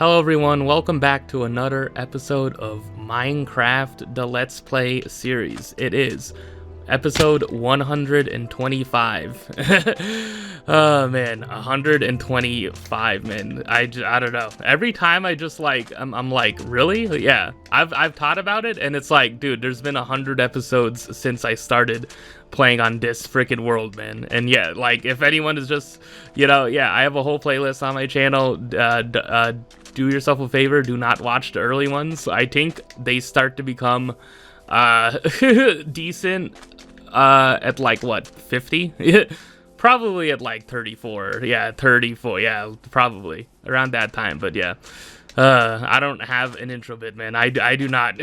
Hello everyone, welcome back to another episode of Minecraft, the Let's Play series. It is episode 125. Oh man, 125, man. I don't know. Every time I just like, I'm like, really? Yeah, I've thought about it, and it's like, dude, there's been 100 episodes since I started playing on this freaking world, man. And yeah, like, if anyone is just, yeah, I have a whole playlist on my channel. Do yourself a favor, do not watch the early ones. I think they start to become decent at like what, 50? Probably at like 34. Yeah, 34. Yeah, probably around that time. But yeah, I don't have an intro bit, man. I do not.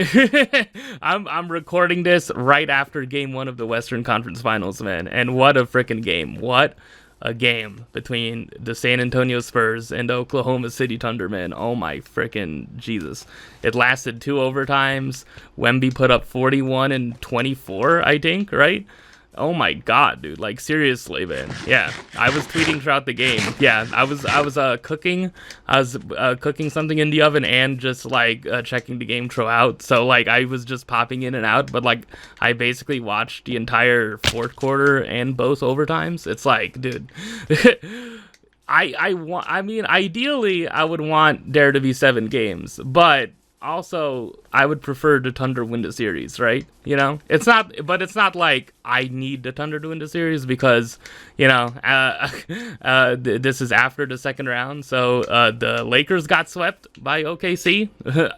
I'm recording this right after game 1 of the Western Conference Finals, man. And what a freaking game. What a game between the San Antonio Spurs and the Oklahoma City Thunder, man. Oh my freaking Jesus. It lasted 2 overtimes. Wemby put up 41 and 24, I think, right? Oh my god, dude. Like, seriously, man. Yeah, I was tweeting throughout the game. Yeah, I was cooking. I was cooking something in the oven and just like checking the game throughout. So like I was just popping in and out, but like I basically watched the entire fourth quarter and both overtimes. It's like, dude. I mean, ideally I would want there to be 7 games, but also I would prefer the Thunder win the series, right? It's not like I need the Thunder to win the series because this is after the second round, so the Lakers got swept by OKC.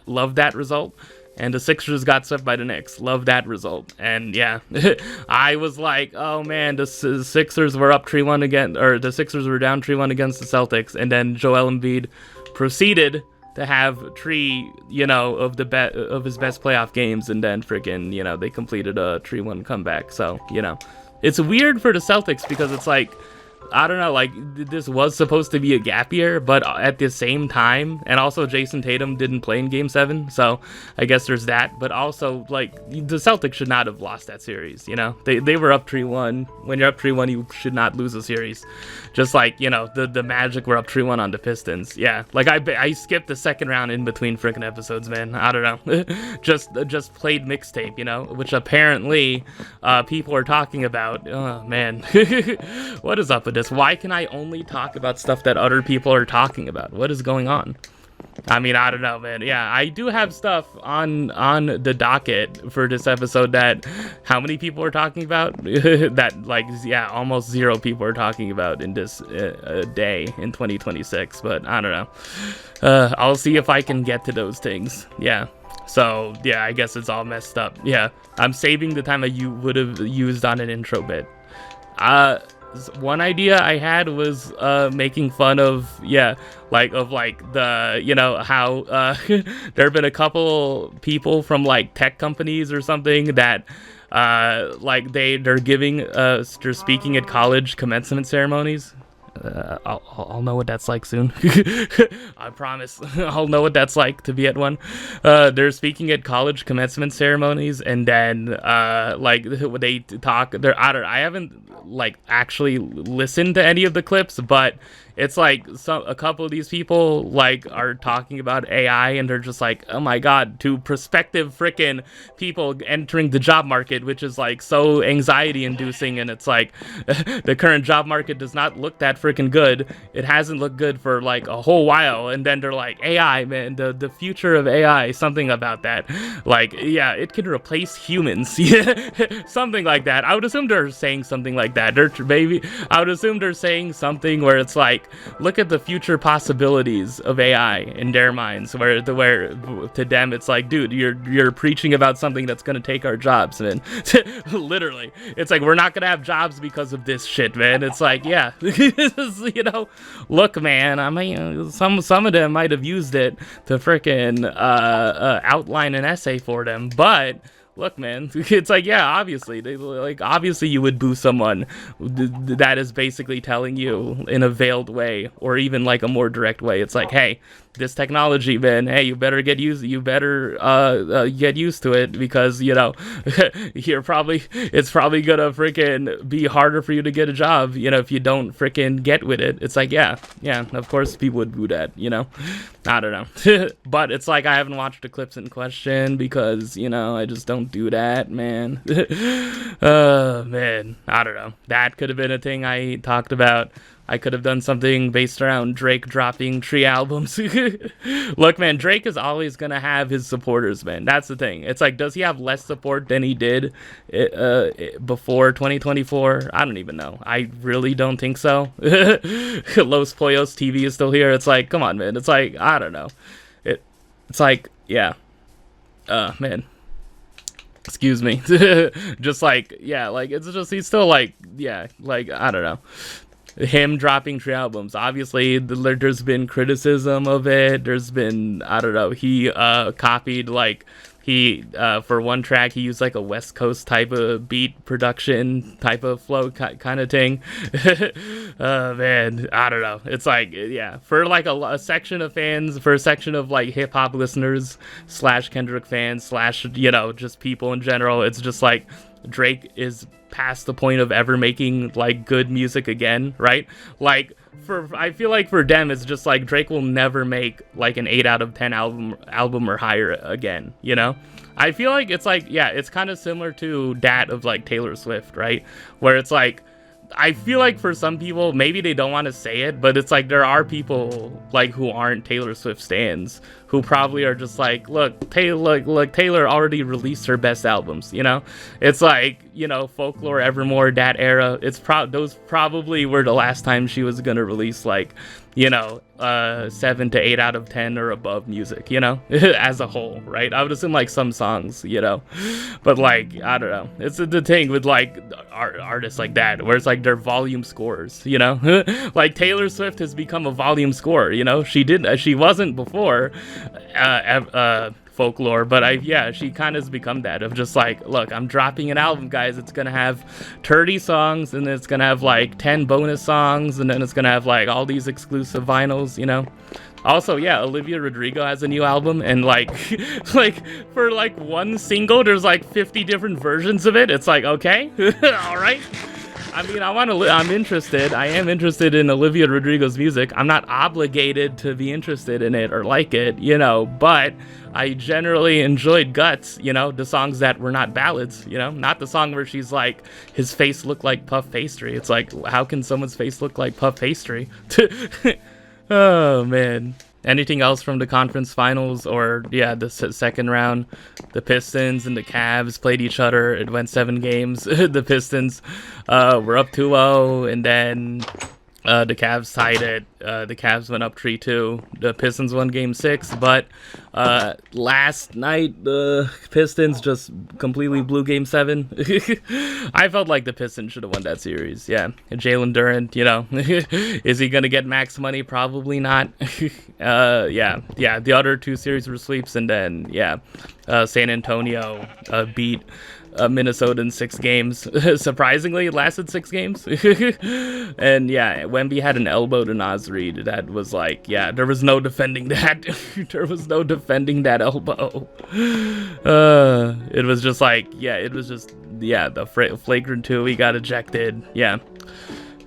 Love that result. And the Sixers got swept by the Knicks. Love that result. And yeah, I was like, oh man, the Sixers were up 3-1 again, or the Sixers were down 3-1 against the Celtics, and then Joel Embiid proceeded to have 3, of his best playoff games, and then freaking, they completed a 3-1 comeback. So, it's weird for the Celtics because it's like, I don't know, like, this was supposed to be a gap year, but at the same time, and also Jason Tatum didn't play in Game 7, so I guess there's that, but also, like, the Celtics should not have lost that series, They were up 3-1. When you're up 3-1, you should not lose a series. Just like, the Magic were up 3-1 on the Pistons. Yeah, like, I skipped the second round in between freaking episodes, man. I don't know. just played mixtape, which apparently people are talking about. Oh, man. What is up with this? Why can I only talk about stuff that other people are talking about? What is going on? I mean, I don't know, man. Yeah, I do have stuff on the docket for this episode that how many people are talking about? That, like, yeah, almost 0 people are talking about in this day in 2026, but I don't know. I'll see if I can get to those things. Yeah. So, yeah, I guess it's all messed up. Yeah, I'm saving the time that you would have used on an intro bit. One idea I had was making fun of the how there have been a couple people from like tech companies or something that they're speaking at college commencement ceremonies. I'll know what that's like soon. I promise. I'll know what that's like to be at one. They're speaking at college commencement ceremonies, and then they talk. I haven't like actually listened to any of the clips, but it's like a couple of these people like are talking about AI, and they're just like, oh my god, to prospective freaking people entering the job market, which is like so anxiety inducing, and it's like the current job market does not look that freaking good. It hasn't looked good for like a whole while, and then they're like, AI, man, the future of AI, something about that, like, yeah, it can replace humans. Something like that. I would assume they're saying something like that. I would assume they're saying something where it's like, look at the future possibilities of AI in their minds, where to them it's like, dude, you're preaching about something that's gonna take our jobs, man. Literally, it's like, we're not gonna have jobs because of this shit, man. It's like, yeah, look, man, I mean, some of them might have used it to freaking outline an essay for them, but look, man, it's like, yeah, obviously, obviously you would boo someone that is basically telling you in a veiled way, or even like a more direct way. It's like, hey, this technology, man, hey, you better get used to it, because, you know, it's probably gonna freaking be harder for you to get a job, you know, if you don't freaking get with it. It's like, yeah, of course people would boo that, you know. I don't know. But it's like, I haven't watched the clips in question because, you know, I just don't do that, man. Man, I don't know. That could have been a thing I talked about. I could have done something based around Drake dropping 3 albums. Look, man, Drake is always going to have his supporters, man. That's the thing. It's like, does he have less support than he did before 2024? I don't even know. I really don't think so. Los Pollos TV is still here. It's like, come on, man. It's like, I don't know. It's like, yeah. Man. Excuse me. Just like, yeah, like, it's just, he's still like, yeah, like, I don't know. Him dropping 3 albums, obviously there's been criticism of it. There's been, I don't know, he copied, like, he for one track he used like a West Coast type of beat production type of flow kind of thing. Man, I don't know. It's like, yeah, for like a section of fans, for a section of like hip-hop listeners / Kendrick fans / you know, just people in general, it's just like Drake is past the point of ever making like good music again, right? Like, I feel like for them it's just like Drake will never make like an 8 out of 10 album or higher again, you know? I feel like it's like, yeah, it's kind of similar to that of like Taylor Swift, right? Where it's like, I feel like for some people, maybe they don't want to say it, but it's like there are people like who aren't Taylor Swift stans who probably are just like, look, Taylor already released her best albums, you know? It's like, you know, Folklore, Evermore, that era, those probably were the last time she was gonna release like, you know, 7 to 8 out of 10 or above music, you know, as a whole, right? I would assume like some songs, you know, but like, I don't know. It's the thing with like artists like that, where it's like they're volume scores, you know. Like Taylor Swift has become a volume scorer, you know. She wasn't before Folklore, but she kind of has become that, of just like, look, I'm dropping an album, guys, it's gonna have 30 songs, and then it's gonna have like 10 bonus songs, and then it's gonna have like all these exclusive vinyls, you know. Also, yeah, Olivia Rodrigo has a new album, and like like for like one single there's like 50 different versions of it. It's like, okay. All right. I mean, I'm interested. I am interested in Olivia Rodrigo's music. I'm not obligated to be interested in it or like it, you know, but I generally enjoyed Guts, you know, the songs that were not ballads, you know, not the song where she's like, his face looked like puff pastry. It's like, how can someone's face look like puff pastry? Oh, man. Anything else from the conference finals, or yeah, the second round? The Pistons and the Cavs played each other. It went 7 games. The Pistons were up 2-0, and then the Cavs tied it. The Cavs went up 3-2. The Pistons won game 6, but last night the Pistons just completely blew game 7. I felt like the Pistons should have won that series. Yeah, Jalen Durant, you know, is he gonna get max money? Probably not. Yeah. The other 2 series were sweeps, and then San Antonio beat Minnesota in 6 games. Surprisingly, it lasted 6 games. And yeah, Wemby had an elbow to Naz Reid. That was like, yeah, there was no defending that. There was no defending that elbow. It was just like, yeah, it was just, yeah, the flagrant 2, he got ejected. Yeah.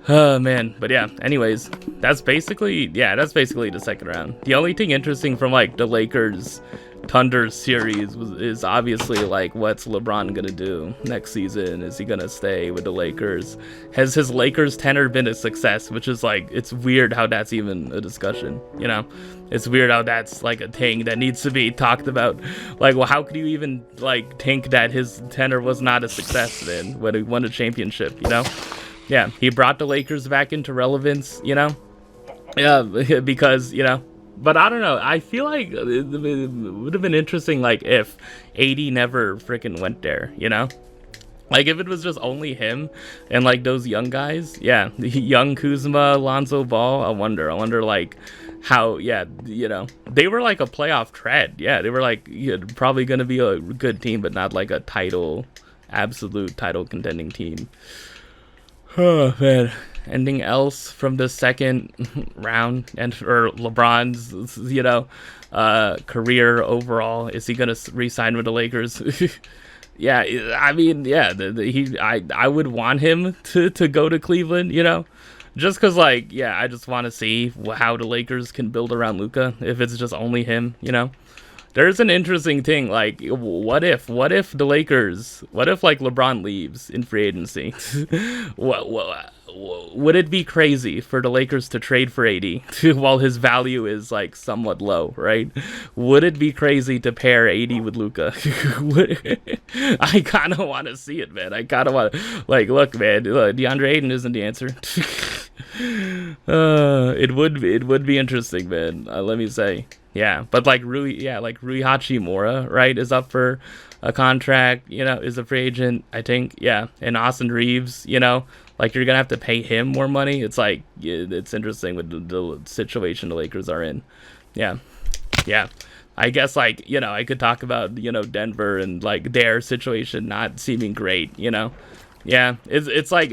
Oh man, but yeah, anyways, that's basically the second round. The only thing interesting from like the Lakers Thunder series is obviously like, what's LeBron gonna do next season? Is he gonna stay with the Lakers? Has his Lakers tenure been a success? Which is like, it's weird how that's even a discussion, you know? It's weird how that's like a thing that needs to be talked about. Like, well, how could you even like think that his tenure was not a success then when he won a championship, you know? Yeah, he brought the Lakers back into relevance, you know? Yeah, because, you know, but I don't know. I feel like it would have been interesting, like, if AD never freaking went there, you know? Like, if it was just only him and, like, those young guys, yeah, young Kuzma, Lonzo Ball, I wonder, like, how, yeah, you know, they were, like, a playoff threat. Yeah, they were, like, probably going to be a good team, but not, like, a absolute title contending team. Oh, man. Anything else from the second round or LeBron's, you know, career overall? Is he going to re-sign with the Lakers? Yeah, I mean, yeah, I would want him to go to Cleveland, you know, just because, like, yeah, I just want to see how the Lakers can build around Luka if it's just only him, you know. There's an interesting thing, like, what if like LeBron leaves in free agency? Would it be crazy for the Lakers to trade for AD while his value is, like, somewhat low, right? Would it be crazy to pair AD with Luka? I kind of want to see it, man. I kind of want to, like, look, man, DeAndre Ayton isn't the answer. It would be interesting, man. Let me say. Yeah, but like Rui Hachimura, right, is up for a contract, you know, is a free agent, I think, yeah. And Austin Reeves, you know, like, you're gonna have to pay him more money. It's like, it's interesting with the situation the Lakers are in. Yeah. I guess, like, you know, I could talk about, you know, Denver and, like, their situation not seeming great, you know. Yeah, it's like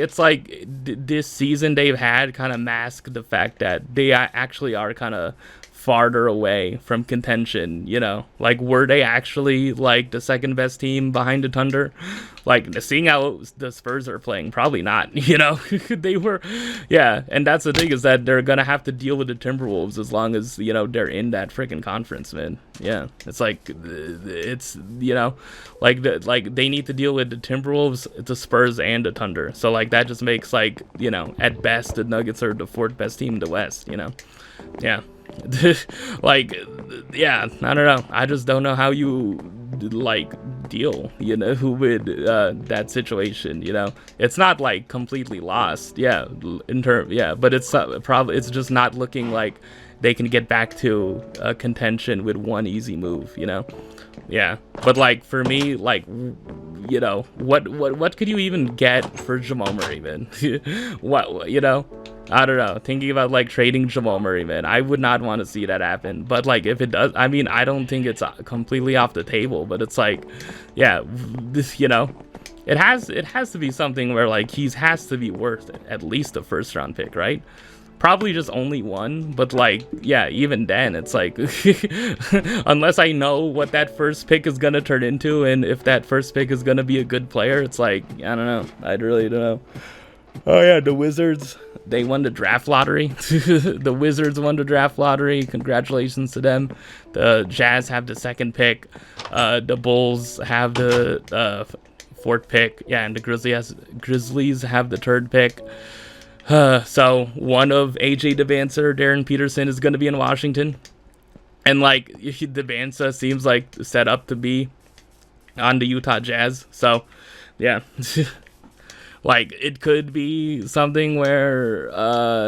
this season they've had kind of masked the fact that they actually are kind of farther away from contention, you know. Like, were they actually, like, the second best team behind the Thunder? Like, seeing how the Spurs are playing, probably not, you know. They were, yeah, and that's the thing, is that they're gonna have to deal with the Timberwolves as long as, you know, they're in that freaking conference, man. Yeah, it's like, it's, you know, like they need to deal with the Timberwolves, the Spurs, and the Thunder. So, like, that just makes, like, you know, at best the Nuggets are the fourth best team in the West, you know. Yeah. Like, yeah, I don't know. I just don't know how you, like, deal, you know, with that situation, you know. It's not, like, completely lost, yeah, but it's probably, it's just not looking like they can get back to contention with one easy move, you know. Yeah, but, like, for me, like, you know, what could you even get for Jamal Murray, man? What, you know? I don't know. Thinking about, like, trading Jamal Murray, man, I would not want to see that happen. But, like, if it does, I mean, I don't think it's completely off the table. But it's like, yeah, this, you know, it has to be something where, like, he has to be worth at least a first round pick, right? Probably just only one, but, like, yeah, even then, it's like, unless I know what that first pick is gonna turn into, and if that first pick is gonna be a good player, it's like, I don't know. I really don't know. Oh yeah, the Wizards, they won the draft lottery. The Wizards won the draft lottery. Congratulations to them. The Jazz have the second pick. The Bulls have the fourth pick. Yeah, and the Grizzlies have the third pick. So one of AJ Devancer, Darren Peterson is going to be in Washington. And, like, Devancer seems like set up to be on the Utah Jazz. So, yeah. Like, it could be something where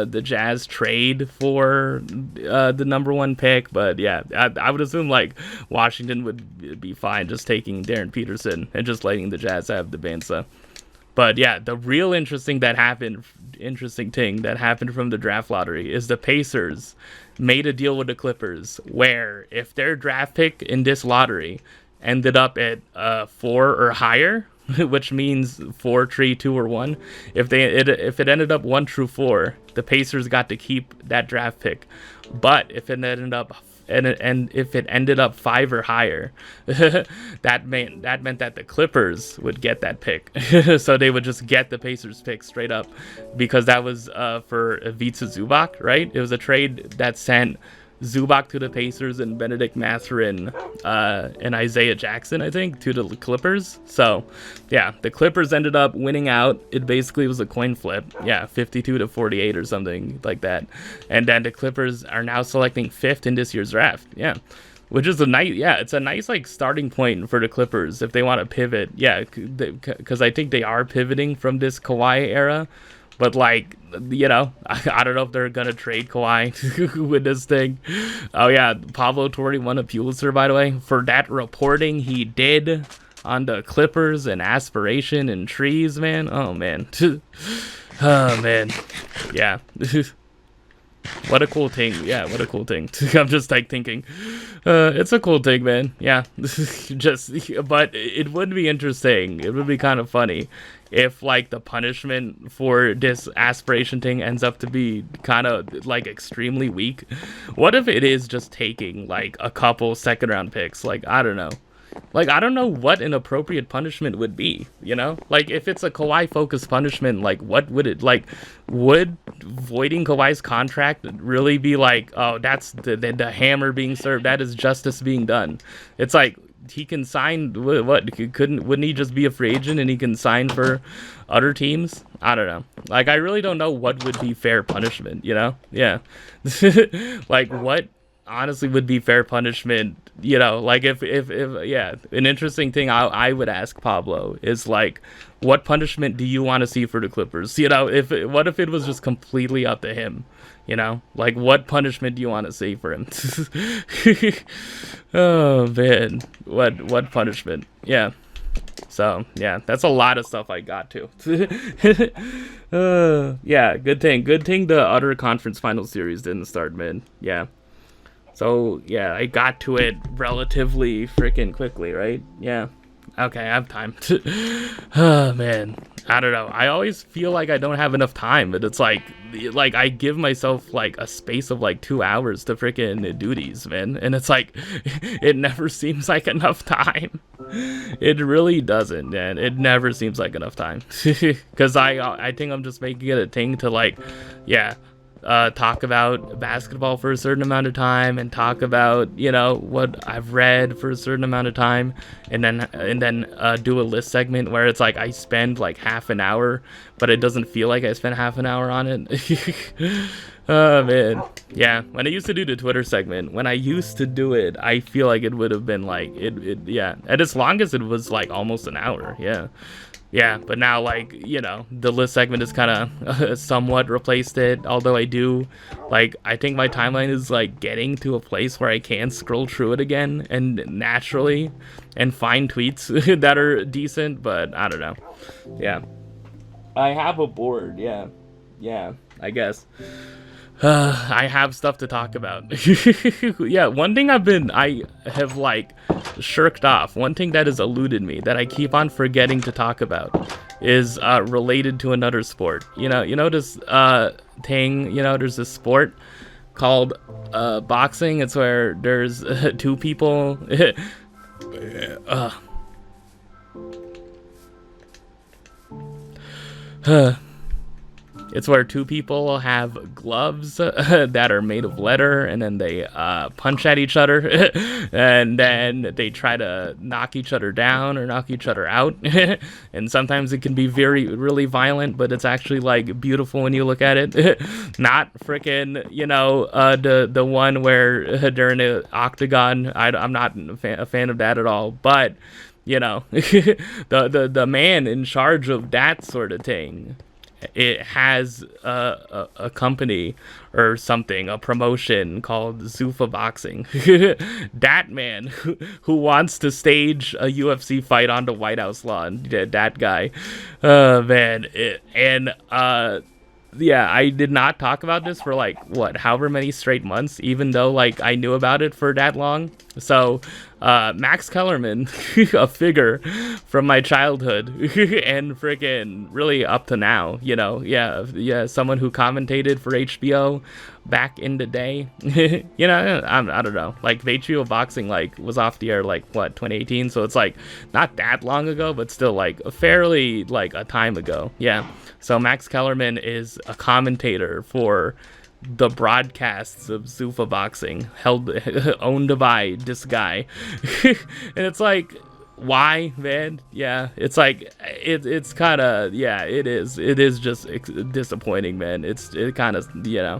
the Jazz trade for the number one pick. But, yeah, I would assume, like, Washington would be fine just taking Darren Peterson and just letting the Jazz have Devancer. But, yeah, the real interesting thing that happened from the draft lottery is the Pacers made a deal with the Clippers where if their draft pick in this lottery ended up at 4 or higher, which means 4, 3, 2, or 1, if it ended up 1 through 4, the Pacers got to keep that draft pick. But if it ended up if it ended up 5 or higher, that meant that the Clippers would get that pick. So they would just get the Pacers pick straight up, because that was for Ivica Zubac, right? It was a trade that sent Zubac to the Pacers and Benedict Mathurin and Isaiah Jackson, I think, to the Clippers. So, yeah, the Clippers ended up winning out. It basically was a coin flip. Yeah, 52-48 or something like that. And then the Clippers are now selecting 5th in this year's draft. Yeah. Which is it's a nice, like, starting point for the Clippers if they want to pivot. Yeah, because I think they are pivoting from this Kawhi era. But, like, you know, I don't know if they're going to trade Kawhi with this thing. Oh, yeah, Pablo Torre won a Pulitzer, by the way. For that reporting he did on the Clippers and Aspiration and trees, man. Oh man. Oh man. Yeah. What a cool thing. Yeah, what a cool thing. I'm just like thinking, it's a cool thing, man. Yeah. But it would be interesting. It would be kind of funny if like the punishment for this aspiration thing ends up to be kind of like extremely weak. What if it is just taking like a couple second round picks? Like, I don't know. Like, I don't know what an appropriate punishment would be, you know? Like, if it's a Kawhi-focused punishment, like, what would it, like, would voiding Kawhi's contract really be like, oh, that's the hammer being served, that is justice being done? It's like, he can sign, wouldn't he just be a free agent and he can sign for other teams? I don't know. Like, I really don't know what would be fair punishment, you know? Yeah. Like, what honestly would be fair punishment, you know? Like if yeah, an interesting thing I would ask Pablo is like, what punishment do you want to see for the Clippers? You know, what if it was just completely up to him, you know? Like, what punishment do you want to see for him? Oh man, what punishment? Yeah. So yeah, that's a lot of stuff I got to. Yeah, good thing the other conference final series didn't start, man. Yeah. So, yeah, I got to it relatively freaking quickly, right? Yeah. Okay, I have time. Oh, man. I don't know. I always feel like I don't have enough time, but it's like I give myself like a space of like 2 hours to freaking do these, man. And it's like, it never seems like enough time. It really doesn't, man. It never seems like enough time. Because I think I'm just making it a thing to like, yeah, talk about basketball for a certain amount of time and talk about, you know, what I've read for a certain amount of time, and then do a list segment where it's like I spend like half an hour, but it doesn't feel like I spent half an hour on it. Oh man, yeah. When I used to do the Twitter segment, when I used to do it, I feel like it would have been like yeah, at its longest it was like almost an hour. Yeah, but now, like, you know, the list segment has kind of somewhat replaced it, although I do, like, I think my timeline is, like, getting to a place where I can scroll through it again, and naturally, and find tweets that are decent, but I don't know. Yeah. I have a board, yeah, I guess. I have stuff to talk about. Yeah, one thing I have like shirked off, one thing that has eluded me that I keep on forgetting to talk about is related to another sport. You know this thing, you know, there's this sport called boxing. It's where there's two people. It's where two people have gloves that are made of leather, and then they punch at each other, and then they try to knock each other down or knock each other out. And sometimes it can be really violent, but it's actually like beautiful when you look at it. Not freaking, you know, the one where they're in an octagon. I'm not a fan of that at all, but you know, the man in charge of that sort of thing, it has a company or something, a promotion called Zuffa Boxing. That man who wants to stage a UFC fight on the White House lawn, that guy, man. Yeah, I did not talk about this for like however many straight months, even though like I knew about it for that long. So Max Kellerman, a figure from my childhood and freaking really up to now, you know, yeah, someone who commentated for HBO back in the day. You know, I don't know, like HBO Boxing like was off the air like 2018, so it's like not that long ago, but still like fairly like a time ago. Yeah, so Max Kellerman is a commentator for the broadcasts of Zuffa Boxing, owned by this guy. And it's like, why, man? Yeah, it's like it's kind of, yeah, it is just disappointing, man. It kind of, you know,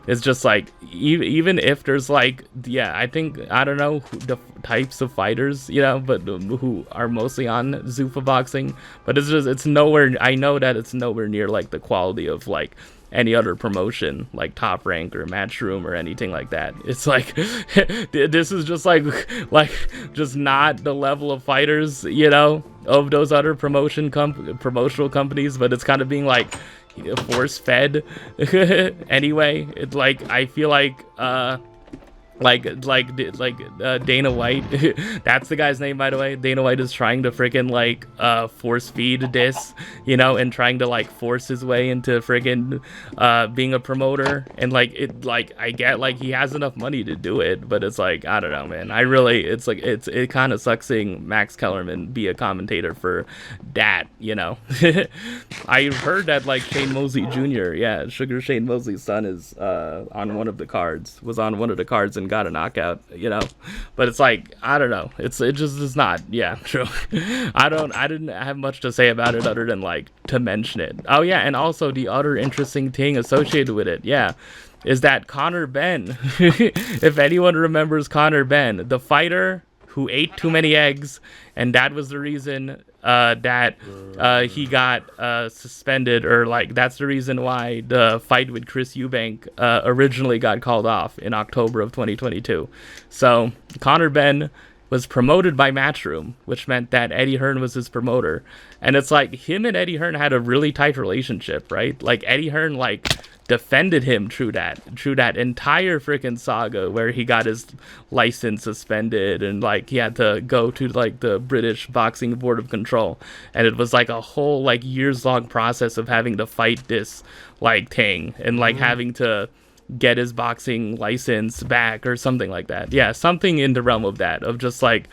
it's just like, even if there's like, yeah, I think, I don't know the types of fighters, you know, but who are mostly on Zuffa Boxing, but it's nowhere, I know that it's nowhere near like the quality of like any other promotion like Top Rank or Matchroom or anything like that. It's like this is just like just not the level of fighters, you know, of those other promotional companies, but it's kind of being like force fed anyway. It's like I feel like Dana White, that's the guy's name, by the way. Dana White is trying to freaking like force feed this, you know, and trying to like force his way into freaking being a promoter. And like it, like I get like he has enough money to do it, but it's like I don't know, man. It's like it kind of sucks seeing Max Kellerman be a commentator for that, you know. I heard that like Shane Mosley Jr., yeah, Sugar Shane Mosley's son is on one of the cards, was on one of the cards and got a knockout, you know. But it's like I don't know, it just is not, yeah, true. I didn't have much to say about it other than like to mention it. Oh yeah, and also the other interesting thing associated with it, yeah, is that Conor Benn, if anyone remembers Conor Benn, the fighter who ate too many eggs, and that was the reason that he got suspended, or like that's the reason why the fight with Chris Eubank originally got called off in October of 2022. So Conor Benn was promoted by Matchroom, which meant that Eddie Hearn was his promoter. And it's like him and Eddie Hearn had a really tight relationship, right? Like Eddie Hearn like defended him through that entire freaking saga where he got his license suspended and like he had to go to like the British Boxing Board of Control, and it was like a whole like years long process of having to fight this like thing and like having to get his boxing license back or something like that. Yeah, something in the realm of that, of just like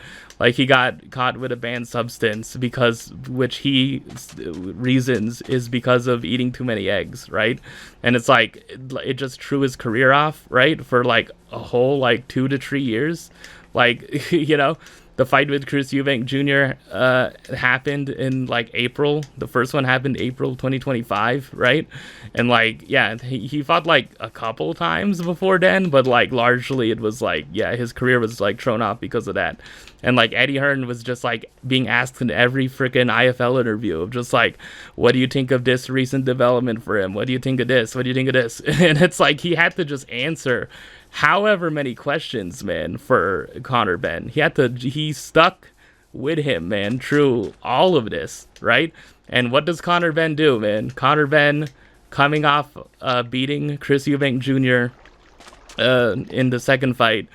he got caught with a banned substance because, which he reasons is because of eating too many eggs, right? And it's like it just threw his career off, right, for like a whole like 2 to 3 years. Like, you know, the fight with Chris Eubank Jr. Happened in like April. The first one happened April 2025, right? And like, yeah, he fought like a couple times before then, but like largely it was like, yeah, his career was like thrown off because of that. And like Eddie Hearn was just like being asked in every freaking IFL interview of just like, what do you think of this recent development for him? What do you think of this? What do you think of this? And it's like he had to just answer however many questions, man, for Conor Benn. He stuck with him, man, through all of this, right? And what does Conor Benn do, man? Conor Benn, coming off beating Chris Eubank Jr. In the second fight,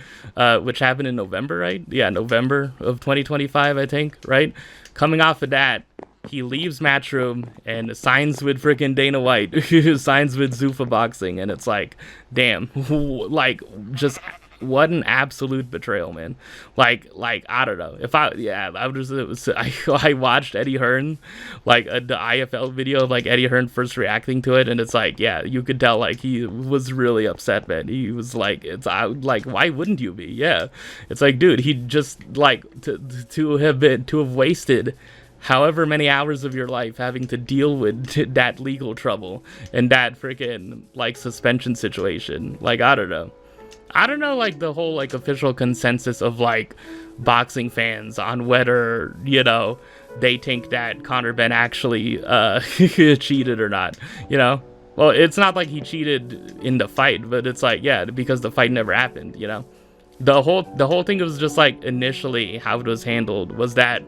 which happened in November, right? Yeah, November of 2025, I think, right? Coming off of that, he leaves Matchroom and signs with freaking Dana White, signs with Zuffa Boxing, and it's like, damn, like, just what an absolute betrayal, man. Like I don't know. I watched Eddie Hearn, like the IFL video of like Eddie Hearn first reacting to it, and it's like, yeah, you could tell like he was really upset, man. He was like, like, why wouldn't you be? Yeah, it's like, dude, he just like to have wasted however many hours of your life having to deal with that legal trouble and that freaking like suspension situation. Like, I don't know, like the whole like official consensus of like boxing fans on whether, you know, they think that Conor Benn actually cheated or not, you know. Well, it's not like he cheated in the fight, but it's like, yeah, because the fight never happened, you know. The whole thing was just like initially how it was handled was that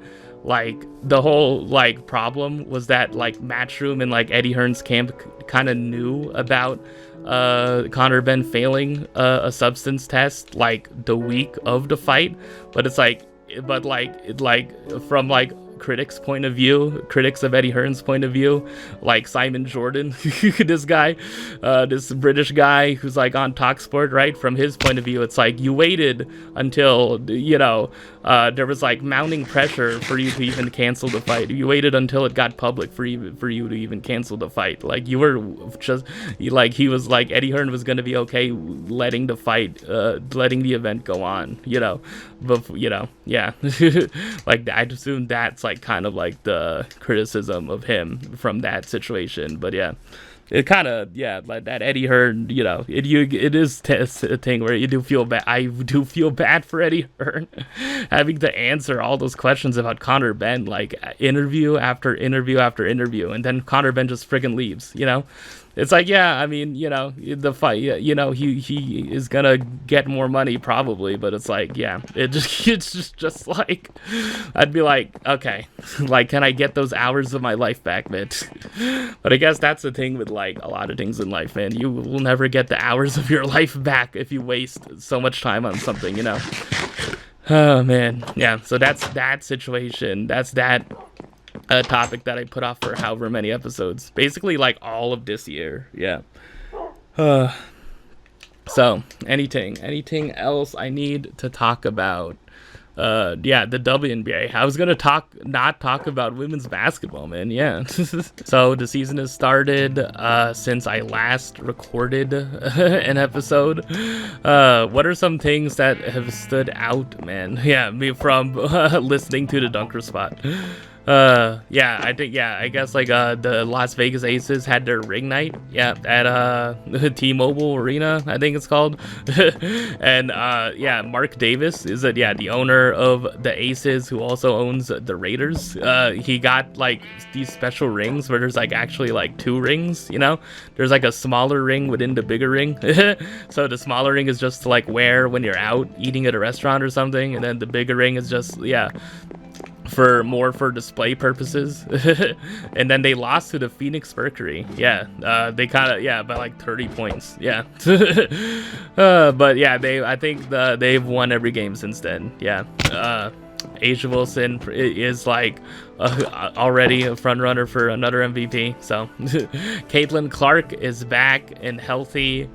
like the whole like problem was that like Matchroom and like Eddie Hearn's camp kind of knew about Conor Benn failing a substance test like the week of the fight, but it's like, from like critics' point of view, critics of Eddie Hearn's point of view, like Simon Jordan, this guy, this British guy who's like on Talksport, right? From his point of view, it's like you waited until, you know, there was like mounting pressure for you to even cancel the fight. You waited until it got public for you to even cancel the fight. Like you were just like, he was like, Eddie Hearn was going to be okay letting the fight, letting the event go on, you know, but you know, yeah, like I assume that's like kind of like the criticism of him from that situation. But yeah, it kind of, yeah, like that Eddie Hearn, you know, it is a thing where you do feel bad. I do feel bad for Eddie Hearn having to answer all those questions about Conor Benn, like interview after interview after interview, and then Conor Benn just friggin' leaves, you know. It's like, yeah, I mean, you know, the fight, you know, he is gonna get more money probably, but it's like, yeah, it's just like, I'd be like, okay, like, can I get those hours of my life back, man? But I guess that's the thing with like a lot of things in life, man. You will never get the hours of your life back if you waste so much time on something, you know. Oh man, yeah. So that's that situation. That's that. A topic that I put off for however many episodes, basically like all of this year. Yeah. So anything else I need to talk about? Yeah, the WNBA. I was gonna not talk about women's basketball, man. Yeah. So the season has started since I last recorded an episode. What are some things that have stood out, man? Yeah, me from listening to the Dunker Spot. Yeah, I guess like the Las Vegas Aces had their ring night, yeah, at T-Mobile Arena, I think it's called. And yeah, Mark Davis is the owner of the Aces, who also owns the Raiders. He got like these special rings where there's like actually like 2 rings, you know. There's like a smaller ring within the bigger ring. So the smaller ring is just to like wear when you're out eating at a restaurant or something, and then the bigger ring is just for display purposes. And then they lost to the Phoenix Mercury. Yeah, they kind of by like 30 points. Yeah. But yeah, I think they've won every game since then. Yeah. A'ja Wilson is like already a front runner for another MVP. So Caitlin Clark is back and healthy,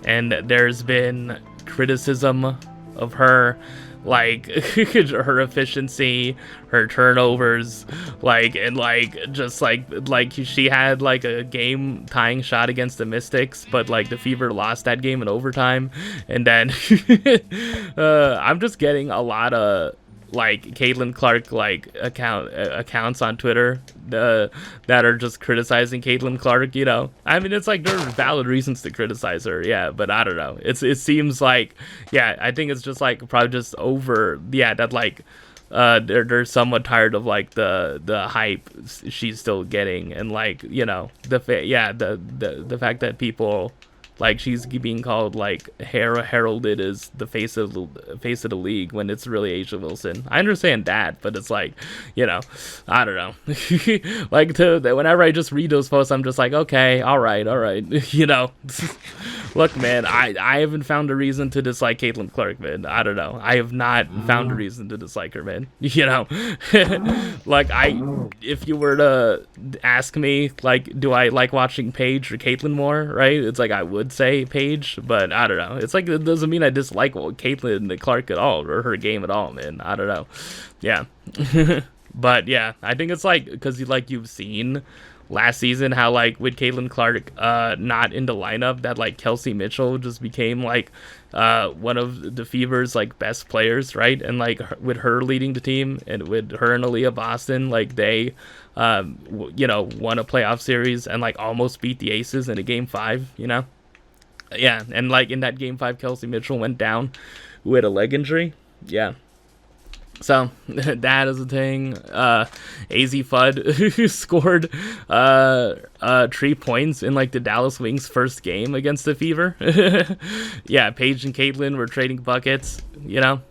and there's been criticism of her, like her efficiency, her turnovers, like, and like just like she had like a game tying shot against the Mystics, but like the Fever lost that game in overtime. And then I'm just getting a lot of like Caitlin Clark like accounts on Twitter that are just criticizing Caitlin Clark, you know. I mean, it's like there are valid reasons to criticize her, yeah, but I don't know. It seems like, yeah, I think it's just like probably just over, yeah, that like they're somewhat tired of like the hype she's still getting, and like, you know, the fact that people, like, she's being called like heralded as the face of the league when it's really A'ja Wilson. I understand that, but it's like, you know, I don't know. Like whenever I just read those posts, I'm just like, okay, all right, you know. Look, man, I haven't found a reason to dislike Caitlin Clark, man. I don't know. I have not found a reason to dislike her, man. You know, like if you were to ask me, like, do I like watching Paige or Caitlin more, right? It's like I would say Paige, but I don't know. It's like it doesn't mean I dislike Caitlin Clark at all or her game at all, man. I don't know. Yeah. But yeah, I think it's like because you've seen last season how like with Caitlin Clark not in the lineup, that like Kelsey Mitchell just became like one of the Fever's like best players, right? And like with her leading the team, and with her and Aaliyah Boston, like they you know, won a playoff series and like almost beat the Aces in a game 5, you know. Yeah, and like in that game 5, Kelsey Mitchell went down with a leg injury. Yeah. So that is a thing. AZ Fudd scored 3 points in like the Dallas Wings' first game against the Fever. Yeah, Paige and Caitlin were trading buckets, you know.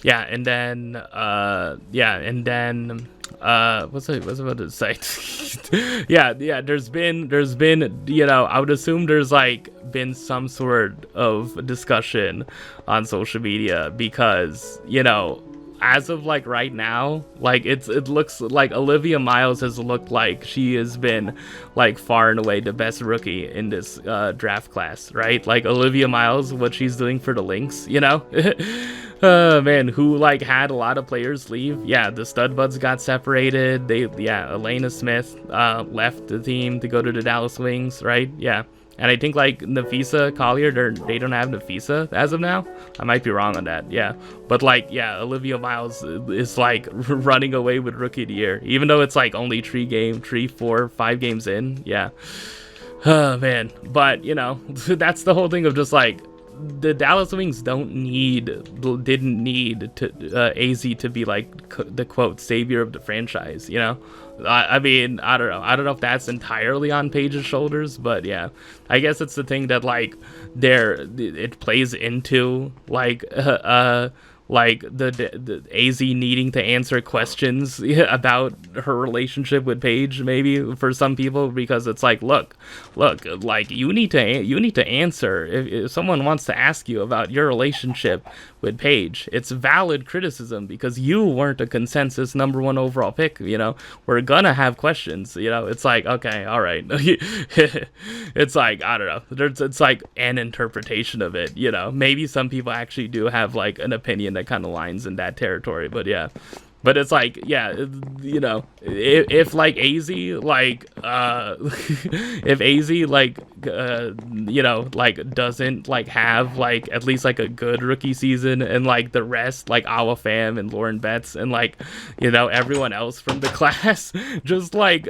Yeah, and then what's I about to say? yeah, there's been, you know, I would assume there's like been some sort of discussion on social media, because, you know, as of like right now, like it looks like Olivia Miles has looked like she has been like far and away the best rookie in this draft class, right? Like Olivia Miles, what she's doing for the Lynx, you know. Man, who like had a lot of players leave. Yeah, the stud buds got separated. Elena Smith left the team to go to the Dallas Wings, right? Yeah. And I think like Nafisa Collier, they don't have Nafisa as of now. I might be wrong on that. Yeah, but like, yeah, Olivia Miles is like running away with Rookie of the Year, even though it's like only 3, 4, 5 games in. Yeah. Oh man, but you know, that's the whole thing of just like the Dallas Wings didn't need to AZ to be like the quote savior of the franchise, you know. I mean, I don't know if that's entirely on Paige's shoulders, but yeah, I guess it's the thing that like it plays into like the AZ needing to answer questions about her relationship with Paige, maybe for some people, because it's like, look, like you need to answer if someone wants to ask you about your relationship with Paige. It's valid criticism because you weren't a consensus number 1 overall pick. You know, we're gonna have questions. You know, it's like, okay, all right. It's like, I don't know. It's like an interpretation of it. You know, maybe some people actually do have like an opinion that kind of lines in that territory, but yeah. But it's like, yeah, you know, if like AZ, like, if AZ, like, you know, like, doesn't, like, have, like, at least, like, a good rookie season, and, like, the rest, like, Awa Pham and Lauren Betts and, like, you know, everyone else from the class just, like,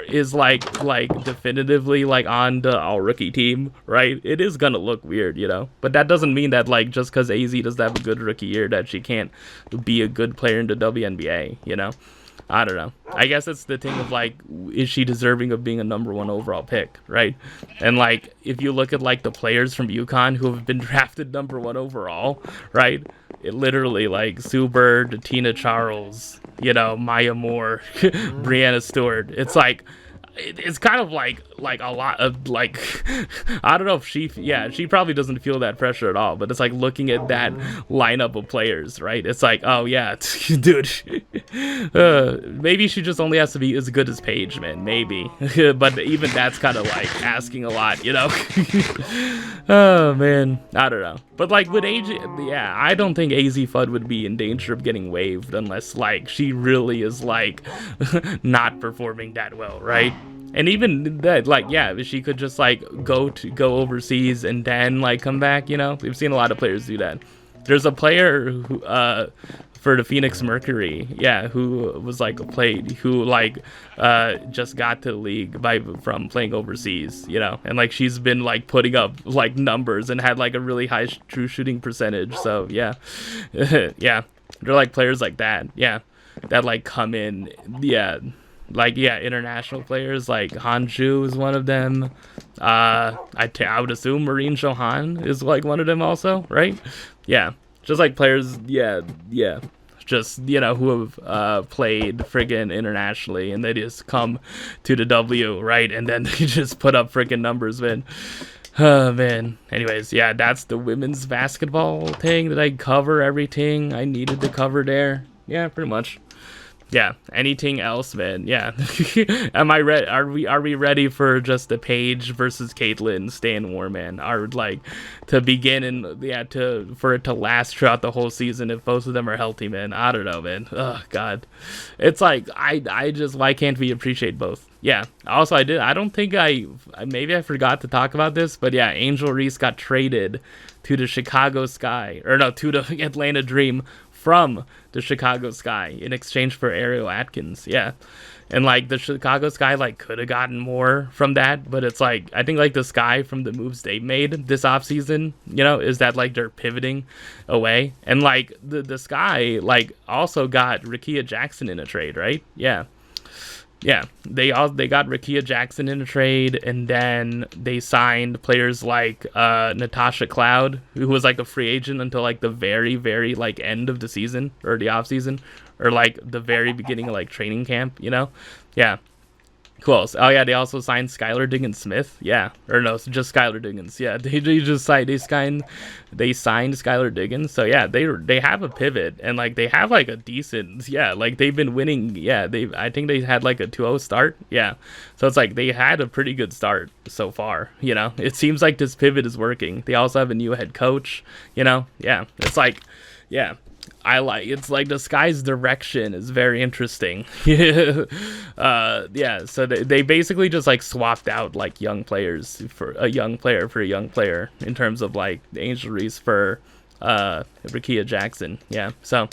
is, like, definitively, like, on the all-rookie team, right? It is gonna look weird, you know? But that doesn't mean that, like, just because AZ doesn't have a good rookie year that she can't be a good player in the WNBA, you know? I don't know. I guess it's the thing of like, is she deserving of being a number 1 overall pick, right? And like, if you look at like the players from UConn who have been drafted number 1 overall, right? It literally like Sue Bird, Tina Charles, you know, Maya Moore, Brianna Stewart. It's like, it's kind of like a lot of like, I don't know if she probably doesn't feel that pressure at all, but it's like looking at that lineup of players, right? It's like, oh yeah, dude, maybe she just only has to be as good as Paige, man, maybe. But even that's kind of like asking a lot, you know? Oh man, I don't know. But like with AJ, yeah, I don't think AZ Fudd would be in danger of getting waived unless like she really is like not performing that well, right? And even that, like, yeah, she could just like go overseas and then like come back, you know? We've seen a lot of players do that. There's a player who for the Phoenix Mercury, yeah, who was like just got to the league from playing overseas, you know, and like she's been like putting up like numbers and had like a really high true shooting percentage. So yeah, yeah, they're like players like that, yeah, that like come in, yeah. Like, yeah, international players, like Hanju is one of them. I would assume Marine Johan is, like, one of them also, right? Yeah, just, like, players, yeah, just, you know, who have played friggin' internationally, and they just come to the W, right? And then they just put up friggin' numbers, man. Oh, man. Anyways, yeah, that's the women's basketball thing that I cover everything I needed to cover there. Yeah, pretty much. Yeah, anything else, man? Yeah. Am I ready? Are we ready for just the Paige versus Caitlyn Stan war, man? Are like to begin and yeah, for it to last throughout the whole season if both of them are healthy, man? I don't know, man. Oh god. It's like I just, why can't we appreciate both? Yeah. Also, I don't think maybe I forgot to talk about this, but yeah, Angel Reese got traded to the Chicago Sky, or no, to the Atlanta Dream from the Chicago Sky in exchange for Ariel Atkins. Yeah. And like the Chicago Sky like could have gotten more from that, but it's like, I think like the Sky from the moves they made this offseason, you know, is that like they're pivoting away. And like the Sky like also got Rickea Jackson in a trade, right? Yeah. Yeah, they got Rickea Jackson in a trade, and then they signed players like Natasha Cloud, who was like a free agent until like the very, very like end of the season or the off season, or like the very beginning of like training camp, you know? Yeah. Who else? Oh yeah, they also signed Skylar Diggins-Smith. Yeah, or no, just Skylar Diggins. Yeah, they signed Skylar Diggins. So yeah, they have a pivot, and like they have like a decent, yeah, like they've been winning. Yeah, I think they had like a 2-0 start. Yeah, so it's like they had a pretty good start so far. You know, it seems like this pivot is working. They also have a new head coach. You know, yeah, it's like, yeah. It's like the Sky's direction is very interesting. Yeah, so they basically just like swapped out like young players for a young player in terms of like Angel Reese for Rickea Jackson. Yeah, so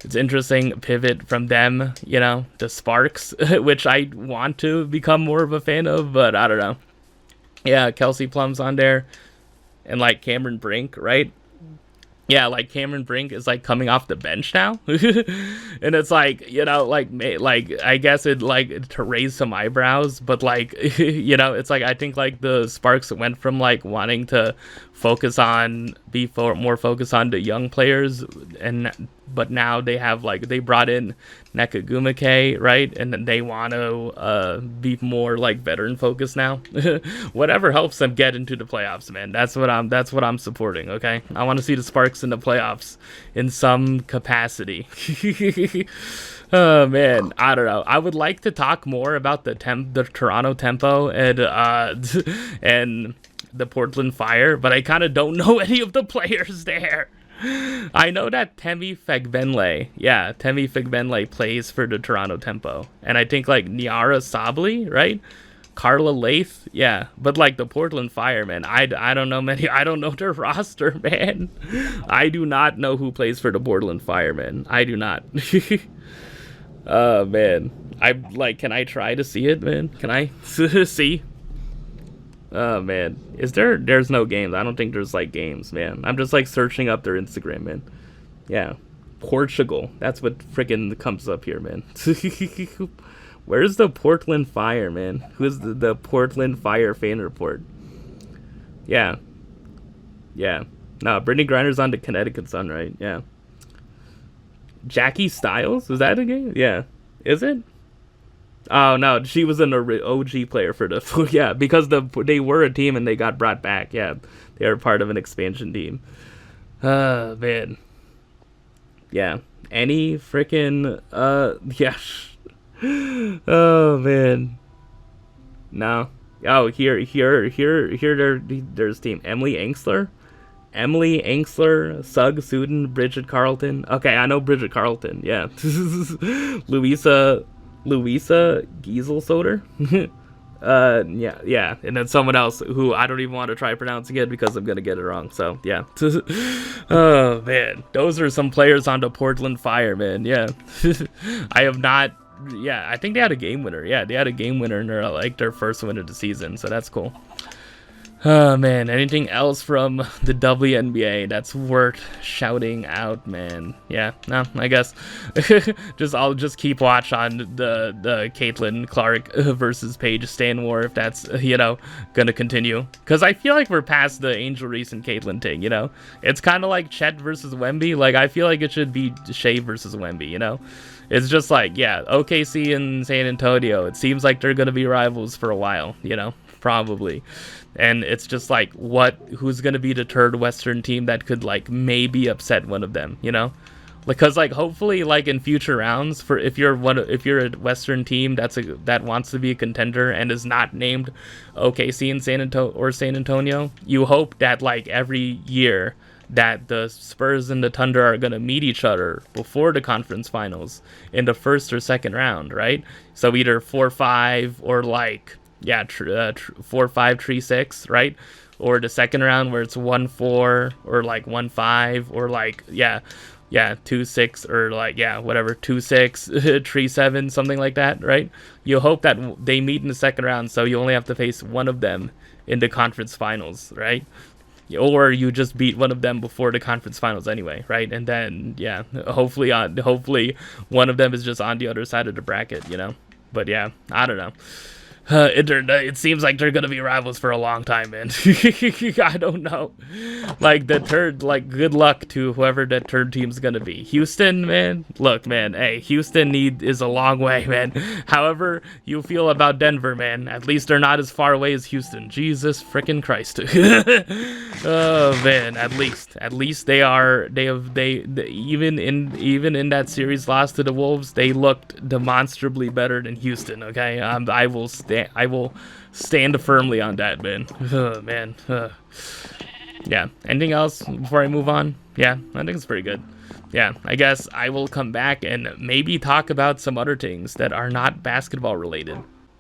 it's interesting pivot from them, you know, the Sparks, which I want to become more of a fan of, but I don't know. Yeah, Kelsey Plum's on there. and like Cameron Brink, right? Yeah, like Cameron Brink is like coming off the bench now, and it's like, you know, like I guess it like to raise some eyebrows, but like you know, it's like I think like the Sparks went from like wanting to more focused on the young players, but now they have like they brought in Nekagumake, right, and then they want to be more like veteran focused now. Whatever helps them get into the playoffs, man. That's what I'm supporting. Okay, I want to see the Sparks in the playoffs in some capacity. Oh man, I don't know. I would like to talk more about the Toronto Tempo and and the Portland Fire, but I kind of don't know any of the players there. I know that Temi Figbenle plays for the Toronto Tempo, and I think like Niara Sabli, right? Carla Lath, yeah, but like the Portland Fire, man, I don't know many. I don't know their roster, man. I do not know who plays for the Portland Fire, man. I do not. Man, can I try to see it, man? Can I see? Oh man, there's no games. I don't think there's like games, man. I'm just like searching up their Instagram, man. Yeah, Portugal. That's what freaking comes up here, man. Where's the Portland Fire, man? Who's the Portland Fire fan report? Yeah. No, Brittany Griner's on the Connecticut Sun, right? Yeah. Jackie Stiles? Was that a game? Yeah. Is it? Oh no, she was an OG player for the yeah, because they were a team and they got brought back. Yeah, they are part of an expansion team. Man. Yeah. Any freaking yeah. Oh man. No. Oh, here there's team. Emily Angsler, Sug Suden, Bridget Carlton. Okay, I know Bridget Carlton. Yeah. Louisa Gieselsoder. Yeah, and then someone else who I don't even want to try pronouncing it because I'm gonna get it wrong. So yeah. Oh man, those are some players on the Portland Fire, man. Yeah. I have not. Yeah, I think they had a game winner. Yeah, they had a game winner in their first win of the season, so that's cool. Oh man, anything else from the WNBA that's worth shouting out, man? Yeah, no, I guess I'll just keep watch on the Caitlin Clark versus Paige Stan war if that's gonna continue, because I feel like we're past the Angel Reese and Caitlin thing. It's kind of like Chet versus Wemby. Like I feel like it should be Shea versus Wemby. It's just like, yeah, OKC and San Antonio. It seems like they're gonna be rivals for a while. Probably. And it's just like, who's going to be the third Western team that could like maybe upset one of them, because like hopefully like in future rounds, if you're a Western team that wants to be a contender and is not named OKC and San Antonio, you hope that like every year that the Spurs and the Thunder are going to meet each other before the conference finals in the first or second round, right? So either 4-5 or like 4-5 3-6, right? Or the second round where it's 1-4 or like 1-5 or like 2-6 or like whatever 2-6 3-7, something like that, right? You hope that they meet in the second round, so you only have to face one of them in the conference finals, right? Or you just beat one of them before the conference finals anyway, right? And then hopefully one of them is just on the other side of the bracket, But yeah, I don't know. It seems like they're gonna be rivals for a long time, man. I don't know. Like the third, like good luck to whoever that third team's gonna be. Houston, man. Look, man. Hey, Houston is a long way, man. However you feel about Denver, man, at least they're not as far away as Houston. Jesus freaking Christ. Oh man, at least they even in that series loss to the Wolves, they looked demonstrably better than Houston. Okay, I will stand firmly on that, man. Man. Yeah. Anything else before I move on? Yeah, I think it's pretty good. Yeah, I guess I will come back and maybe talk about some other things that are not basketball related.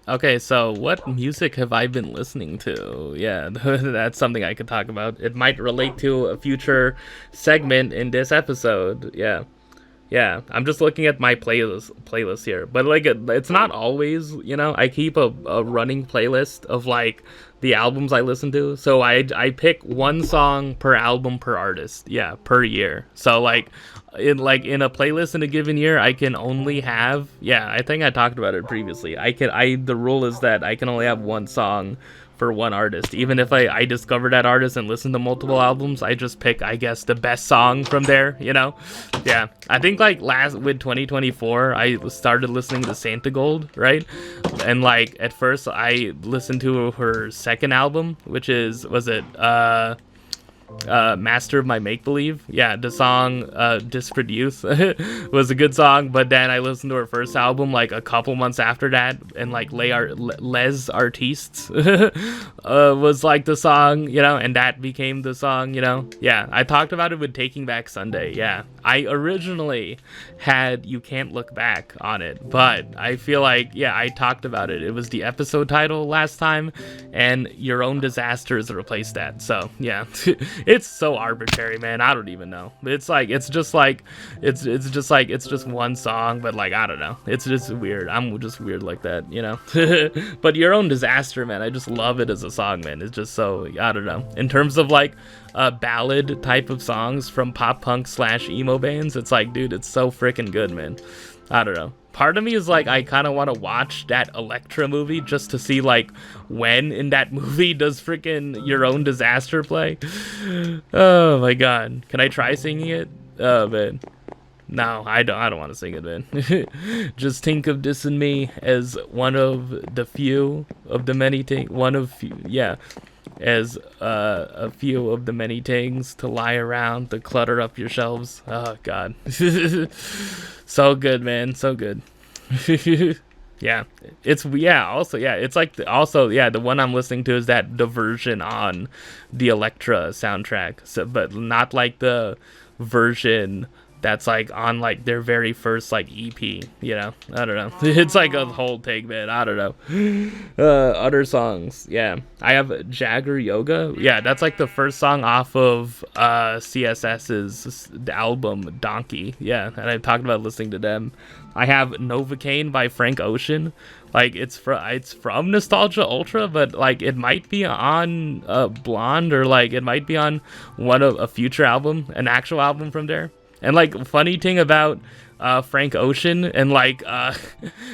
Okay, so what music have I been listening to? Yeah, that's something I could talk about. It might relate to a future segment in this episode. Yeah. Yeah, I'm just looking at my playlist here, but like it's not always, I keep a running playlist of like the albums I listen to. So I pick one song per album per artist, yeah, per year. So like in a playlist in a given year, I can only have, yeah, I think I talked about it previously. The rule is that I can only have one song for one artist. Even if I discover that artist and listen to multiple albums, I just pick, I guess, the best song from there, Yeah, I think like with 2024, I started listening to Santa Gold, right? And like at first I listened to her second album, which was it Master of My Make Believe. Yeah, the song Disparate Youth was a good song, but then I listened to her first album like a couple months after that, and like Les Artistes was like the song, and that became the song, Yeah, I talked about it with Taking Back Sunday. Yeah, I originally had You Can't Look Back on it, but I feel like, yeah, I talked about it. It was the episode title last time, and Your Own Disasters replaced that. So yeah. It's so arbitrary, man. I don't even know. It's just one song, but like, I don't know. It's just weird. I'm just weird like that, But Your Own Disaster, man, I just love it as a song, man. It's just so, I don't know. In terms of like ballad type of songs from pop punk / emo bands, it's like, dude, it's so freaking good, man. I don't know. Part of me is like, I kind of want to watch that Elektra movie just to see like when in that movie does freaking Your Own Disaster play. Oh my god, can I try singing it? Oh man, no, I don't want to sing it, man. Just think of this and me as one of the few of the many things. As a few of the many things to lie around to clutter up your shelves. Oh god. So good, man, so good. Yeah, it's like the one I'm listening to is the version on the Elektra soundtrack, so but not like the version that's like on like their very first like EP, I don't know. It's like a whole thing, man. I don't know. Other songs, yeah, I have Jagger Yoga. Yeah, that's like the first song off of CSS's album Donkey. Yeah, and I've talked about listening to them. I have Novocaine by Frank Ocean. Like it's from Nostalgia Ultra, but like it might be on Blonde, or like it might be on one of a future album, an actual album from there. And like funny thing about Frank Ocean and like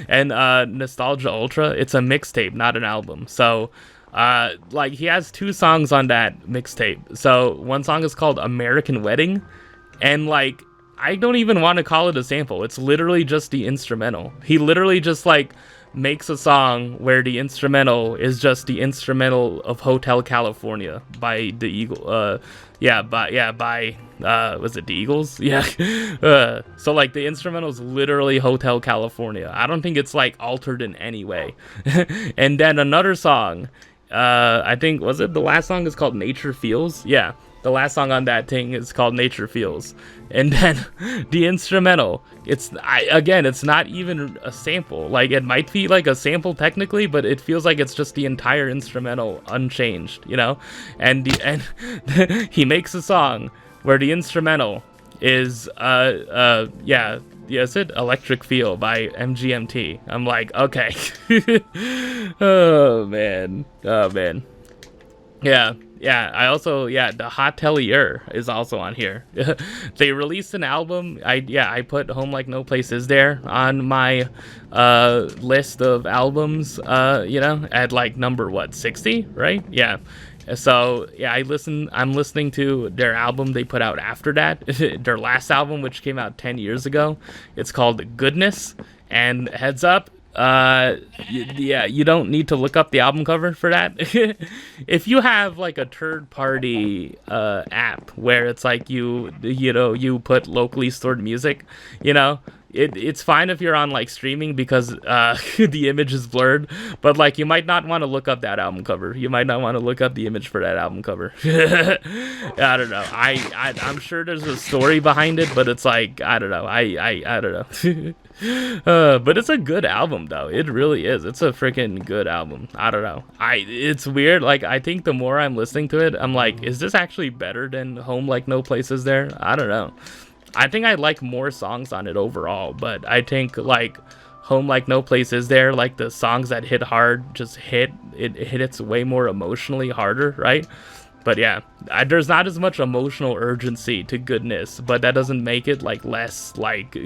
and Nostalgia Ultra, it's a mixtape, not an album. So like he has 2 songs on that mixtape. So one song is called American Wedding, and like I don't even want to call it a sample. It's literally just the instrumental. He literally just like makes a song where the instrumental is just the instrumental of Hotel California by the Eagle. By was it the Eagles? Yeah. So like the instrumental is literally Hotel California. I don't think it's like altered in any way. And then another song, I think, was it the last song is called Nature Feels? Yeah. The last song on that thing is called Nature Feels. And then the instrumental, it's not even a sample. Like it might be like a sample technically, but it feels like it's just the entire instrumental unchanged, And he makes a song where the instrumental is is it Electric Feel by MGMT. I'm like, okay. Oh man. Yeah, I also, the Hotelier is also on here. They released an album. I put Home Like No Place Is There on my list of albums, at like number 60, right? Yeah. So yeah, I'm listening to their album they put out after that, their last album, which came out 10 years ago. It's called Goodness, and heads up, you don't need to look up the album cover for that. If you have like a third party app where it's like you put locally stored music, it's fine if you're on like streaming because the image is blurred, but like you might not want to look up that album cover. You might not want to look up the image for that album cover. I don't know. I'm sure there's a story behind it, but it's like, I don't know. I don't know. But it's a good album though. It really is. It's a freaking good album. I don't know. It's weird. Like I think the more I'm listening to it, I'm like, is this actually better than Home Like No Place Is There? I don't know. I think I like more songs on it overall, but I think like Home Like No Place Is There, like the songs that hit hard just hits way more emotionally harder, right? But yeah, there's not as much emotional urgency to Goodness, but that doesn't make it like less like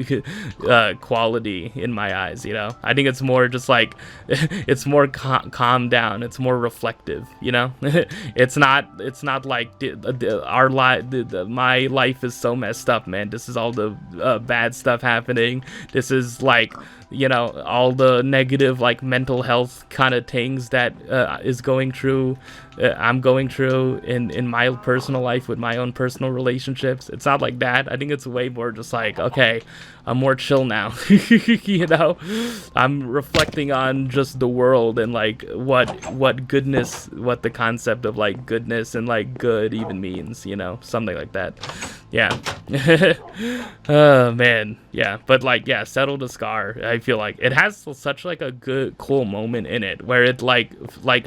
quality in my eyes, you know? I think it's more just like, it's more calm down, it's more reflective, you know? It's not like my life is so messed up, man. This is all the bad stuff happening. This is like, you know, all the negative like mental health kind of things that I'm going through in my personal life with my own personal relationships. It's not like that. I think it's way more just like, okay, I'm more chill now. You know, I'm reflecting on just the world and like what goodness, what the concept of like goodness and like good even means, you know, something like that. Yeah. Oh man, yeah. But like, yeah, Settle the Scar, I feel like it has such like a good cool moment in it where it like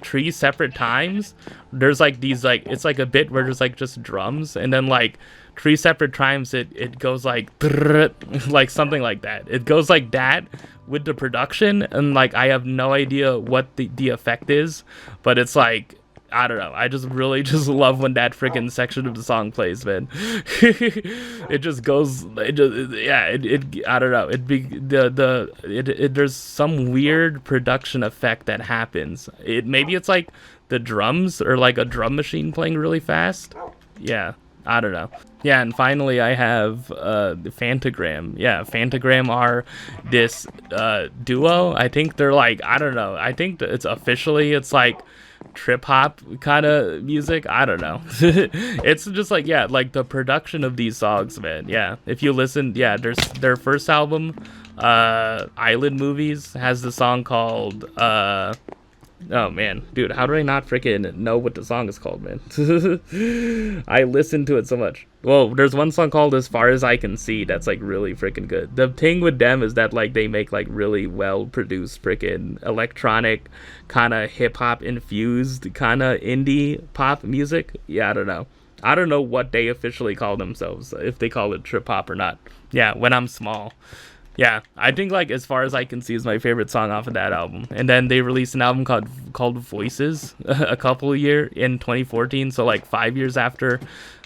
3 separate times there's like these like, it's like a bit where there's like just drums, and then like 3 separate times it goes like like something like that. It goes like that with the production, and like I have no idea what the effect is, but it's like, I don't know. I just really just love when that freaking section of the song plays, man. It just goes. I don't know. There's some weird production effect that happens. Maybe it's like the drums or like a drum machine playing really fast. Yeah, I don't know. Yeah, and finally I have the Phantogram. Yeah, Phantogram are this duo. I think they're like, I don't know. I think it's like trip hop kind of music. I don't know. It's just like, yeah, like the production of these songs, man. Yeah, if you listen, yeah, their first album, Island Movies, has the song called oh man, dude, how do I not freaking know what the song is called, man? I listen to it so much. Well, there's one song called As Far As I Can See that's like really freaking good. The thing with them is that like they make like really well produced freaking electronic kind of hip hop infused kind of indie pop music. Yeah, I don't know what they officially call themselves, if they call it trip hop or not. Yeah, When I'm Small. Yeah, I think like As Far As I Can See is my favorite song off of that album. And then they released an album called Voices a couple of years in 2014, so like 5 years after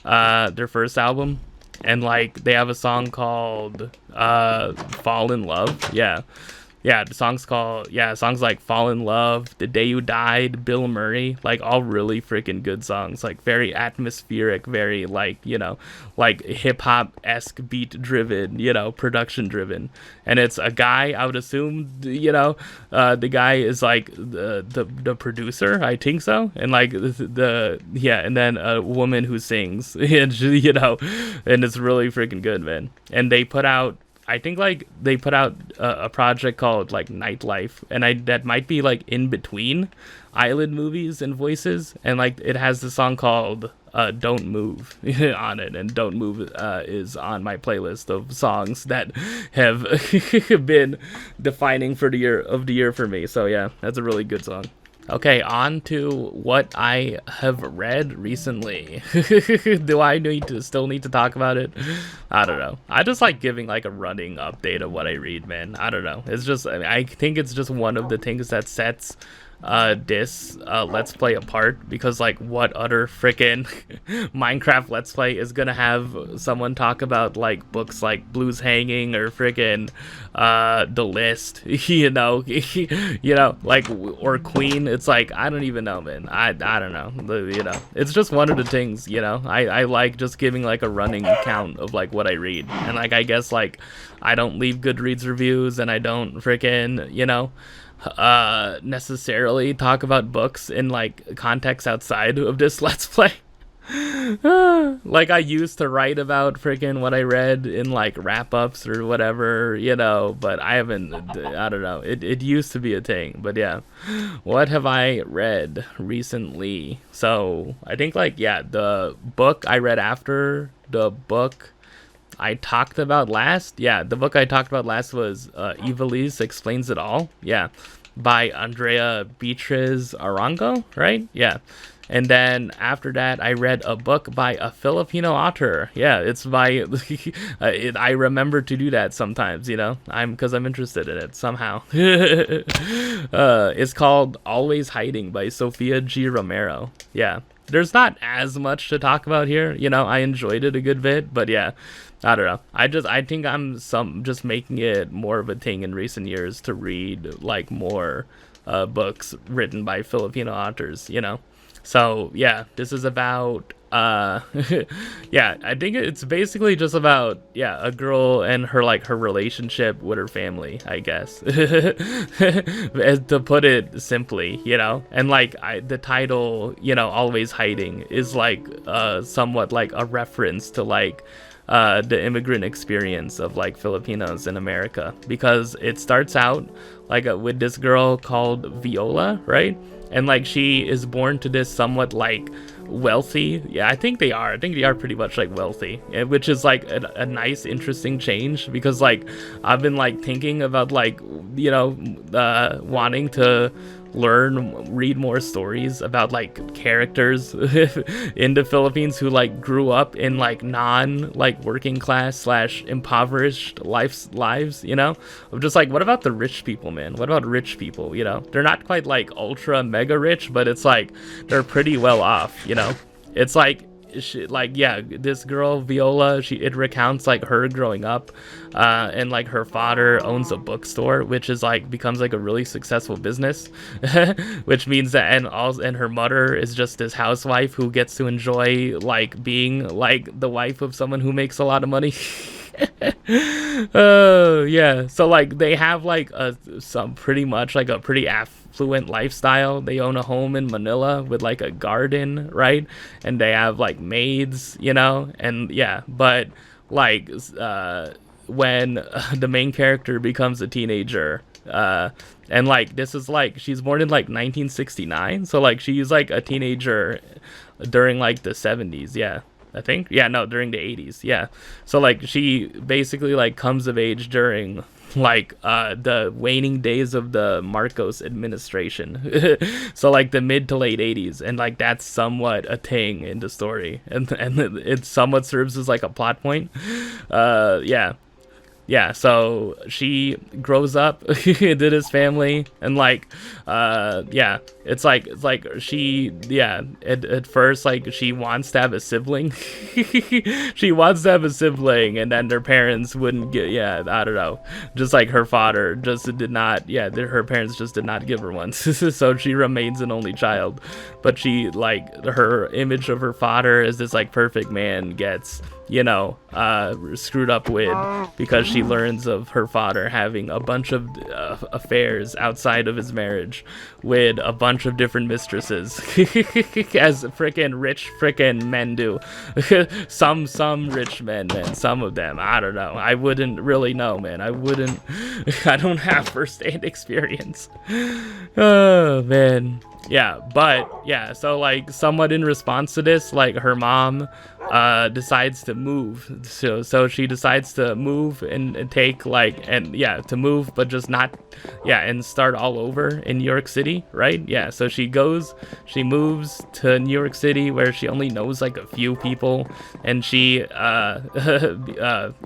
their first album. And like they have a song called Fall in Love. Yeah, the songs like Fall in Love, The Day You Died, Bill Murray, like all really freaking good songs, like very atmospheric, very like, you know, like hip hop-esque beat driven, you know, production driven. And it's a guy, I would assume, you know, the guy is like the producer, I think so. And like and then a woman who sings, and you know, and it's really freaking good, man. And they put out a project called like Nightlife, and that might be like in between Island Movies and Voices, and like it has the song called Don't Move on it, and Don't Move is on my playlist of songs that have been defining for the year for me. So yeah, that's a really good song. Okay, on to what I have read recently. Do I still need to talk about it? I don't know. I just like giving like a running update of what I read, man. I don't know. It's just, I think it's just one of the things that sets this Let's Play apart, because like what other freaking Minecraft Let's Play is gonna have someone talk about like books like Blues Hanging or freaking The List, you know, like, or Queen. It's like, I don't even know, man. I don't know, you know, it's just one of the things, you know, I like just giving like a running count of like what I read, and like I guess like I don't leave Goodreads reviews, and I don't freaking, you know, necessarily talk about books in like context outside of this Let's Play. Like I used to write about freaking what I read in like wrap-ups or whatever, you know, but I haven't, I don't know, it used to be a thing. But yeah, what have I read recently? So I think like, yeah, the book I read after the book I talked about last. Yeah, the book I talked about last was Ivelisse Explains It All. Yeah, by Andrea Beatriz Arango, right? Yeah. And then after that, I read a book by a Filipino author. Yeah, it's by I remember to do that sometimes, you know, because I'm interested in it somehow. It's called Always Hiding by Sophia G. Romero. Yeah, there's not as much to talk about here, you know. I enjoyed it a good bit, but yeah, I don't know. I think I'm just making it more of a thing in recent years to read like more books written by Filipino authors, you know. So yeah, this is about yeah, I think it's basically just about a girl and her relationship with her family, I guess. To put it simply, you know. And like the title, you know, Always Hiding, is like somewhat like a reference to like the immigrant experience of like Filipinos in America, because it starts out like with this girl called Viola, right? And like she is born to this somewhat like wealthy, I think they are pretty much like wealthy, which is like a nice interesting change, because like I've been like thinking about like, you know, wanting to read more stories about like characters in the Philippines who like grew up in like non like working class / impoverished lives, you know. I'm just like, what about the rich people, man? What about rich people? You know, they're not quite like ultra mega rich, but it's like they're pretty well off, you know. It's like this girl Viola, it recounts like her growing up, and like her father owns a bookstore, which is like becomes like a really successful business, which means that and her mother is just this housewife who gets to enjoy like being like the wife of someone who makes a lot of money. Yeah, so like they have like some pretty much like a pretty affluent lifestyle. They own a home in Manila with like a garden, right? And they have like maids, you know. And yeah, but like when the main character becomes a teenager, and like this is like she's born in like 1969, so like she's like a teenager during like the 70s, yeah, I think. Yeah, no, during the 80s. Yeah. So like she basically like comes of age during like the waning days of the Marcos administration. So like the mid to late 80s, and like that's somewhat a thing in the story, and it somewhat serves as like a plot point. Yeah, so she grows up into this family, and like it's like she at first like she wants to have a sibling. She wants to have a sibling, and then their parents wouldn't get, I don't know, just like her father just did not, her parents just did not give her one. So she remains an only child, but she like her image of her father as this like perfect man gets, you know, screwed up with, because she learns of her father having a bunch of affairs outside of his marriage with a bunch of different mistresses, as freaking rich freaking men do. some rich men, man. Some of them, I don't know. I wouldn't really know, man. I don't have first-hand experience. Oh man. Yeah, but yeah, so like somewhat in response to this, like her mom decides to move. So she decides to move and take like, and to move, but just not, and start all over in New York City, right? Yeah, so she moves to New York City, where she only knows like a few people, and she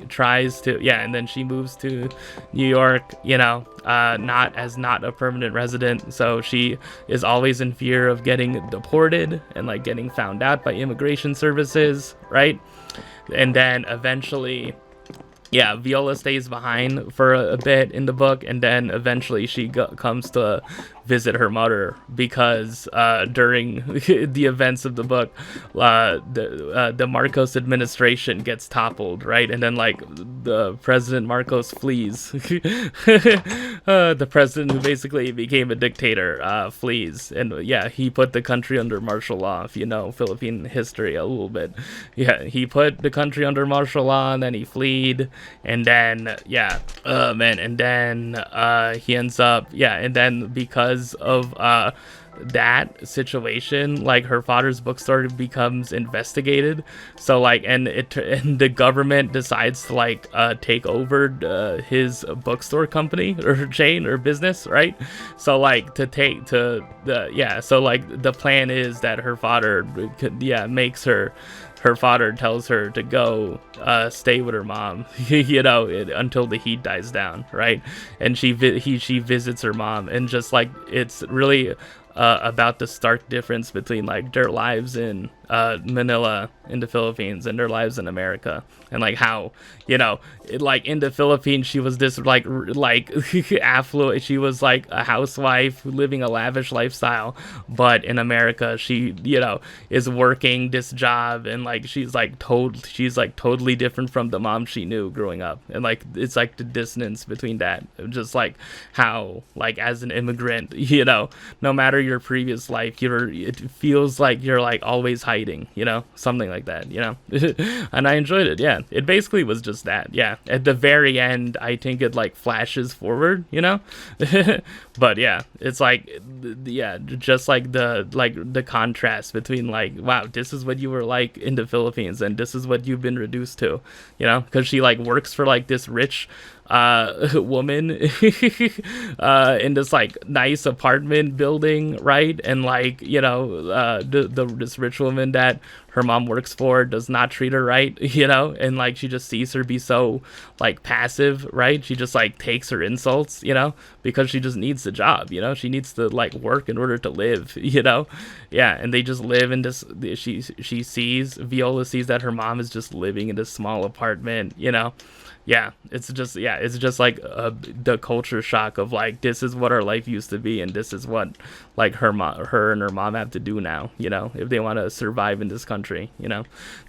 tries to, and then she moves to New York, you know, not a permanent resident, so she is always in fear of getting deported and like getting found out by immigration services, right? And then eventually Viola stays behind for a bit in the book, and then eventually she comes to visit her mother, because during the events of the book, the Marcos administration gets toppled, right? And then like the President Marcos flees. The president who basically became a dictator flees, and he put the country under martial law, if you know Philippine history a little bit. He put the country under martial law, and then he fled, and then and then he ends up and then because of that situation, like her father's bookstore becomes investigated, so like and the government decides to like take over his bookstore company or chain or business, right? So like so like the plan is that her father makes her father tells her to go stay with her mom, until the heat dies down, right? And she visits her mom, and just like it's really about the stark difference between like their lives in Manila in the Philippines and their lives in America, and like how like in the Philippines she was this like affluent, she was like a housewife living a lavish lifestyle, but in America she is working this job, and like she's like totally different from the mom she knew growing up, and like it's like the dissonance between that, just like how like as an immigrant, no matter your previous life, it feels like you're like always hiding, something like that, and I enjoyed it. Yeah, it basically was just that. Yeah, at the very end I think it like flashes forward, but yeah, it's like just like the contrast between like, wow, this is what you were like in the Philippines and this is what you've been reduced to, because she like works for like this rich woman in this like nice apartment building, right? And like this rich woman that her mom works for does not treat her right, and like she just sees her be so like passive, right? She just like takes her insults, because she just needs the job, she needs to like work in order to live, yeah. And they just live in this, Viola sees that her mom is just living in this small apartment, yeah, it's just like the culture shock of like, this is what our life used to be, and this is what like her and her mom have to do now, if they want to survive in this country,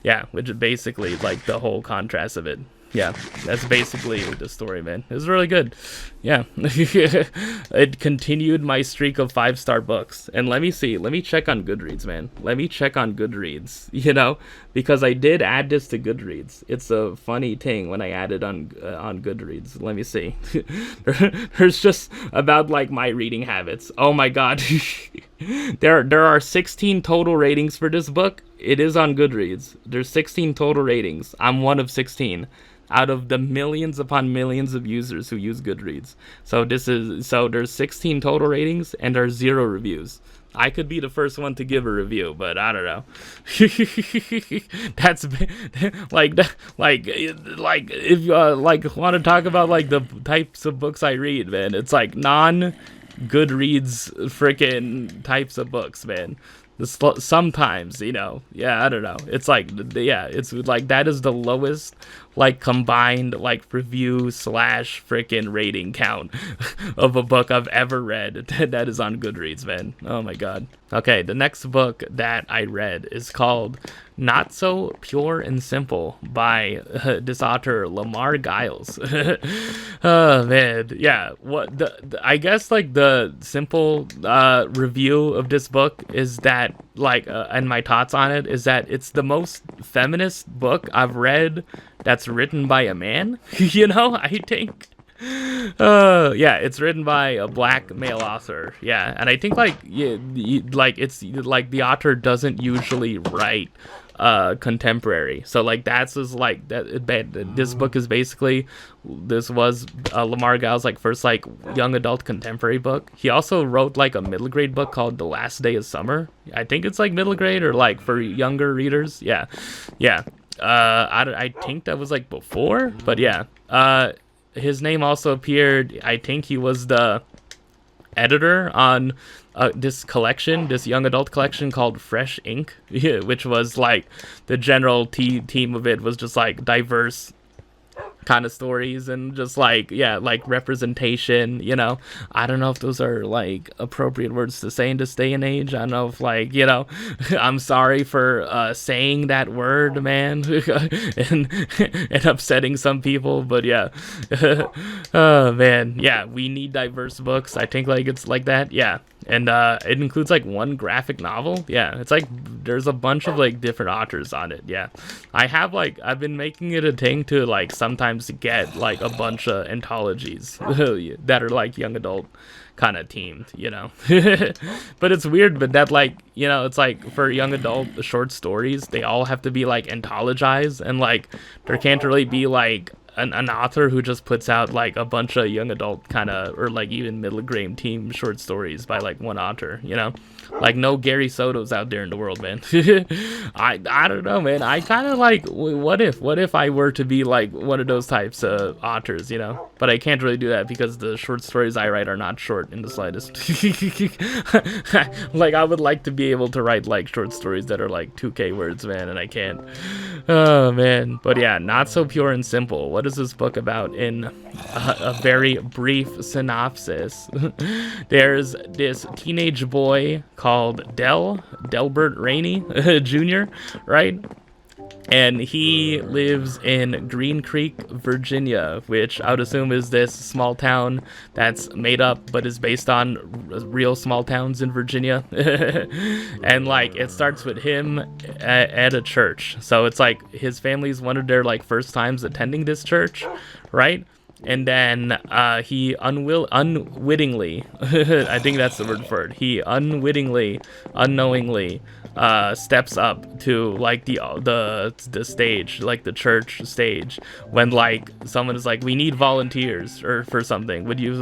yeah, which is basically like the whole contrast of it. Yeah, that's basically the story, man. It was really good. Yeah. It continued my streak of 5-star books. And let me check on Goodreads, man. Let me check on Goodreads, because I did add this to Goodreads. It's a funny thing when I added on Goodreads. Let me see. There's just about like my reading habits. Oh my god. There are 16 total ratings for this book. It is on Goodreads. There's 16 total ratings. I'm one of 16 out of the millions upon millions of users who use Goodreads. So there's 16 total ratings and there's 0 reviews. I could be the first one to give a review, but I don't know. That's like if you like want to talk about like the types of books I read, man, it's like non-Goodreads freaking types of books, man. Sometimes, yeah, I don't know. It's like, yeah, it's like that is the lowest like combined like review / freaking rating count of a book I've ever read that is on Goodreads, man. Oh my god. Okay, the next book that I read is called Not So Pure and Simple by this author Lamar Giles. Oh man, yeah. I guess like the simple review of this book is that like and my thoughts on it is that it's the most feminist book I've read that's written by a man. I think. Yeah, it's written by a black male author. Yeah, and I think like it's like the author doesn't usually write contemporary, so like that's just like that. This book is basically, this was Lamar Giles' like first like young adult contemporary book. He also wrote like a middle grade book called The Last Day of Summer. I think it's like middle grade or like for younger readers. Yeah. I think that was like before, but yeah. His name also appeared, I think he was the editor on this collection, this young adult collection called Fresh Ink, which was like the general theme of it was just like diverse kind of stories and just like, yeah, like representation, I don't know if those are like appropriate words to say in this day and age. I don't know if like, I'm sorry for saying that word, man, and upsetting some people, but yeah. Oh man, yeah, we need diverse books. I think like it's like that. Yeah, And it includes like one graphic novel. Yeah, it's like there's a bunch of like different authors on it. Yeah, I've been making it a thing to like sometimes get like a bunch of anthologies that are like young adult kind of themed, you know. But it's weird, but that like, you know, it's like for young adult short stories, they all have to be like anthologized, and like there can't really be like an author who just puts out like a bunch of young adult kind of, or like even middle grade team short stories by like one author, you know. Like no Gary Soto's out there in the world, man. I don't know, man. I kind of like, what if I were to be like one of those types of authors, you know? But I can't really do that because the short stories I write are not short in the slightest. Like I would like to be able to write like short stories that are like 2K words, man, and I can't. Oh man. But yeah, Not So Pure and Simple. What is this book about in a very brief synopsis? There's this teenage boy called Delbert Rainey Jr., right? And he lives in Green Creek, Virginia, which I would assume is this small town that's made up but is based on real small towns in Virginia. And like it starts with him at a church. So it's like his family's one of their like first times attending this church, right? And then he unwittingly, I think that's the word for it. He unknowingly steps up to like the stage, like the church stage, when like someone is like, we need volunteers or for something. Would you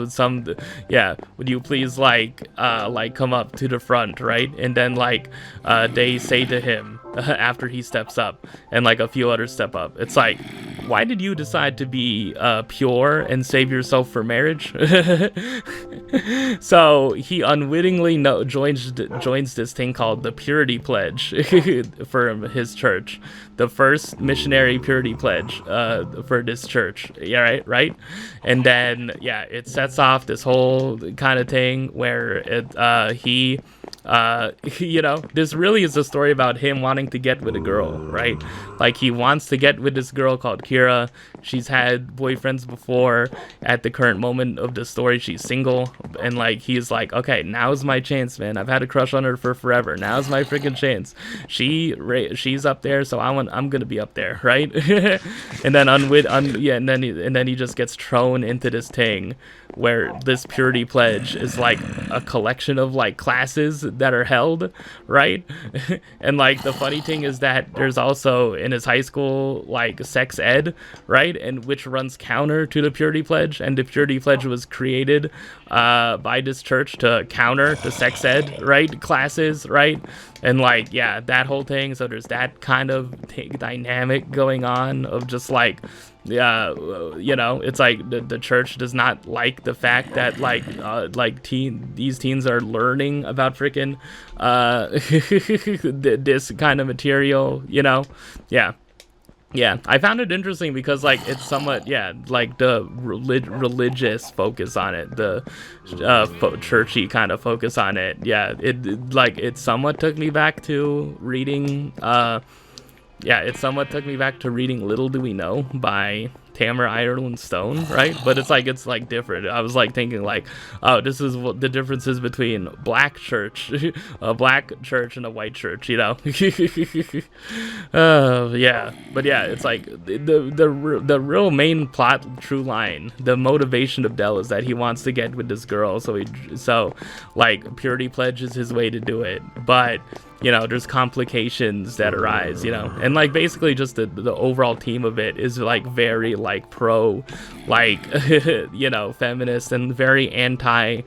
please like come up to the front, right? And then like they say to him after he steps up, and like a few others step up, it's like, why did you decide to be pure and save yourself for marriage? So he unwittingly joins this thing called the Purity Pledge for his church, the first missionary purity pledge for this church. Yeah, right. And then yeah, it sets off this whole kind of thing where he you know, this really is a story about him wanting to get with a girl, right? Like he wants to get with this girl called Kira. She's had boyfriends before. At the current moment of the story, she's single, and like he's like, okay, now's my chance, man. I've had a crush on her for forever. Now's my freaking chance. She's up there, so I'm gonna be up there, right? And then and then he just gets thrown into this thing where this purity pledge is like a collection of like classes that are held, right? And like the funny thing is that there's also in his high school like sex ed, right? And which runs counter to the purity pledge, and the purity pledge was created by this church to counter the sex ed, right, classes, right? And like yeah, that whole thing. So there's that kind of dynamic going on of just like, yeah, you know, it's like the church does not like the fact that these teens are learning about freaking this kind of material, you know. Yeah, I found it interesting because like it's somewhat, yeah, like the religious focus on it, the churchy kind of focus on it. Yeah, it somewhat took me back to reading Little Do We Know by Tamara Ireland Stone, right? But it's like different. I was like thinking like, oh, this is what the difference is between black church, a black church and a white church, you know. Yeah, but yeah, it's like the real main plot, true line, the motivation of Del is that he wants to get with this girl, so like purity pledge is his way to do it, but you know, there's complications that arise, you know, and like basically just the overall theme of it is like very like pro, like you know, feminist and very anti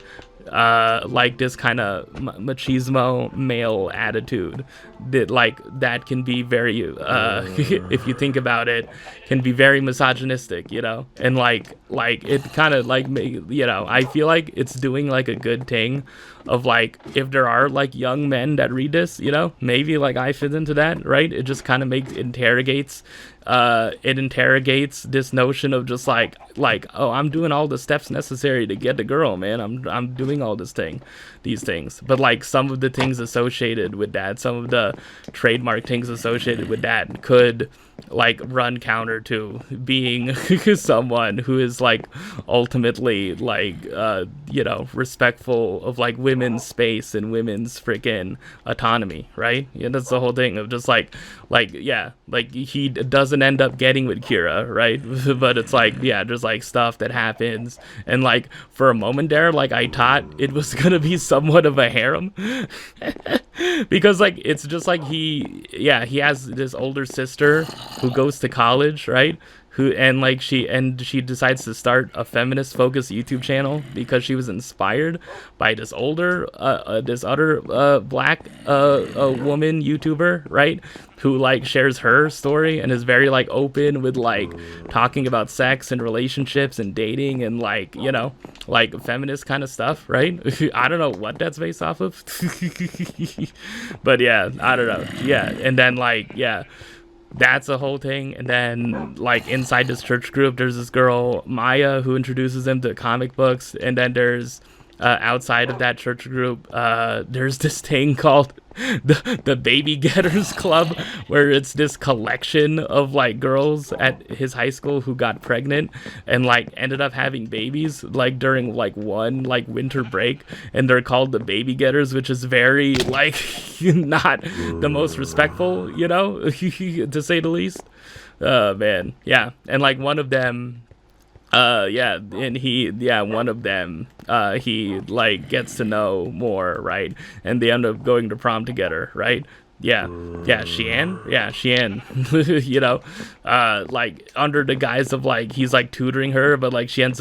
like this kind of machismo male attitude that can be very if you think about it, can be very misogynistic, you know. And like it kind of like, you know, I feel like it's doing like a good thing of like, if there are like young men that read this, you know, maybe like I fit into that, right? It just kind of interrogates this notion of just like, oh, I'm doing all the steps necessary to get the girl, man. I'm doing all these things, but like some of the things associated with that, some of the trademark things associated with that could like run counter to being someone who is like ultimately like respectful of like women's space and women's freaking autonomy, right? Yeah, that's the whole thing of just like he doesn't end up getting with Kira, right? But it's like, yeah, there's like stuff that happens, and like for a moment there, like I thought it was gonna be somewhat of a harem because like it's just like he has this older sister who goes to college, right? She decides to start a feminist focused YouTube channel because she was inspired by this other black woman YouTuber, right? Who like shares her story and is very like open with like talking about sex and relationships and dating and like, like feminist kind of stuff, right? I don't know what that's based off of. But yeah, I don't know. Yeah. And then like, yeah. That's a whole thing. And then like inside this church group, there's this girl Maya who introduces them to comic books, and then there's outside of that church group, there's this thing called the Baby Getters Club, where it's this collection of like girls at his high school who got pregnant and like ended up having babies like during like one like winter break, and they're called the Baby Getters, which is very like not the most respectful, to say the least. Man, yeah. And like one of them one of them, he like gets to know more, right? And they end up going to prom together, right? Sheehan, like under the guise of like he's like tutoring her, but like she's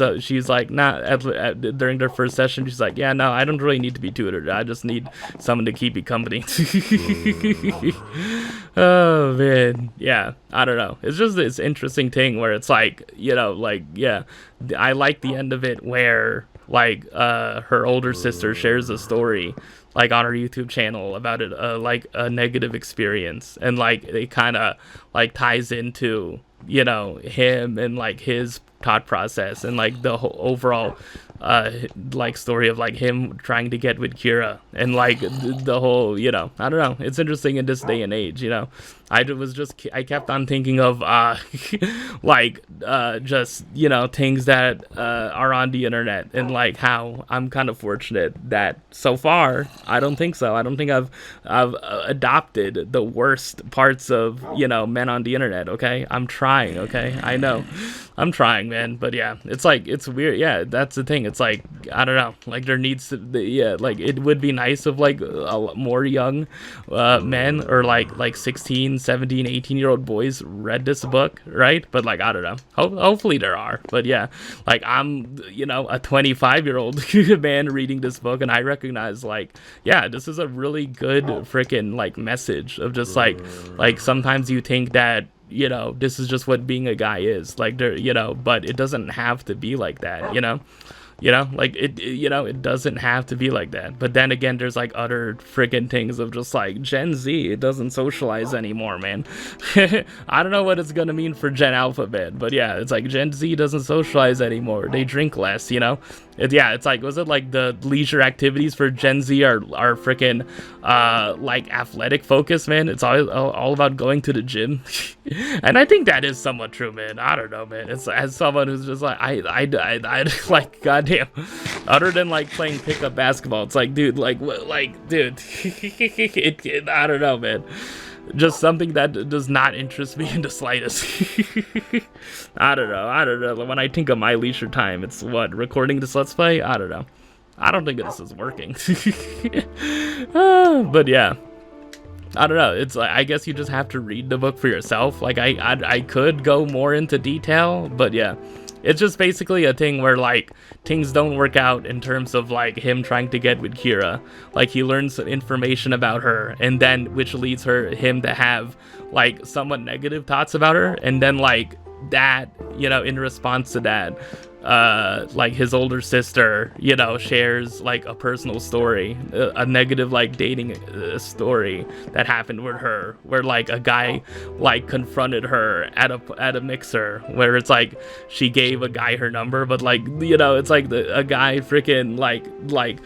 like during their first session, she's like, no, I don't really need to be tutored, I just need someone to keep me company. Oh man, yeah, I don't know, it's just this interesting thing where it's like, I like the end of it where like her older sister shares a story like on her YouTube channel about it, like a negative experience, and like it kind of like ties into him and like his thought process and like the whole overall like story of like him trying to get with Kira and like the whole, I don't know, it's interesting in this day and age. I kept on thinking of just things that are on the internet, and like how I'm kind of fortunate that so far I don't think I've adopted the worst parts of men on the internet. Okay, I'm trying. Okay, I know I'm trying, man, but yeah, it's like, it's weird. Yeah, that's the thing. It's like, I don't know, like there needs to be, like it would be nice if like more young men or like 16, 17, 18-year-old boys read this book, right? But like, I don't know, hopefully there are. But yeah, like I'm a 25-year-old man reading this book, and I recognize like, yeah, this is a really good freaking like message of just like sometimes you think that this is just what being a guy is like, there, but it doesn't have to be like that, like it doesn't have to be like that. But then again, there's like other freaking things of just like Gen Z, it doesn't socialize anymore, man. I don't know what it's gonna mean for Gen Alpha, man, but yeah, it's like Gen Z doesn't socialize anymore, they drink less, it's like, was it like the leisure activities for Gen Z are freaking like athletic focus, man? It's all about going to the gym. And I think that is somewhat true, man. I don't know, man. It's as someone who's just like, I like, goddamn, other than like playing pickup basketball, it's like, dude, like dude, I don't know, man. Just something that does not interest me in the slightest. I don't know. When I think of my leisure time, it's what, recording this Let's Play? I don't know. I don't think this is working. But yeah, I don't know. It's like, I guess you just have to read the book for yourself. Like I could go more into detail, but yeah. It's just basically a thing where like things don't work out in terms of like him trying to get with Kira. Like he learns information about her, and then which leads him to have like somewhat negative thoughts about her, and then like that, in response to that, like his older sister, shares like a personal story, a negative like dating story that happened with her, where like a guy like confronted her at a mixer, where it's like she gave a guy her number, but like it's like a guy freaking like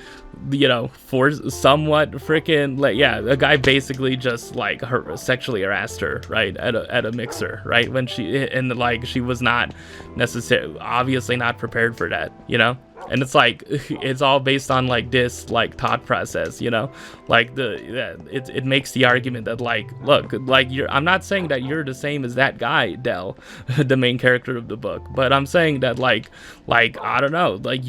you know, for somewhat freaking, like, yeah, a guy basically just like sexually harassed her, right, at a mixer, right, when and like she was not necessarily, obviously not prepared for that, you know. And it's like, it's all based on like this like thought process, you know, like it makes the argument that like, look, like I'm not saying that you're the same as that guy, Dell, the main character of the book, but I'm saying that like I don't know, like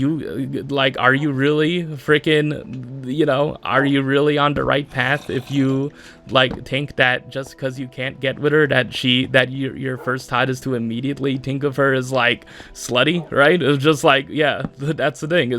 like, are you really freaking, you know, are you really on the right path if you like think that just because you can't get with her that your first thought is to immediately think of her as like slutty, right? It's just like, yeah, that's the thing,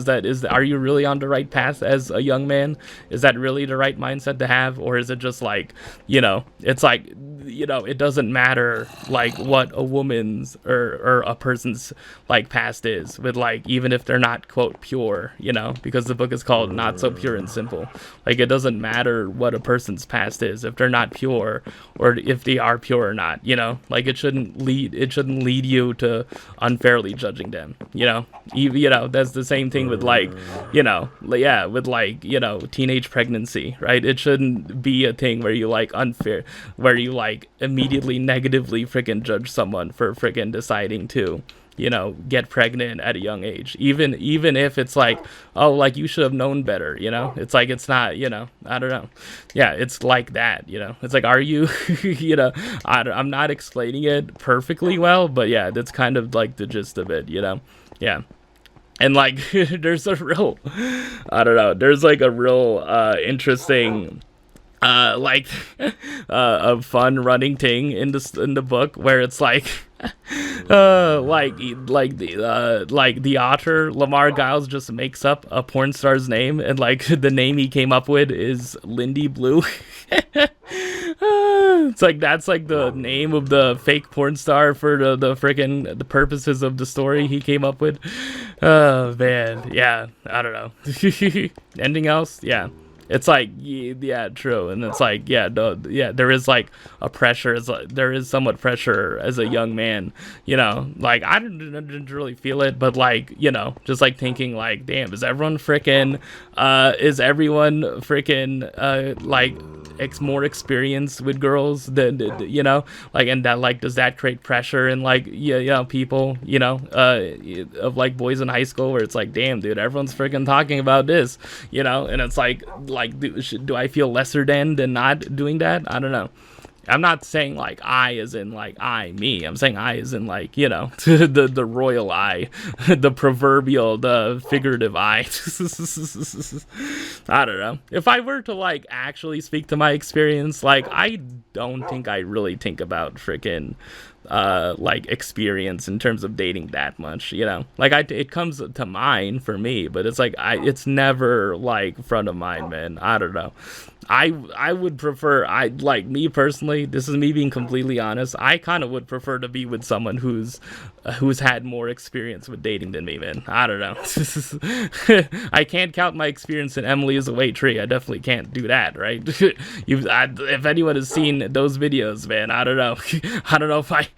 are you really on the right path as a young man? Is that really the right mindset to have? Or is it just like, you know, it's like, you know, it doesn't matter like what a woman's or a person's like past is, with like, even if they're not quote pure, you know, because the book is called Not So Pure and Simple. Like, it doesn't matter what a person's past is if they're not pure, or if they are pure or not, you know. Like, it shouldn't lead you to unfairly judging them, you know. You know, that's the same thing with like, you know, yeah, with like, you know, teenage pregnancy, right? It shouldn't be a thing where you like where you like immediately negatively freaking judge someone for freaking deciding to, you know, get pregnant at a young age, even if it's like, oh, like, you should have known better, you know. It's like, it's not, you know, I don't know, yeah, it's like that, you know. It's like, are you you know, I'm not explaining it perfectly well, but yeah, that's kind of like the gist of it, you know. Yeah. And like, there's a real, I don't know, there's like a real interesting like a fun running thing in the book where it's like like the author Lamar Giles just makes up a porn star's name, and like the name he came up with is Lindy Blue. It's like, that's like the name of the fake porn star for the freaking the purposes of the story he came up with. Oh man, yeah, I don't know. Anything else? Yeah. It's like, yeah, true. And it's like, yeah, there is like a pressure. There is somewhat pressure as a young man, you know. Like, I didn't really feel it, but like, you know, just like thinking like, damn, is everyone freaking like more experienced with girls than, you know, like, and that like, does that create pressure in like, yeah, people, you know, of like boys in high school, where it's like, damn, dude, everyone's freaking talking about this, you know. And it's like do I feel lesser than not doing that? I don't know. I'm not saying like I as in like me. I'm saying I as in like, you know, the royal I, the proverbial, the figurative I. I don't know. If I were to like actually speak to my experience, like, I don't think I really think about freaking like experience in terms of dating that much, you know. Like, it comes to mind for me, but it's like it's never like front of mind, man. I don't know. I would prefer, like, me personally, this is me being completely honest, I kind of would prefer to be with someone who's had more experience with dating than me, man. I don't know. I can't count my experience in Emily is a Way Tree. I definitely can't do that, right? If anyone has seen those videos, man, I don't know. I don't know if I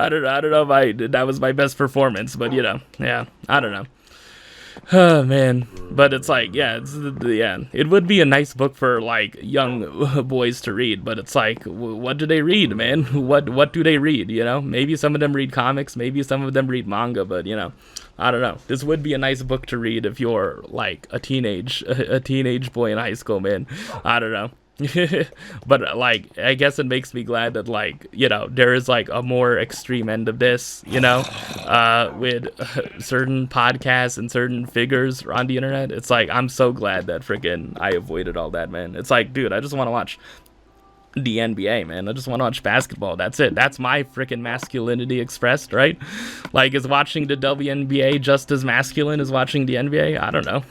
don't know if that was my best performance, but you know, yeah, I don't know. Oh man, but it's like, yeah, it would be a nice book for like young boys to read, but it's like, what do they read, man? What do they read, you know? Maybe some of them read comics, maybe some of them read manga, but you know, I don't know. This would be a nice book to read if you're like a teenage boy in high school, man. I don't know. But like, I guess it makes me glad that, like, you know, there is like a more extreme end of this, you know, with certain podcasts and certain figures on the internet. It's like, I'm so glad that freaking I avoided all that, man. It's like, dude, I just want to watch the NBA, man. I just want to watch basketball. That's it. That's my freaking masculinity expressed, right? Like, is watching the WNBA just as masculine as watching the NBA? I don't know.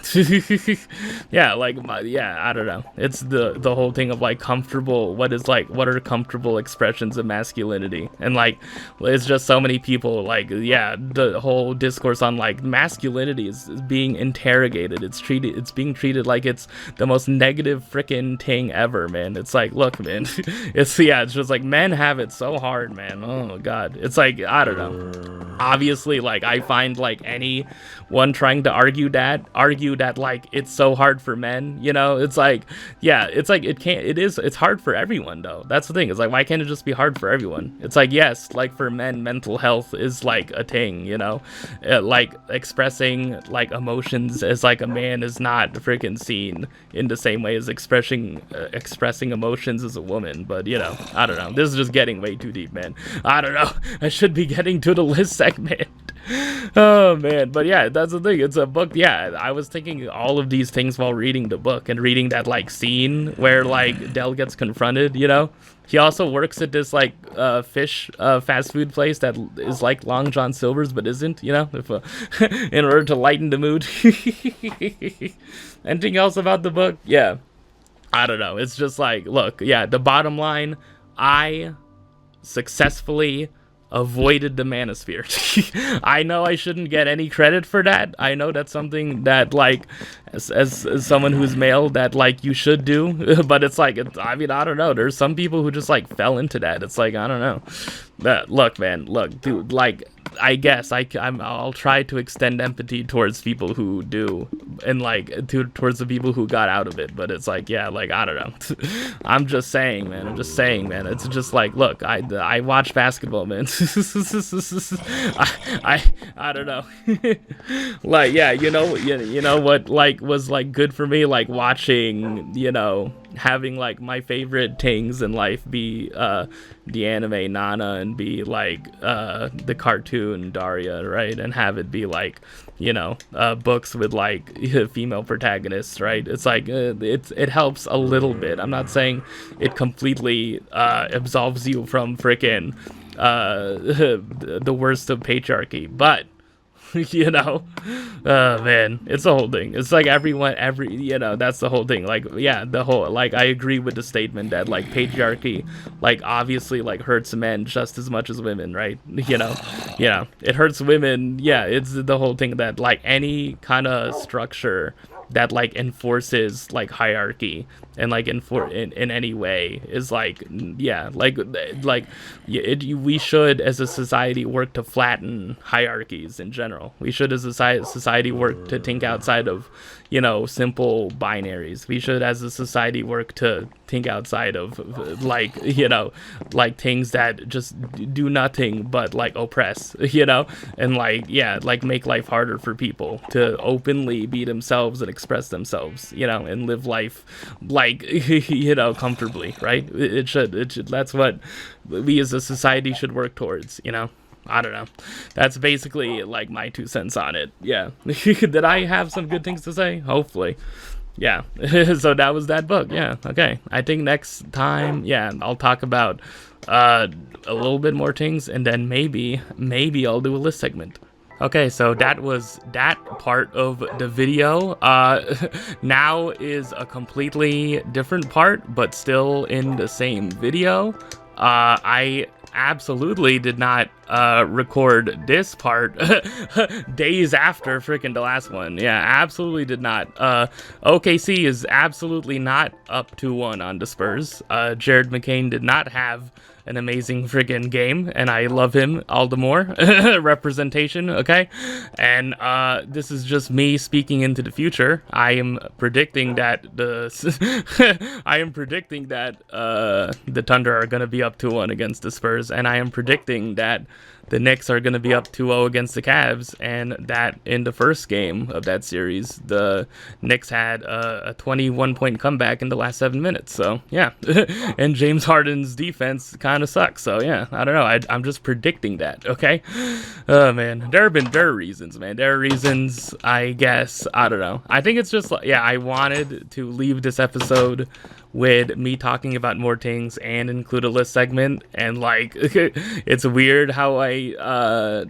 Yeah, like, I don't know. It's the whole thing of like comfortable. What are comfortable expressions of masculinity? And like, it's just so many people like, yeah, the whole discourse on like masculinity is being interrogated. It's being treated like it's the most negative freaking thing ever, man. It's like, look, man. it's just like men have it so hard, man. Oh god, it's like, I don't know. Obviously, like, I find like anyone trying to argue that like it's so hard for men, you know, it's like, yeah, it's like it's hard for everyone though. That's the thing. It's like, why can't it just be hard for everyone? It's like, yes, like for men, mental health is like a thing, you know, like expressing like emotions as like a man is not freaking seen in the same way as expressing emotions as a woman. But you know, I don't know, this is just getting way too deep, man. I don't know, I should be getting to the list segment. Oh man, but yeah, that's the thing, it's a book. Yeah, I was thinking all of these things while reading the book and reading that like scene where like Del gets confronted, you know. He also works at this like fish fast food place that is like Long John Silver's but isn't, you know, if in order to lighten the mood. Anything else about the book? Yeah, I don't know, it's just like, look, yeah, the bottom line, I successfully avoided the manosphere. I know I shouldn't get any credit for that. I know that's something that like as someone who's male that like you should do, but it's like, I mean, I don't know, there's some people who just like fell into that. It's like, I don't know. But look, man, look, dude, like, I guess I'll try to extend empathy towards people who do, and like towards the people who got out of it. But it's like, yeah, like, I don't know. I'm just saying, man. It's just like, look, I watch basketball, man. I don't know. Like, yeah, you know what like was like good for me, like watching, you know, having like my favorite things in life be the anime Nana and be like the cartoon Daria, right, and have it be like, you know, books with like female protagonists, right? It's like it helps a little bit. I'm not saying it completely absolves you from freaking the worst of patriarchy, but you know, man, it's the whole thing. It's like you know, that's the whole thing. Like, yeah, the whole, like, I agree with the statement that like patriarchy like obviously like hurts men just as much as women, right? You know, yeah, it hurts women. Yeah, it's the whole thing that like any kind of structure that like enforces like hierarchy and like in any way is like, yeah, we should as a society work to flatten hierarchies in general. We should as a society work to think outside of, you know, simple binaries. We should as a society work to think outside of like, you know, like things that just do nothing but like oppress, you know, and like, yeah, like make life harder for people to openly be themselves and express themselves, you know, and live life like, you know, comfortably, right? It should, that's what we as a society should work towards, you know. I don't know. That's basically like my 2 cents on it. Yeah. Did I have some good things to say? Hopefully. Yeah. So that was that book. Yeah. Okay. I think next time, yeah, I'll talk about a little bit more things, and then maybe I'll do a list segment. Okay, so that was that part of the video. Now is a completely different part, but still in the same video. I absolutely did not record this part days after freaking the last one. Yeah, absolutely did not. OKC is absolutely not up 2-1 on the Spurs. Jared McCain did not have an amazing friggin' game, and I love him all the more. Representation, okay? And this is just me speaking into the future. I am predicting that the Thunder are gonna be up 2-1 against the Spurs, and I am predicting that the Knicks are going to be up 2-0 against the Cavs, and that in the first game of that series, the Knicks had a 21-point comeback in the last 7 minutes. So, yeah. And James Harden's defense kind of sucks. So, yeah, I don't know. I'm just predicting that, okay? Oh, man. There are reasons, man. There are reasons, I guess. I don't know. I think it's just, yeah, I wanted to leave this episode with me talking about more things and include a list segment, and like it's weird how I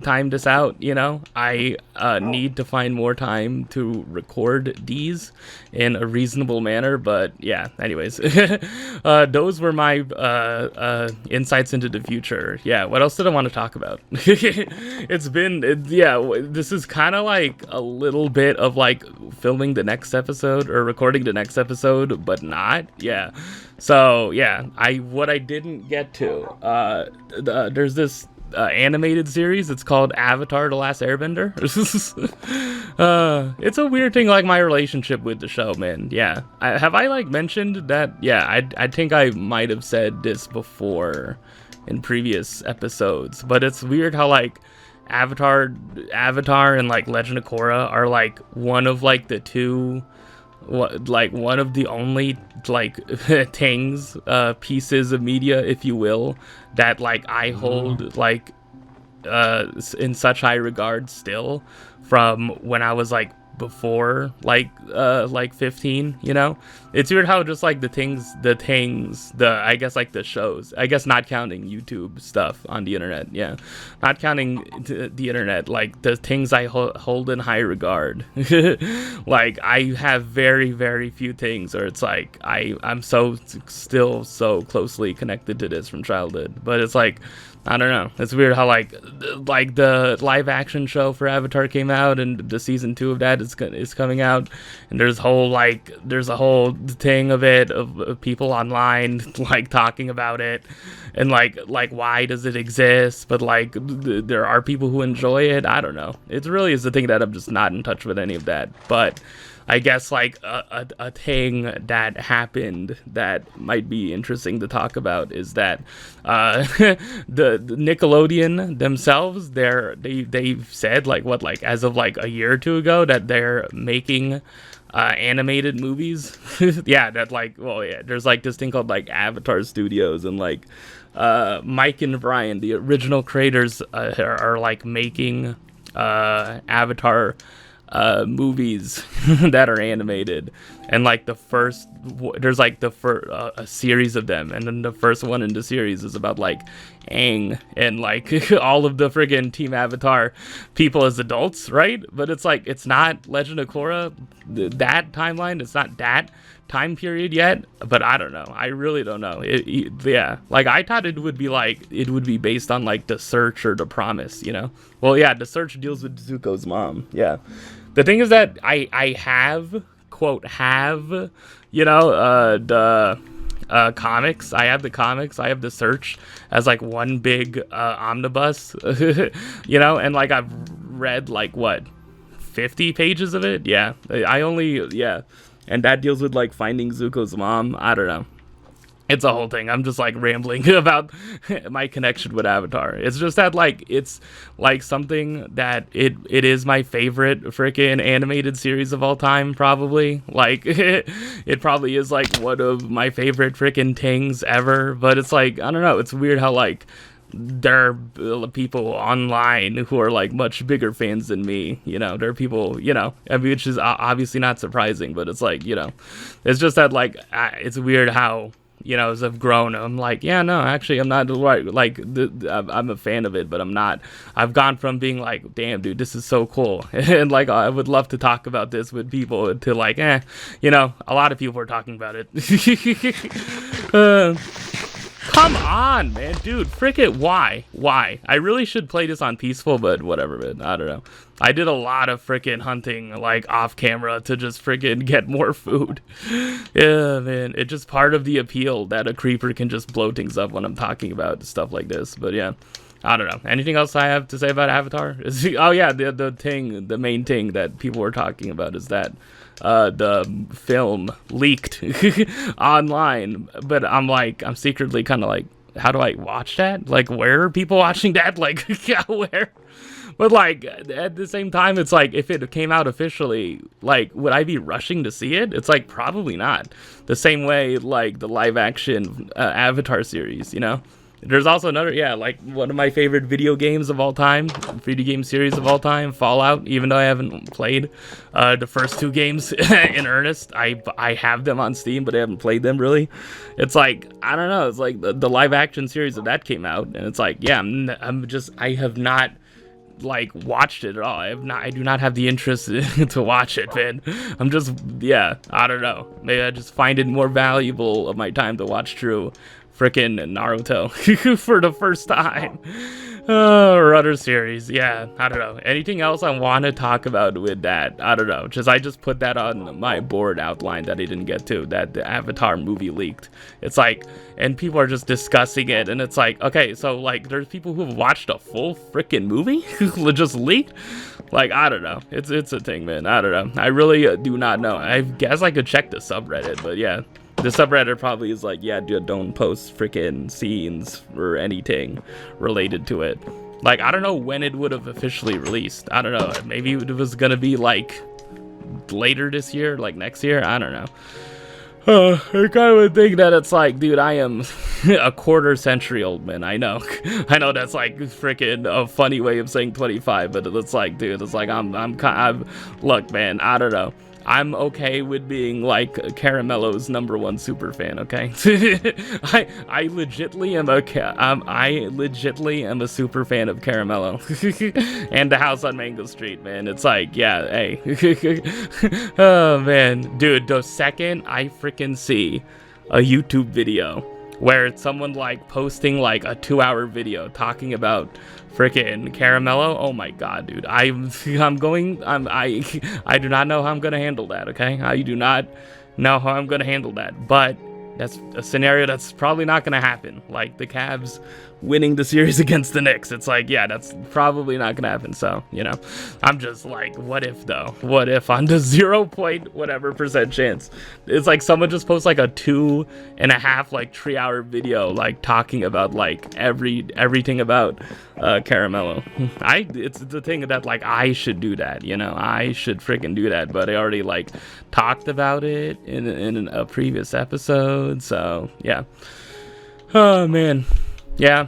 timed this out, you know. I need to find more time to record these in a reasonable manner, but yeah, anyways. Those were my insights into the future. Yeah, what else did I want to talk about? This is kind of like a little bit of like filming the next episode or recording the next episode, but not. Yeah. So yeah, what I didn't get to, there's this animated series. It's called Avatar: The Last Airbender. It's a weird thing, like my relationship with the show, man. Yeah, have I like mentioned that? Yeah, I think I might have said this before in previous episodes, but it's weird how like Avatar and like Legend of Korra are like one of like the two, like one of the only like things, pieces of media, if you will, that like I hold like in such high regard still from when I was like before like 15, you know. It's weird how just like the I guess like the shows, I guess not counting YouTube stuff on the internet, yeah, not counting the internet, like the things I hold in high regard. Like I have very, very few things, or it's like I'm still so closely connected to this from childhood, but it's like I don't know. It's weird how like the live action show for Avatar came out, and the season 2 of that is coming out, and there's a whole thing of it of people online like talking about it, and like why does it exist? But like there are people who enjoy it. I don't know. It really is the thing that I'm just not in touch with any of that. But I guess like a thing that happened that might be interesting to talk about is that the Nickelodeon themselves, they've said like as of like a year or two ago that they're making animated movies. Yeah, that like, well, yeah, there's like this thing called like Avatar Studios, and like Mike and Brian, the original creators, are like making Avatar movies that are animated, and like there's like a series of them, and then the first one in the series is about like Aang and like all of the friggin' Team Avatar people as adults, right? But it's like it's not Legend of Korra, that timeline, it's not that time period yet, but I don't know. I really don't know. Yeah, like I thought it would be based on like The Search or The Promise, you know? Well, yeah, The Search deals with Zuko's mom. Yeah. The thing is that I have, quote, you know, the comics. I have the comics. I have The Search as like one big omnibus, you know, and like I've read like what, 50 pages of it. Yeah, yeah. And that deals with like finding Zuko's mom. I don't know. It's a whole thing. I'm just like rambling about my connection with Avatar. It's just that like it's like something that it is my favorite freaking animated series of all time, probably. Like it probably is like one of my favorite freaking things ever. But it's like, I don't know. It's weird how like there are people online who are like much bigger fans than me, you know. There are people, you know, I mean, which is obviously not surprising, but it's like, you know, it's just that like it's weird how, you know, as I've grown, I'm like, yeah, no, actually, I'm not right. Like, I'm a fan of it, but I'm not. I've gone from being like, damn, dude, this is so cool, and like, I would love to talk about this with people, to like, you know, a lot of people are talking about it. Come on, man, dude, frick it, why? I really should play this on peaceful, but whatever, man, I don't know. I did a lot of frickin' hunting, like, off camera to just frickin' get more food. Yeah, man, it's just part of the appeal that a creeper can just blow things up when I'm talking about stuff like this, but yeah. I don't know. Anything else I have to say about Avatar? Oh yeah, the main thing that people were talking about is that the film leaked online, but I'm secretly kind of like, how do I watch that? Like, where are people watching that? Like, yeah, where? But like at the same time, it's like if it came out officially, like would I be rushing to see it? It's like probably not. The same way like the live action Avatar series, you know. There's also another, yeah, like one of my favorite video games of all time, video game series of all time, Fallout. Even though I haven't played the first 2 games in earnest, I have them on Steam, but I haven't played them really. It's like, I don't know, it's like the live action series of that came out, and it's like, yeah, I have not like watched it at all. I do not have the interest to watch it, man. I'm just, yeah, I don't know. Maybe I just find it more valuable of my time to watch through frickin' Naruto for the first time. Rudder series, yeah, I don't know. Anything else I want to talk about with that? I don't know. I just put that on my board outline that I didn't get to, that the Avatar movie leaked. It's like, and people are just discussing it, and it's like, okay, so like, there's people who've watched a full freaking movie just leaked. Like, I don't know. It's a thing, man. I don't know. I really do not know. I guess I could check the subreddit, but yeah. The subreddit probably is like, yeah, dude, don't post freaking scenes or anything related to it. Like, I don't know when it would have officially released. I don't know. Maybe it was gonna be like later this year, like next year. I don't know. I kind of would think that it's like, dude, I am a quarter century old man. I know. I know that's like freaking a funny way of saying 25, but it's like, dude, it's like I'm look, man, I don't know. I'm okay with being like Caramelo's #1 super fan, okay? I legitly am a super fan of Caramelo and the house on Mango Street, man. It's like, yeah, hey. Oh man, dude, the second I freaking see a YouTube video where it's someone like posting like a 2-hour video talking about freaking Caramelo, oh my god, dude, I do not know how I'm gonna handle that, okay? I do not know how I'm gonna handle that, but that's a scenario that's probably not gonna happen. Like the Cavs winning the series against the Knicks, it's like, yeah, that's probably not gonna happen. So, you know, I'm just like, what if though? What if on the 0 point whatever percent chance? It's like someone just posts like a 2.5 like 3-hour video like talking about like everything about Caramelo. It's the thing that like I should do that, you know, I should freaking do that, but I already like talked about it in a previous episode. So yeah. Oh man. Yeah,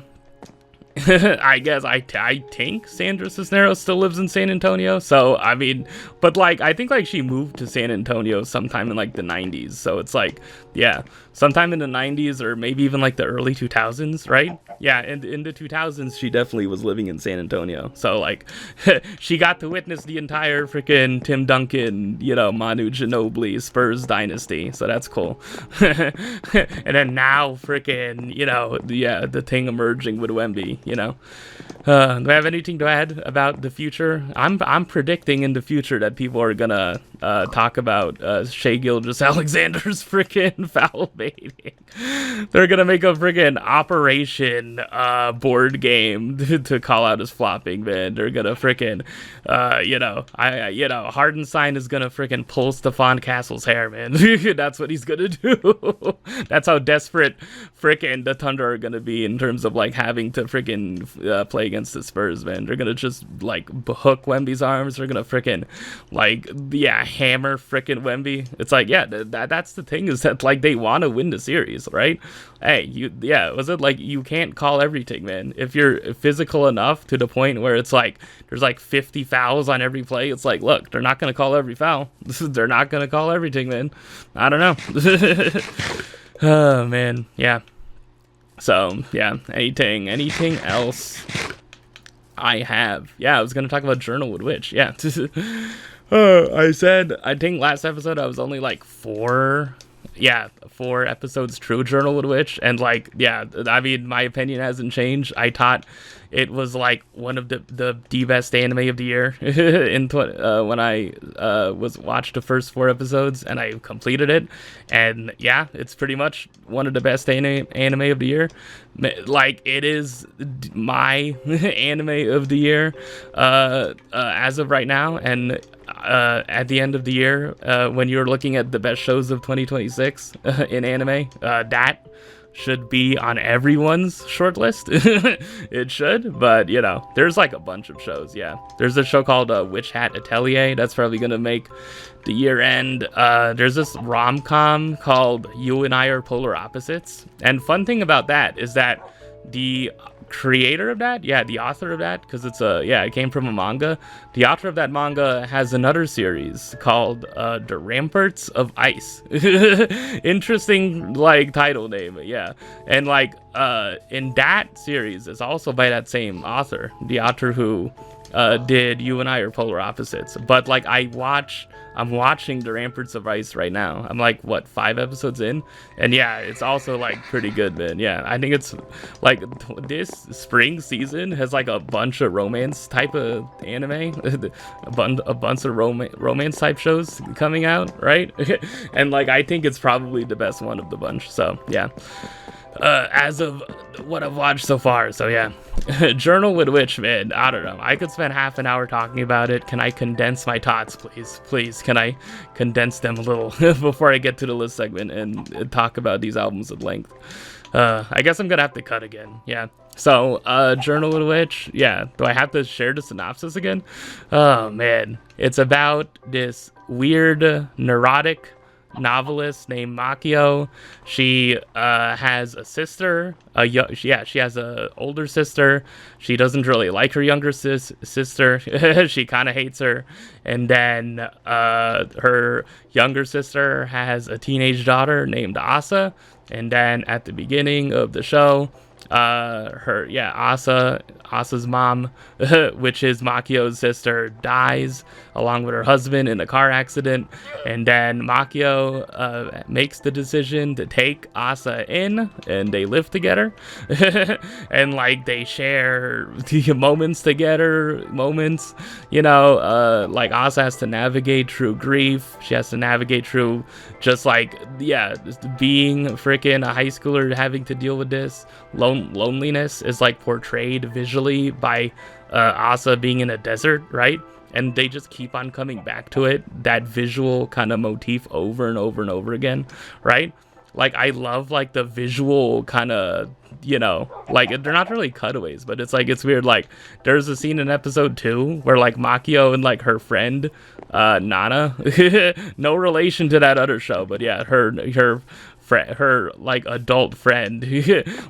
I guess I think Sandra Cisneros still lives in San Antonio. So, I mean, but like, I think like she moved to San Antonio sometime in like the 90s. So it's like, yeah, sometime in the 90s or maybe even like the early 2000s, right? Yeah, and in the 2000s, she definitely was living in San Antonio. So like, she got to witness the entire freaking Tim Duncan, you know, Manu Ginobili Spurs dynasty. So that's cool. And then now freaking, you know, the thing emerging with Wemby, you know. Do I have anything to add about the future? I'm predicting in the future that people are gonna talk about Shai Gilgeous-Alexander's freaking foul baiting. They're gonna make a freaking Operation board game to call out his flopping, man. They're gonna freaking Hardenstein is gonna freaking pull Stephon Castle's hair, man. That's what he's gonna do. That's how desperate freaking the Thunder are gonna be in terms of like having to freaking play against the Spurs, man. They're gonna just like hook Wemby's arms. They're gonna freaking like, yeah, hammer freaking Wemby. It's like, yeah, that's the thing, is that like they want to win the series, right? Hey, was it like you can't call everything, man? If you're physical enough to the point where it's like there's like 50 fouls on every play, it's like, look, they're not gonna call every foul. They're not gonna call everything, man. I don't know. Oh man, yeah. So yeah, anything else I have? Yeah, I was gonna talk about Journal with Witch. Yeah. I said, I think last episode I was only like 4 episodes through Journal with Witch, and like, yeah, I mean, my opinion hasn't changed. I thought it was like one of the best anime of the year when I watched the first 4 episodes, and I completed it, and yeah, it's pretty much one of the best anime of the year. Like, it is my anime of the year as of right now, and at the end of the year, when you're looking at the best shows of 2026 in anime, that should be on everyone's shortlist. It should, but you know, there's like a bunch of shows. Yeah, there's a show called Witch Hat Atelier that's probably gonna make the year end. There's this rom-com called You and I Are Polar Opposites, and fun thing about that is that the creator of that, the author of that, because it came from a manga. The author of that manga has another series called The Ramparts of Ice. Interesting, like, title name, yeah. And like in that series, it's also by that same author, the author who did You and I Are Polar Opposites. But like I'm watching the Ramparts of Ice right now. I'm like, what, 5 episodes in? And yeah, it's also like pretty good, man. Yeah, I think it's like this spring season has like a bunch of romance type of anime, a bunch of romance type shows coming out, right? And like I think it's probably the best one of the bunch. So yeah. As of what I've watched so far. So yeah, Journal with Witch, man, I don't know. I could spend half an hour talking about it. Can I condense my thoughts, please? Please, can I condense them a little before I get to the list segment and talk about these albums at length? I guess I'm gonna have to cut again. Yeah. So, Journal with Witch, yeah. Do I have to share the synopsis again? Oh man, it's about this weird, neurotic novelist named Makio. She has a sister. She has a older sister. She doesn't really like her younger sister. She kind of hates her. And then her younger sister has a teenage daughter named Asa. And then at the beginning of the show, Asa's mom, which is Makio's sister, dies along with her husband in a car accident, and then Makio makes the decision to take Asa in, and they live together, and like they share the moments together, like Asa has to navigate through grief, she has to navigate through just being freaking a high schooler, having to deal with this. Loneliness is like portrayed visually by Asa being in a desert, right? And they just keep on coming back to it, that visual kind of motif over and over and over again, right? Like I love like the visual kind of, like they're not really cutaways, but it's like it's weird. Like there's a scene in episode 2 where like Makio and like her friend Nana, no relation to that other show, but yeah, her like adult friend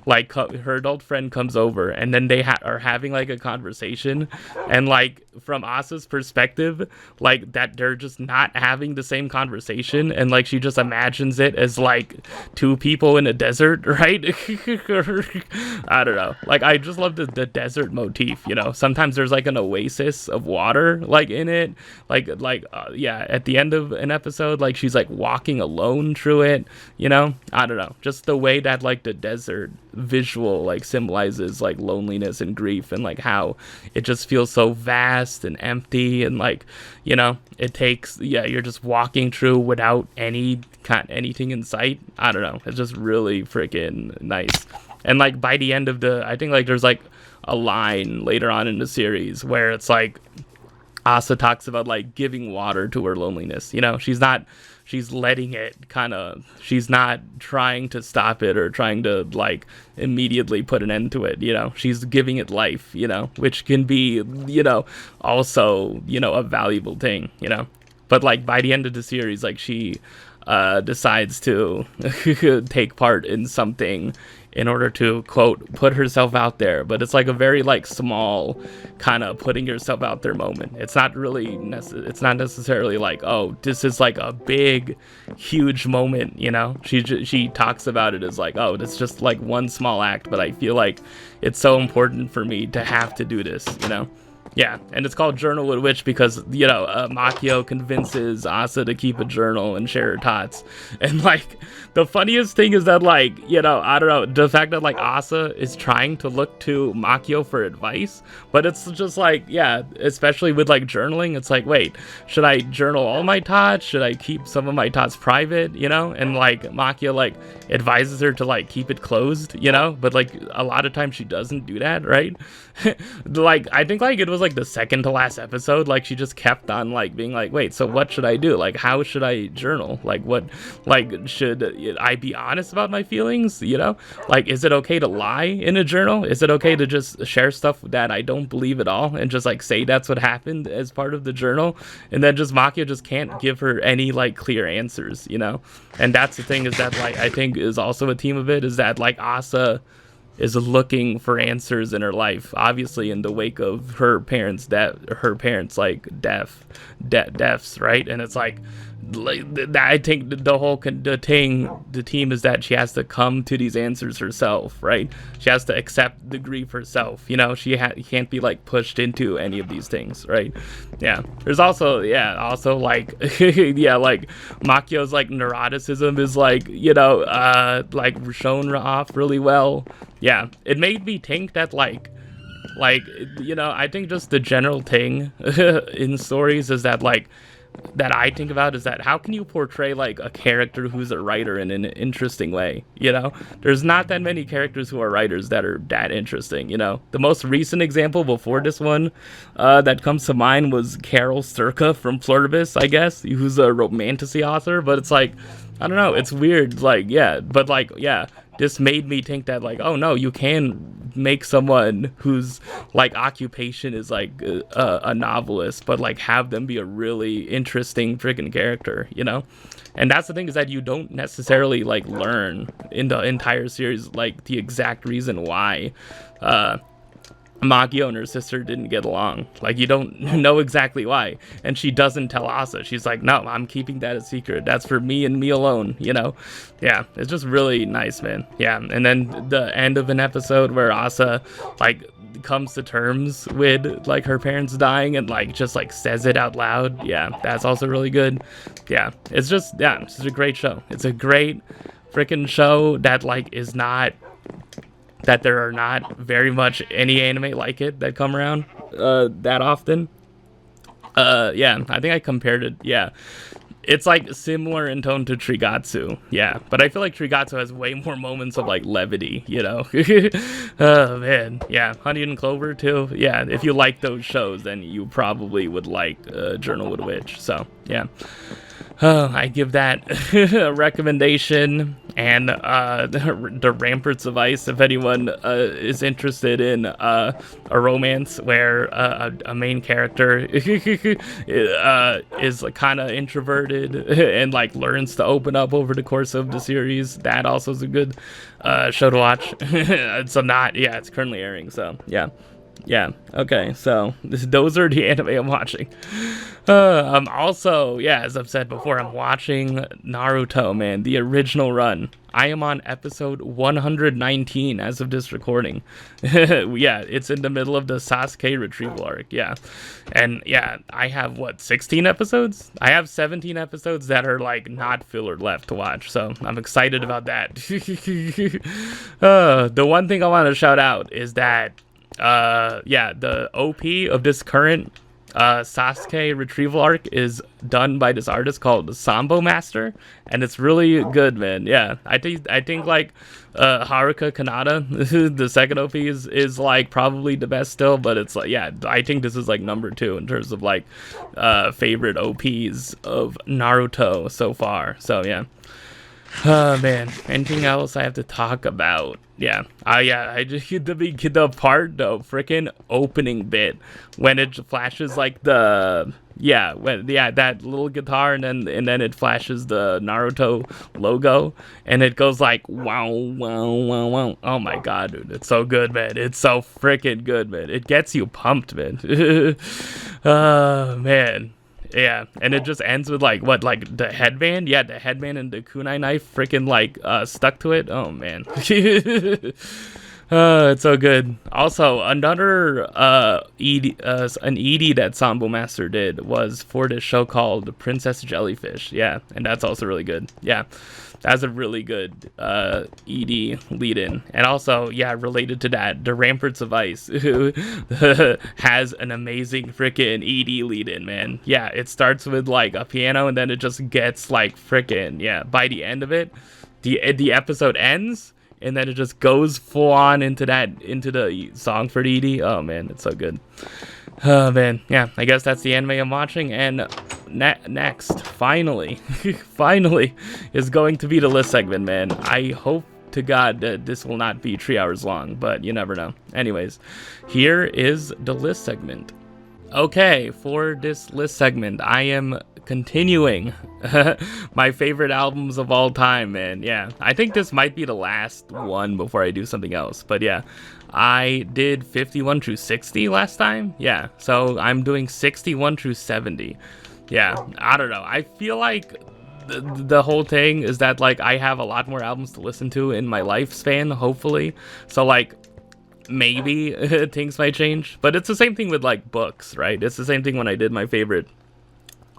like her adult friend comes over, and then they are having like a conversation, and like from Asa's perspective, like that they're just not having the same conversation, and like she just imagines it as like 2 people in a desert, right? I don't know, like I just love the desert motif, sometimes there's like an oasis of water like in it, at the end of an episode, like she's like walking alone through it, I don't know, just the way that like the desert visual like symbolizes like loneliness and grief, and like how it just feels so vast and empty, and like it takes you're just walking through without anything in sight. I don't know, it's just really freaking nice. And like by the end of I think like there's like a line later on in the series where it's like Asa talks about like giving water to her loneliness. She's letting it she's not trying to stop it or trying to like immediately put an end to it. She's giving it life, which can be, also, a valuable thing, but like by the end of the series, like she decides to take part in something in order to, quote, put herself out there. But it's like a very like small kind of putting yourself out there moment. It's not really it's not necessarily like, oh, this is like a big huge moment, she talks about it as like, oh, it's just like one small act, but I feel like it's so important for me to have to do this. Yeah, and it's called Journal with Witch because, Makio convinces Asa to keep a journal and share her thoughts. And, like, the funniest thing is that, like, I don't know, the fact that, like, Asa is trying to look to Makio for advice, but it's just, like, yeah, especially with, like, journaling, it's like, wait, should I journal all my thoughts? Should I keep some of my thoughts private, And, like, Makio, like, advises her to, like, keep it closed, But, like, a lot of times she doesn't do that, right? Like, I think, like, it was like the second to last episode, like she just kept on like being like, wait, so what should I do? Like, how should I journal? Like, what, like, should I be honest about my feelings? Like, is it okay to lie in a journal? Is it okay to just share stuff that I don't believe at all and just like say that's what happened as part of the journal? And then just Makio just can't give her any like clear answers, And that's the thing, is that like I think is also a theme of it, is that like Asa is looking for answers in her life, obviously in the wake of her parents like deaths, right? And it's like I think the team is that she has to come to these answers herself, right? She has to accept the grief herself. You know, she can't be like pushed into any of these things, right? Yeah. There's also like like Makio's like neuroticism is like, you know, like shown off really well. Yeah, it made me think that like, you know, I think just the general thing in stories is that like, that I think about is that how can you portray like a character who's a writer in an interesting way? You know, there's not that many characters who are writers that are that interesting. You know, the most recent example before this one that comes to mind was Carol Sturka from Pluribus, I guess, who's a romantasy author. But it's like, I don't know, it's weird. Like, yeah, but like, yeah, this made me think that like, oh no, you can make someone whose like occupation is like a novelist, but like have them be a really interesting freaking character, you know? And that's the thing, is that you don't necessarily like learn in the entire series like the exact reason why Makio and her sister didn't get along. Like, you don't know exactly why. And she doesn't tell Asa. She's like, no, I'm keeping that a secret. That's for me and me alone, you know? Yeah, it's just really nice, man. Yeah, and then the end of an episode where Asa, like, comes to terms with, like, her parents dying and, like, just, like, says it out loud. Yeah, that's also really good. Yeah, it's just a great show. It's a great freaking show that, like, is not... that there are not very much any anime like it that come around that often. Yeah, I think I compared it. Yeah, it's like similar in tone to Trigatsu. Yeah, but I feel like Trigatsu has way more moments of like levity, you know? Oh man, yeah, Honey and Clover too. Yeah, if you like those shows, then you probably would like Journal with a Witch. So yeah. I give that a recommendation, and the Ramparts of Ice, if anyone is interested in a romance where a main character is like, kind of introverted and like learns to open up over the course of the series. That also is a good show to watch. It's currently airing, so yeah, okay, so those are the anime I'm watching. I'm also, yeah, as I've said before, I'm watching Naruto, man, the original run. I am on episode 119 as of this recording. Yeah, it's in the middle of the Sasuke retrieval arc, yeah. And yeah, I have, 16 episodes? I have 17 episodes that are, like, not filler left to watch, so I'm excited about that. The one thing I want to shout out is that the OP of this current Sasuke retrieval arc is done by this artist called Sambomaster, and it's really good, man. Yeah, I think like Haruka Kanata, the second OP is like probably the best still, but it's like, yeah, I think this is like number 2 in terms of like favorite OPs of Naruto so far. So yeah. Oh man, anything else I have to talk about? Yeah, I just hit the freaking opening bit when it flashes like that little guitar, and then it flashes the Naruto logo, and it goes like wow wow wow wow. Oh my god, dude, it's so good, man. It's so freaking good, man. It gets you pumped, man. Oh man. Yeah, and it just ends with like the headband? Yeah, the headband and the kunai knife freaking like stuck to it. Oh man. It's so good. Also, another an ED that Sambomaster did was for this show called Princess Jellyfish. Yeah, and that's also really good. Yeah. That's a really good ED lead-in. And also, yeah, related to that, the Ramparts of Ice, who has an amazing freaking ED lead-in, man. Yeah, it starts with, like, a piano, and then it just gets, like, freaking, yeah, by the end of it, the episode ends, and then it just goes full-on into the song for the ED. Oh, man, it's so good. Oh man, yeah, I guess that's the anime I'm watching, and next, finally, is going to be the list segment, man. I hope to God that this will not be 3 hours long, but you never know. Anyways, here is the list segment. Okay, for this list segment, I am continuing my favorite albums of all time, man. Yeah, I think this might be the last one before I do something else, but yeah. I did 51 through 60 last time. Yeah, so I'm doing 61 through 70. yeah, I don't know. I feel like the whole thing is that like I have a lot more albums to listen to in my lifespan, hopefully. So like maybe things might change, but it's the same thing with like books, right? It's the same thing when I did my favorite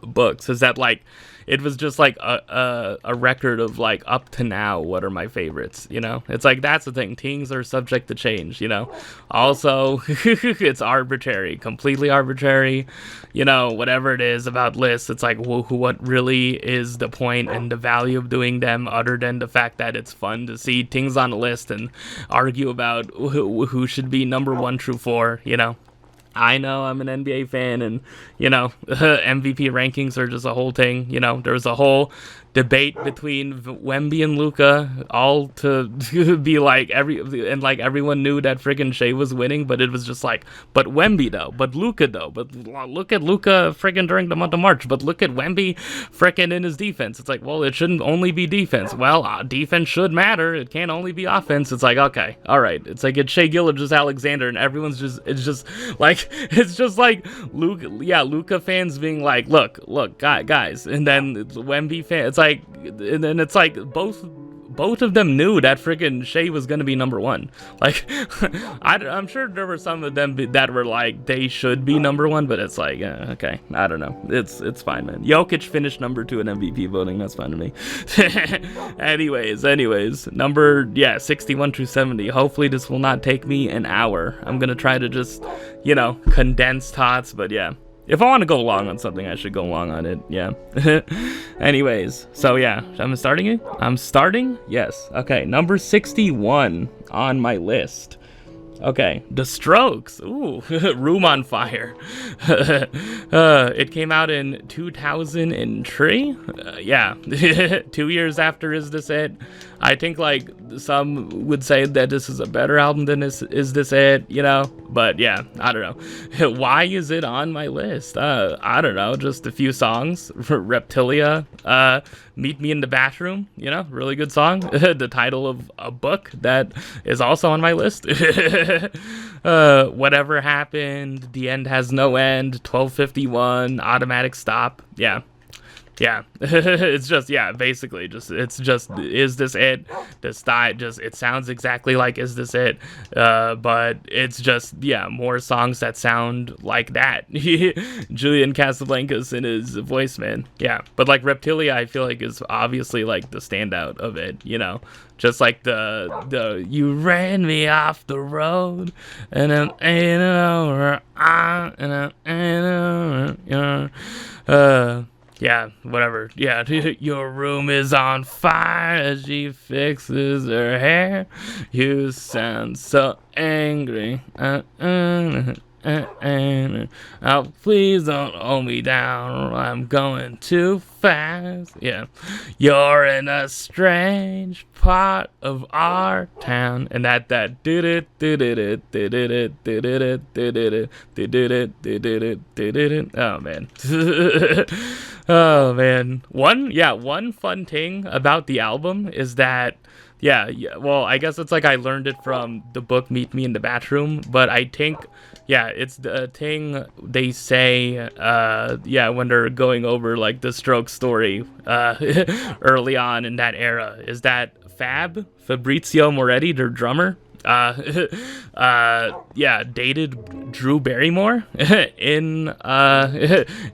books, is that like it was just like a record of like up to now what are my favorites, you know? It's like that's the thing, things are subject to change, you know? Also it's arbitrary, completely arbitrary, you know, whatever it is about lists. It's like what really is the point and the value of doing them other than the fact that it's fun to see things on a list and argue about who should be number 1 through 4, you know? I know I'm an NBA fan, and, you know, MVP rankings are just a whole thing. You know, there was a whole debate between Wemby and Luka, all to be like everyone knew that friggin' Shea was winning, but it was just like, but Wemby though, but Luka though, but look at Luka friggin' during the month of March, but look at Wemby friggin' in his defense. It's like, well, it shouldn't only be defense. Well, defense should matter. It can't only be offense. It's like, okay, all right. It's like it's Shea Gilgeous Alexander, and everyone's just, it's just like Luka fans being like, look, guys, and then Wemby fans, it's like, and then it's like both of them knew that freaking Shea was gonna be number 1. Like, I'm sure there were some of them that were like they should be number 1, but it's like, okay, I don't know. It's fine, man. Jokic finished number 2 in MVP voting. That's fine to me. anyways, number 61 through 70. Hopefully this will not take me an hour. I'm gonna try to just, you know, condense thoughts, but yeah. If I want to go long on something, I should go long on it, yeah. Anyways, so yeah, I'm starting it? I'm starting? Yes. Okay, number 61 on my list. Okay, The Strokes. Ooh, Room on Fire. It came out in 2003. Yeah, 2 years after Is This It. I think like some would say that this is a better album than Is This It, you know? But yeah, I don't know. Why is it on my list? I don't know, just a few songs. Reptilia, Meet Me in the Bathroom, you know, really good song. The title of a book that is also on my list. Whatever Happened, The End Has No End, 1251, Automatic Stop, yeah. It's just, basically just, it's just, Is This It? The style, just, it sounds exactly like Is This It? But it's just, more songs that sound like that. Julian Casablancas in his voice, man. Yeah, but like Reptilia, I feel like is obviously like the standout of it, you know? Just like the you ran me off the road, and I'm ain't over, and I'm yeah, whatever. Yeah, your room is on fire as she fixes her hair. You sound so angry. Oh, please don't hold me down. I'm going too fast. Yeah, you're in a strange part of our town, and that did it. Oh man. Oh man. One fun thing about the album is that well, I guess it's like I learned it from the book Meet Me in the Bathroom, but I think it's the thing they say when they're going over like the Strokes story early on in that era, is that Fabrizio Moretti, their drummer, dated Drew Barrymore in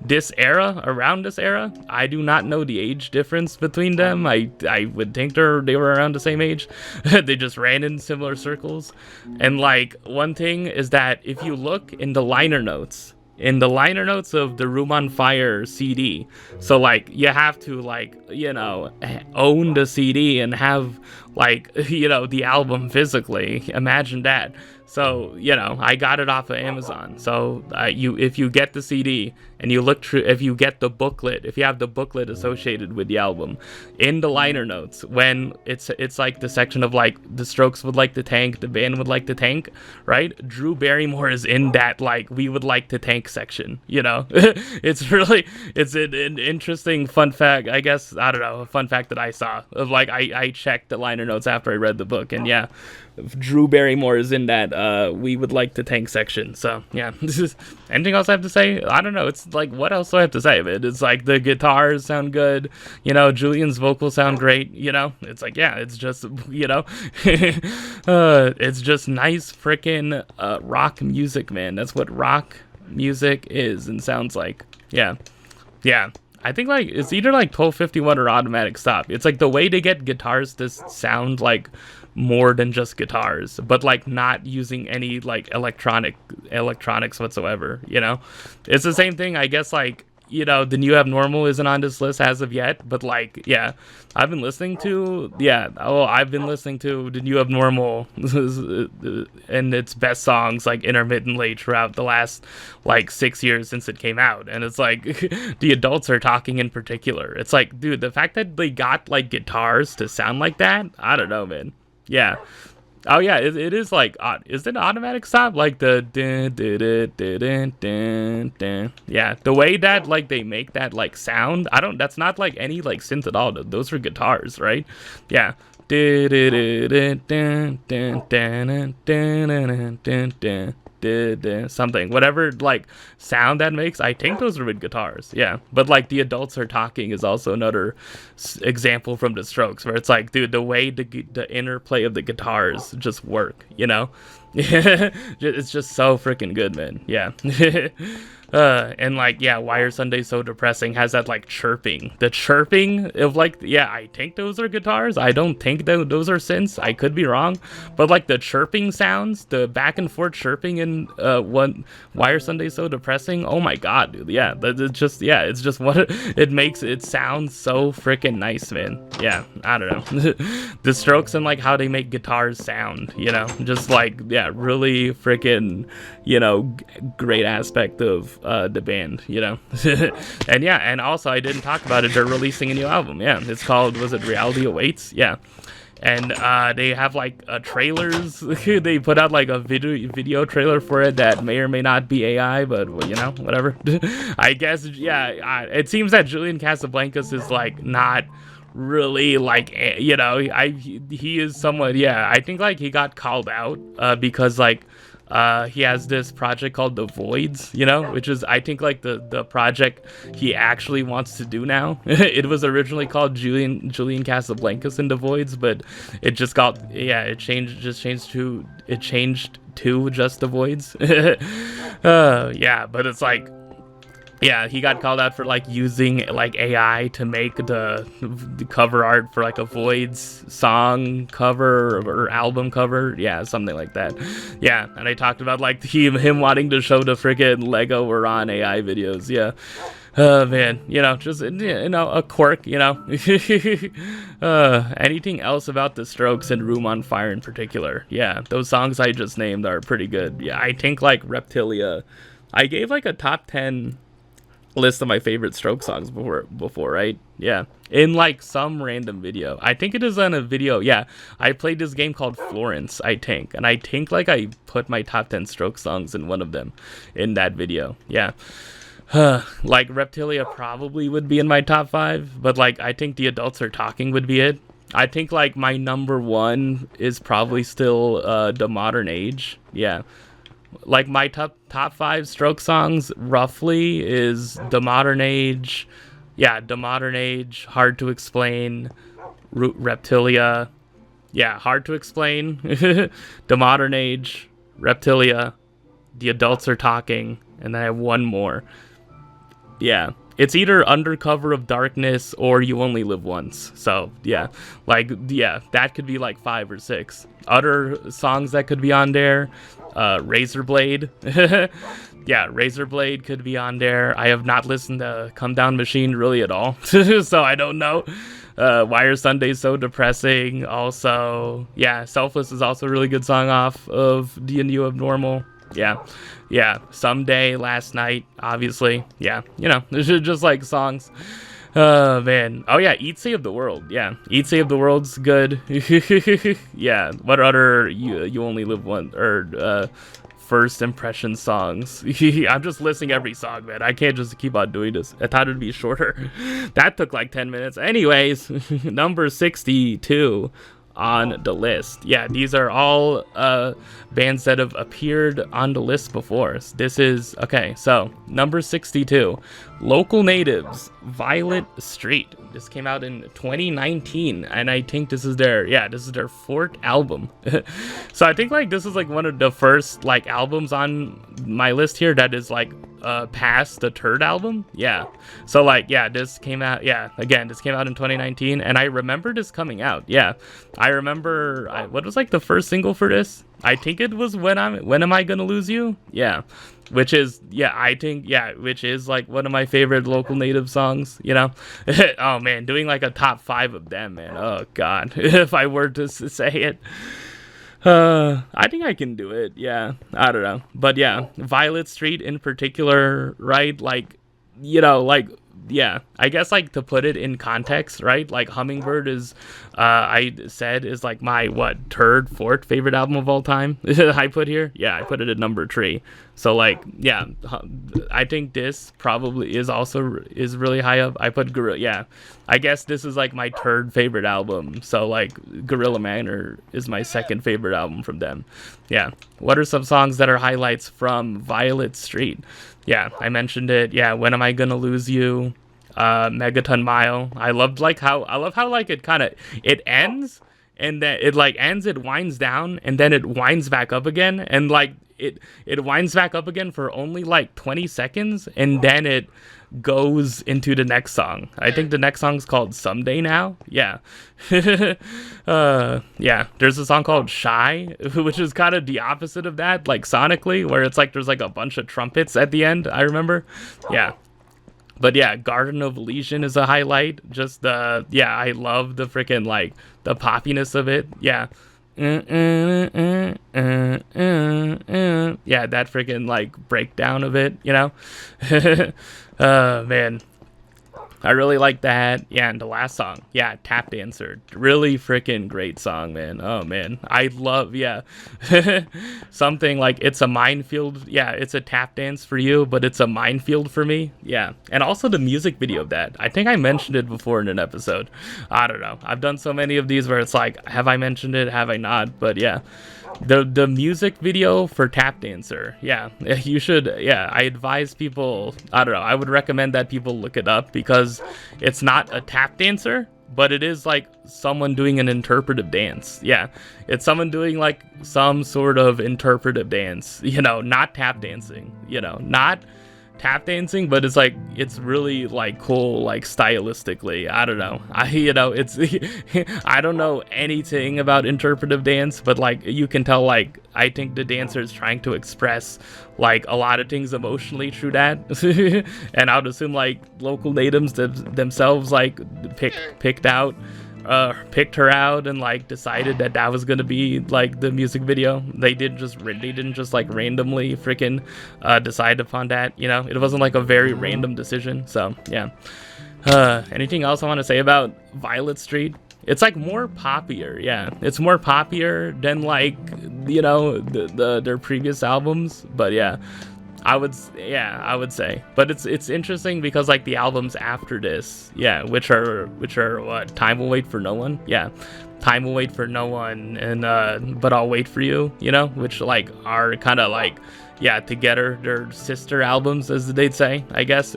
this era, around this era. I do not know the age difference between them. I would think they were around the same age. They just ran in similar circles. And like one thing is that if you look in the liner notes of the Room on Fire CD, so like you have to like, you know, own the CD and have like, you know, the album physically. Imagine that. So, you know, I got it off of Amazon. So if you get the CD and you look through, if you get the booklet, if you have the booklet associated with the album, in the liner notes, when it's like the section of like the Strokes would like to tank, the band would like to tank, right? Drew Barrymore is in that like we would like to tank section, you know? It's an interesting fun fact, I guess. I don't know, a fun fact that I saw of like I checked the liner notes after I read the book, and yeah, Drew Barrymore is in that we would like to tank section. So yeah. Anything else I have to say? I don't know. It's like, what else do I have to say, man? It's like the guitars sound good, you know, Julian's vocals sound great, you know? It's like, yeah, it's just, you know, it's just nice freaking rock music, man. That's what rock music is and sounds like. Yeah. I think like it's either like 1251 or automatic stop. It's like the way to get guitars to sound like more than just guitars, but like not using any like electronics whatsoever, you know? It's the same thing, I guess, like, you know, the New Abnormal isn't on this list as of yet, but like, yeah, I've been listening to the New Abnormal and its best songs like intermittently throughout the last like 6 years since it came out. And it's like the adults are talking in particular. It's like, dude, the fact that they got like guitars to sound like that, I don't know, man. Yeah. Oh yeah, it is like, is it automatic stop? Like the yeah, the way that like they make that like sound, that's not like any like synth at all. Those are guitars, right? Yeah. Something, whatever like sound that makes, I think those are with guitars. Yeah, but like the adults are talking is also another example from the Strokes, where it's like, dude, the way the interplay of the guitars just work, you know? It's just so freaking good, man. Yeah. And like, yeah, Why Are Sundays So Depressing has that like chirping, the chirping of like, yeah, I think those are guitars. I don't think those are synths. I could be wrong, but like the chirping sounds, the back and forth chirping in Why Are Sundays So Depressing? Oh my god, dude. Yeah, it's just, yeah, it's just what it makes it sound so freaking nice, man. Yeah, I don't know. The Strokes and like how they make guitars sound, you know, just like, yeah, really freaking, you know, great aspect of the band, you know. And yeah, and also I didn't talk about it, they're releasing a new album. Yeah, it's called, was it Reality Awaits? Yeah. And they have like trailers. They put out like a video trailer for it that may or may not be AI, but well, you know, whatever. I guess, yeah, it seems that Julian Casablancas is like not really like, you know, he is somewhat, yeah, I think like he got called out because like he has this project called The Voids, you know, which is, I think, like the project he actually wants to do now. It was originally called Julian Casablancas and The Voids, but it just got, yeah, it changed to just The Voids. Yeah, but it's like, yeah, he got called out for like using like AI to make the cover art for like a Voids song cover or album cover. Yeah, something like that. Yeah, and I talked about like him wanting to show the friggin' Lego were on AI videos. Yeah. Man, you know, just, you know, a quirk, you know. Anything else about the Strokes and Room on Fire in particular? Yeah, those songs I just named are pretty good. Yeah, I think like Reptilia, I gave like a top 10 list of my favorite Stroke songs before, right? Yeah, in like some random video. I think it is on a video. Yeah, I played this game called Florence, I think, and I think like I put my top 10 Stroke songs in one of them in that video. Yeah. Like Reptilia probably would be in my top 5, but like I think The Adults Are Talking would be it. I think like my number 1 is probably still The Modern Age. Yeah. Like my top 5 Stroke songs roughly is The Modern Age, yeah, The Modern Age, Hard to Explain, Reptilia, yeah, Hard to Explain, The Modern Age, Reptilia, The Adults Are Talking, and then I have one more. Yeah, it's either Under Cover of Darkness or You Only Live Once. So yeah, like, yeah, that could be like 5 or 6 other songs that could be on there. Razorblade. Yeah, Razorblade could be on there. I have not listened to Come Down Machine really at all, so I don't know. Why Are Sundays So Depressing? Also, yeah, Selfless is also a really good song off of The New Abnormal. Yeah, Someday, Last Night, obviously. Yeah, you know, there's just like songs. Man. Oh yeah, Eat Save the World. Yeah, Eat Save the World's good. Yeah, what other you only live one, or first impression songs? I'm just listing every song, man. I can't just keep on doing this. I thought it'd be shorter. That took like 10 minutes. Anyways, number 62 on the list. Yeah, these are all bands that have appeared on the list before. This is okay. So number 62, Local Natives, Violet Street. This came out in 2019, and I think this is their fourth album. So I think like this is like one of the first like albums on my list here that is like past the third album. Yeah, so like this came out this came out in 2019, and I remember this coming out. Yeah, I remember what was like the first single for this? I think it was When Am I Gonna Lose You? Yeah, which is which is like one of my favorite Local Native songs, you know. Oh man, doing like a top 5 of them, man. Oh god, if I were to say it. I think I can do it. Yeah, I don't know, but yeah, Violet Street in particular, right? Like, you know, like, yeah, I guess like to put it in context, right? Like Hummingbird is, I said is like my third, fourth favorite album of all time. I put here, yeah, I put it at number 3. So like, yeah, I think this probably is really high up. I put Gorilla. Yeah, I guess this is like my third favorite album. So like, Gorilla Manor is my second favorite album from them. Yeah, what are some songs that are highlights from Violet Street? Yeah, I mentioned it. Yeah, When Am I Gonna Lose You? Megaton Mile. I love how like it ends, and then it like ends, it winds down, and then it winds back up again, and like it winds back up again for only like 20 seconds, and then it goes into the next song. I think the next song's called Someday Now. Yeah. Yeah, there's a song called Shy, which is kind of the opposite of that, like sonically, where it's like there's like a bunch of trumpets at the end, I remember. Yeah. But yeah, Garden of Elysian is a highlight. Just I love the freaking like the poppiness of it. Yeah. Yeah, that freaking like breakdown of it, you know. Man, I really like that. Yeah, and the last song, yeah, Tap Dancer, really freaking great song, man. Oh man, I love, yeah. Something like It's a Minefield. Yeah, it's a tap dance for you, but it's a minefield for me. Yeah, and also the music video of that. I think I mentioned it before in an episode. I don't know. I've done so many of these where it's like, have I mentioned it? Have I not? But yeah. The music video for Tap Dancer, yeah, you should, yeah, I advise people, I don't know, I would recommend that people look it up, because it's not a tap dancer, but it is like someone doing an interpretive dance. Yeah, it's someone doing like some sort of interpretive dance, you know, not tap dancing, you know, not tap dancing, but it's like, it's really like cool, like stylistically. I don't know, it's I don't know anything about interpretive dance, but like you can tell, like I think the dancer is trying to express like a lot of things emotionally through that. And I would assume like Local Natives themselves like picked her out and like decided that was gonna be like the music video. They didn't just like randomly freaking decide upon that, you know. It wasn't like a very random decision. So yeah. Anything else I want to say about Violet Street? It's like more poppier. Yeah, it's more poppier than like, you know, their previous albums. But yeah, I would say, but it's interesting because like the albums after this, yeah, which are what, Time Will Wait for No One, yeah, Time Will Wait for No One, and But I'll Wait for You, you know, which like are kind of like, yeah, together they're sister albums, as they'd say, I guess.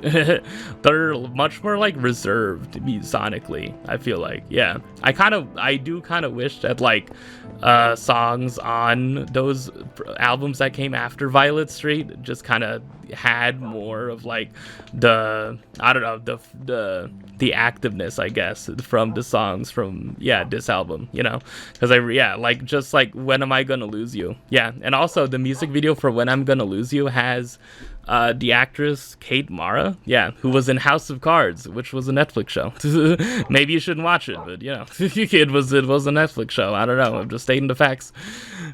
They're much more like reserved sonically, I feel like. Yeah, I do kind of wish that like songs on those albums that came after Violet Street just kind of had more of like the, I don't know, the activeness, I guess, from the songs from, yeah, this album, you know, because like just like When Am I Gonna Lose You, yeah. And also the music video for When I'm Gonna Lose You has the actress Kate Mara, yeah, who was in House of Cards, which was a Netflix show. Maybe you shouldn't watch it, but you know, it was a Netflix show. I don't know, I'm just stating the facts.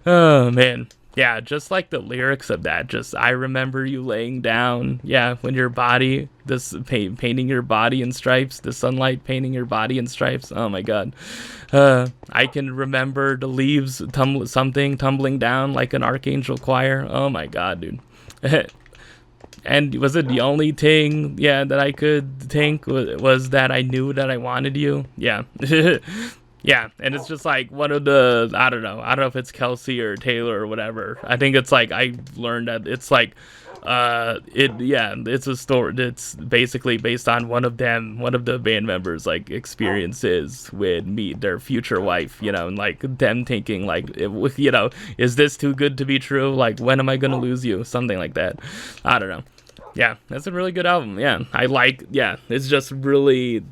Oh man. Yeah, just like the lyrics of that, just I remember you laying down, yeah, when your body, this painting your body in stripes, the sunlight painting your body in stripes. Oh my god. I can remember the leaves tumbling down like an archangel choir. Oh my god, dude. And was it the only thing, yeah, that I could think was that I knew that I wanted you? Yeah. Yeah, and it's just like one of the, I don't know if it's Kelsey or Taylor or whatever. I think it's like, I learned that it's like, it's a story. It's basically based on one of the band members like experiences with their future wife, and like them thinking like, is this too good to be true? Like, when am I gonna lose you? Something like that. I don't know. Yeah, that's a really good album. Yeah, it's just really,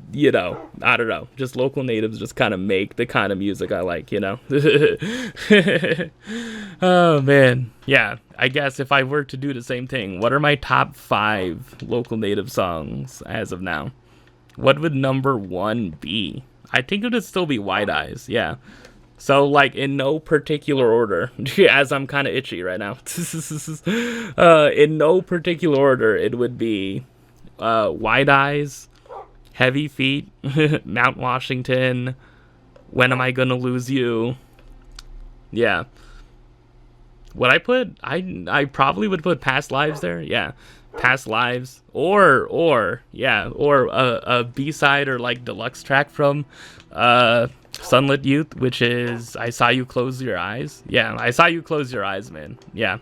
I don't know, just local natives just kind of make the kind of music I like, Oh, man. Yeah, I guess if I were to do the same thing, what are my top 5 local native songs as of now? What would number 1 be? I think it would still be Wide Eyes, yeah. So, like, in no particular order, as I'm kind of itchy right now, in no particular order, it would be Wide Eyes, Heavy Feet, Mount Washington, When Am I Gonna Lose You? Yeah. Would I put, I probably would put Past Lives there, yeah. Past Lives, or a B-side or, like, deluxe track from, Sunlit Youth, which is I Saw You Close Your Eyes. Yeah, I Saw You Close Your Eyes, man. Yeah.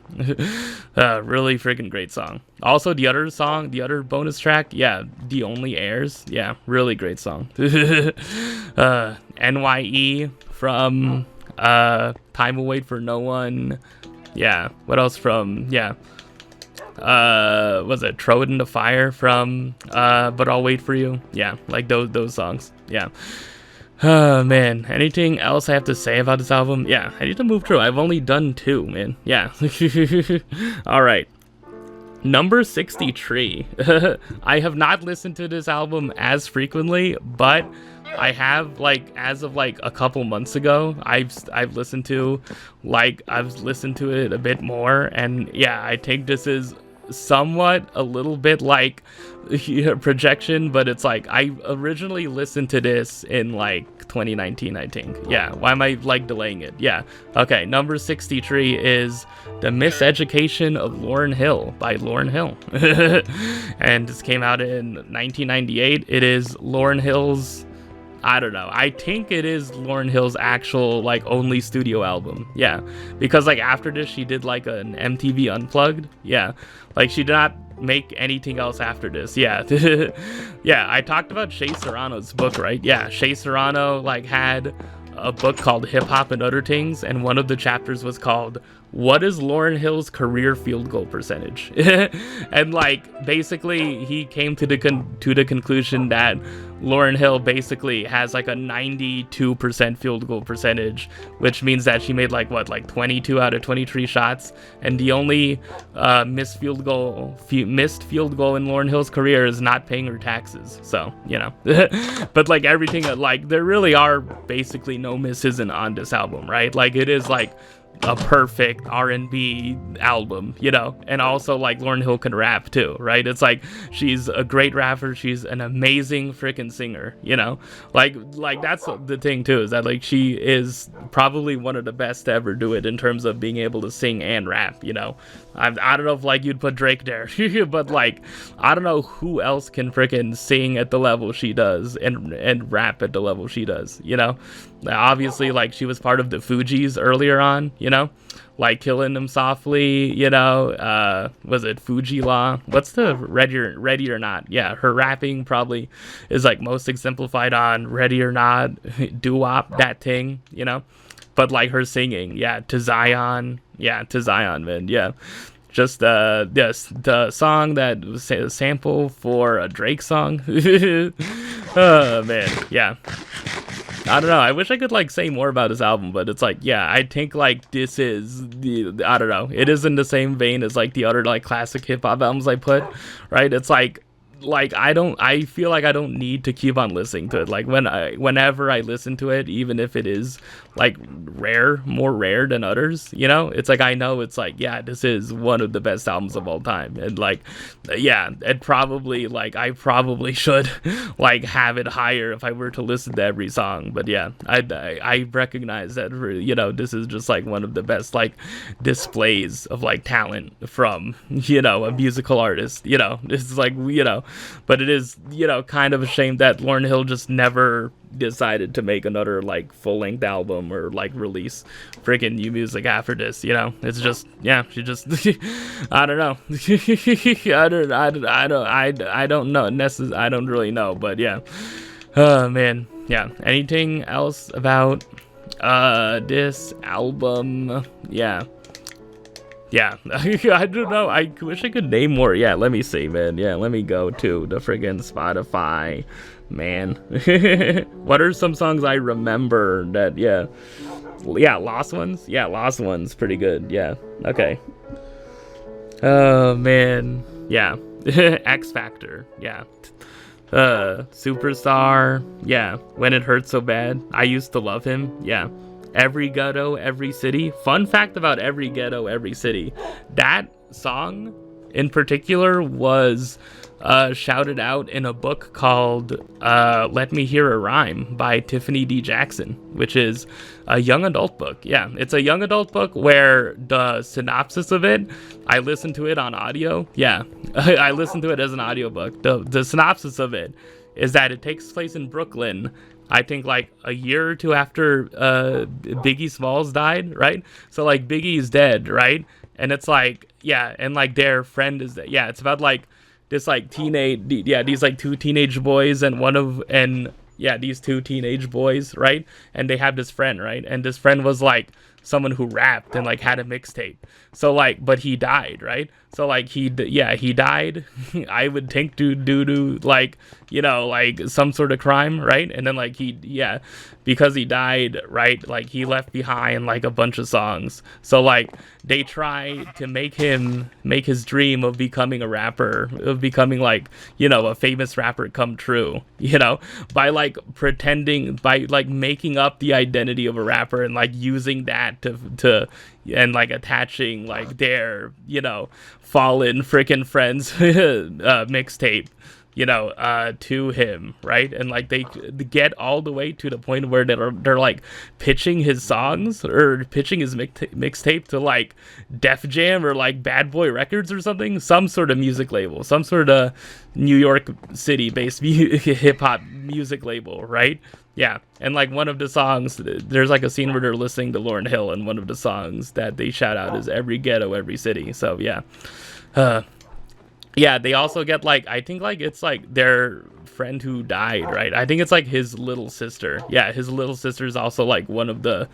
Really freaking great song. Also, the other bonus track, yeah, The Only Heirs. Yeah, really great song. NYE from Time Will Wait for No One. Yeah, what else from, was it Throw It in the Fire from But I'll Wait for You. Yeah, like those songs. Yeah. Oh, man. Anything else I have to say about this album? Yeah, I need to move through. I've only done 2, man. Yeah. Alright. Number 63. I have not listened to this album as frequently, but I have, like, as of, like, a couple months ago, I've listened to it a bit more, and, yeah, I think this is somewhat a little bit like projection, but it's like I originally listened to this in like 2019, I think. Yeah, why am I like delaying it? Yeah, okay. Number 63 is The Miseducation of Lauryn Hill by Lauryn Hill. And this came out in 1998. It is Lauryn Hill's, I don't know, I think it is Lauryn Hill's actual like only studio album. Yeah, because like after this she did like an MTV Unplugged. Yeah, like she did not make anything else after this. Yeah. Yeah, I talked about Shea Serrano's book, right? Yeah, Shea Serrano like had a book called Hip Hop and Other Things, and one of the chapters was called What is Lauryn Hill's Career Field Goal Percentage? And like basically he came to the conclusion that Lauryn Hill basically has like a 92% field goal percentage, which means that she made like 22 out of 23 shots, and the only missed field goal in Lauryn Hill's career is not paying her taxes. So, but like everything, like there really are basically no misses on this album, right? Like it is like a perfect R&B album, and also like Lauryn Hill can rap too, right? It's like she's a great rapper, she's an amazing freaking singer, like that's the thing too, is that like she is probably one of the best to ever do it in terms of being able to sing and rap. I don't know if like you'd put Drake there, but like I don't know who else can freaking sing at the level she does and rap at the level she does. Obviously like she was part of the Fugees earlier on, like Killing Them Softly, was it Fuji Law? What's the Ready or Not? Yeah, her rapping probably is like most exemplified on Ready or Not, Doo-Wop, that thing, but like her singing, To Zion, man, yeah. Just the song that was a sample for a Drake song. Oh man, yeah. I don't know. I wish I could like say more about this album, but it's like, yeah, I think like this is I don't know. It is in the same vein as like the other like classic hip hop albums I put, right? It's like I feel like I don't need to keep on listening to it. Like whenever I listen to it, even if it is like more rare than others, it's like I know it's like, yeah, this is one of the best albums of all time, and like, yeah, it probably like I probably should like have it higher if I were to listen to every song. But yeah, I recognize that this is just like one of the best like displays of like talent from a musical artist. This is like but it is kind of a shame that Lauryn Hill just never decided to make another like full-length album or like release freaking new music after this, you know. It's just, yeah, she just I don't know. I don't know I don't really know, but yeah. Oh man, yeah. Anything else about this album? Yeah, I don't know. I wish I could name more. Yeah, let me see, man. Yeah, let me go to the friggin' Spotify, man. What are some songs I remember that? Yeah, Lost Ones. Yeah, Lost Ones, pretty good. Yeah, okay. Oh man, yeah. X Factor. Yeah. Superstar. Yeah. When It Hurts So Bad. I Used to Love Him. Yeah. Every Ghetto, Every City. Fun fact about Every Ghetto, Every City. That song in particular was shouted out in a book called Let Me Hear a Rhyme by Tiffany D. Jackson, which is a young adult book. Yeah, it's a young adult book where the synopsis of it, I listened to it on audio. Yeah, I listened to it as an audiobook. The synopsis of it is that it takes place in Brooklyn, I think like a year or two after Biggie Smalls died, right? So like Biggie's dead, right? And it's like, yeah, and like their friend is dead. Yeah, it's about like this like these like two teenage boys these two teenage boys, right? And they have this friend, right? And this friend was like someone who rapped and like had a mixtape. So like, but he died, right? So like he died. I would think due to like, you know, like some sort of crime, right? And then like because he died, right? Like he left behind like a bunch of songs. So like they try to make his dream of becoming a rapper, of becoming like, you know, a famous rapper come true, you know, by like making up the identity of a rapper and like using that to and like attaching like their, you know, fallen freaking friends mixtape, you know, to him, right? And like they get all the way to the point where they're like pitching his songs or pitching his mixtape to like Def Jam or like Bad Boy Records or something, some sort of music label, some sort of New York City based hip hop music label, right? Yeah, and like one of the songs, there's like a scene where they're listening to Lauryn Hill, and one of the songs that they shout out is Every Ghetto, Every City. So yeah. Yeah, they also get like, I think like it's like their friend who died, right? I think it's like his little sister. Yeah, his little sister is also like one of the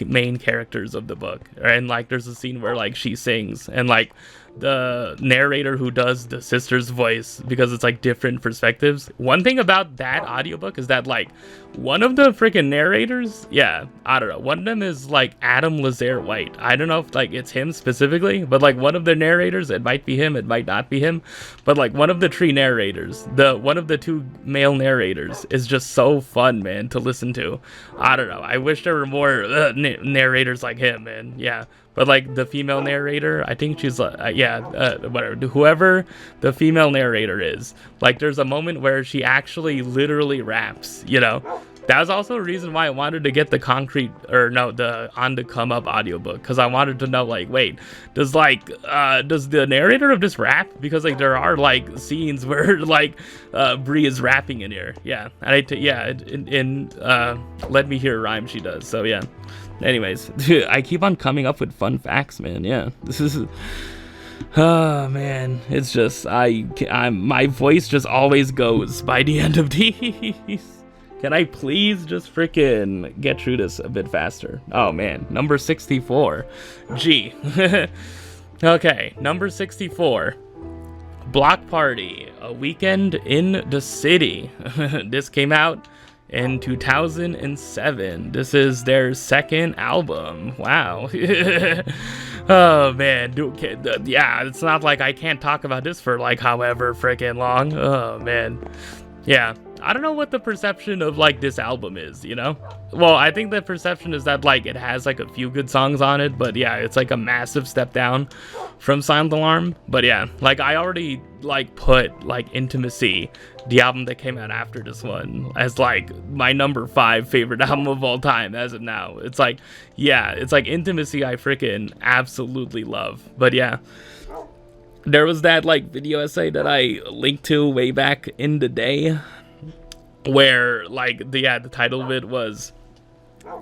main characters of the book. And like there's a scene where like she sings and like the narrator who does the sister's voice, because it's like different perspectives. One thing about that audiobook is that like one of the freaking narrators, yeah, I don't know, one of them is like Adam Lazare White. I don't know if like it's him specifically, but like one of the narrators, it might be him, it might not be him, but like one of the three narrators, one of the two male narrators is just so fun, man, to listen to. I don't know, I wish there were more narrators like him, man. Yeah. But like the female narrator, I think she's whatever, whoever the female narrator is, like there's a moment where she actually literally raps, you know. That was also a reason why I wanted to get the On the Come Up audiobook, because I wanted to know, like, wait, does the narrator of this rap? Because like there are like scenes where like Bree is rapping in here, yeah, and in Let Me Hear a Rhyme she does. So yeah. Anyways, I keep on coming up with fun facts, man. Yeah, this is. Oh man, it's just my voice just always goes by the end of these. Can I please just freaking get through this a bit faster? Oh man, number 64. G. Okay, number 64. Block Party, A Weekend in the City. This came out in 2007. This is their second album. Wow. Oh man, yeah, it's not like I can't talk about this for like however freaking long. Oh man. Yeah, I don't know what the perception of like this album is, you know? Well, I think the perception is that like it has like a few good songs on it, but yeah, it's like a massive step down from Silent Alarm. But yeah, like I already like put like Intimacy, the album that came out after this one, as like my number 5 favorite album of all time as of now. It's like, yeah, it's like Intimacy I freaking absolutely love. But yeah, there was that like video essay that I linked to way back in the day. where like the title of it was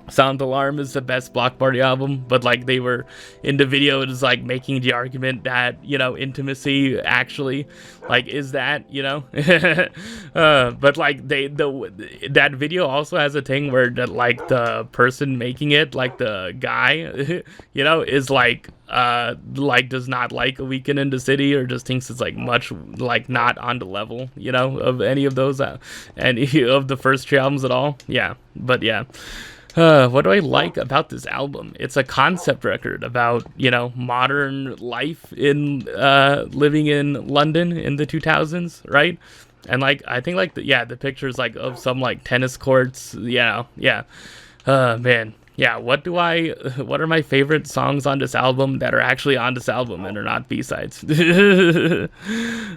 Sound Alarm is the best Block Party album, but like they were in the video, it was like making the argument that, you know, intimacy actually like is that, you know. But like that video also has a thing where that like the person making it, like the guy, you know, is like does not like A Weekend in the City, or just thinks it's like much like not on the level, you know, of any of those any of the first 3 albums at all. Yeah, but yeah. What do I like about this album? It's a concept record about, you know, modern life in living in London in the 2000s, right? And like I think like the pictures like of some like tennis courts, yeah. Man. Yeah, what are my favorite songs on this album that are actually on this album and are not B-sides?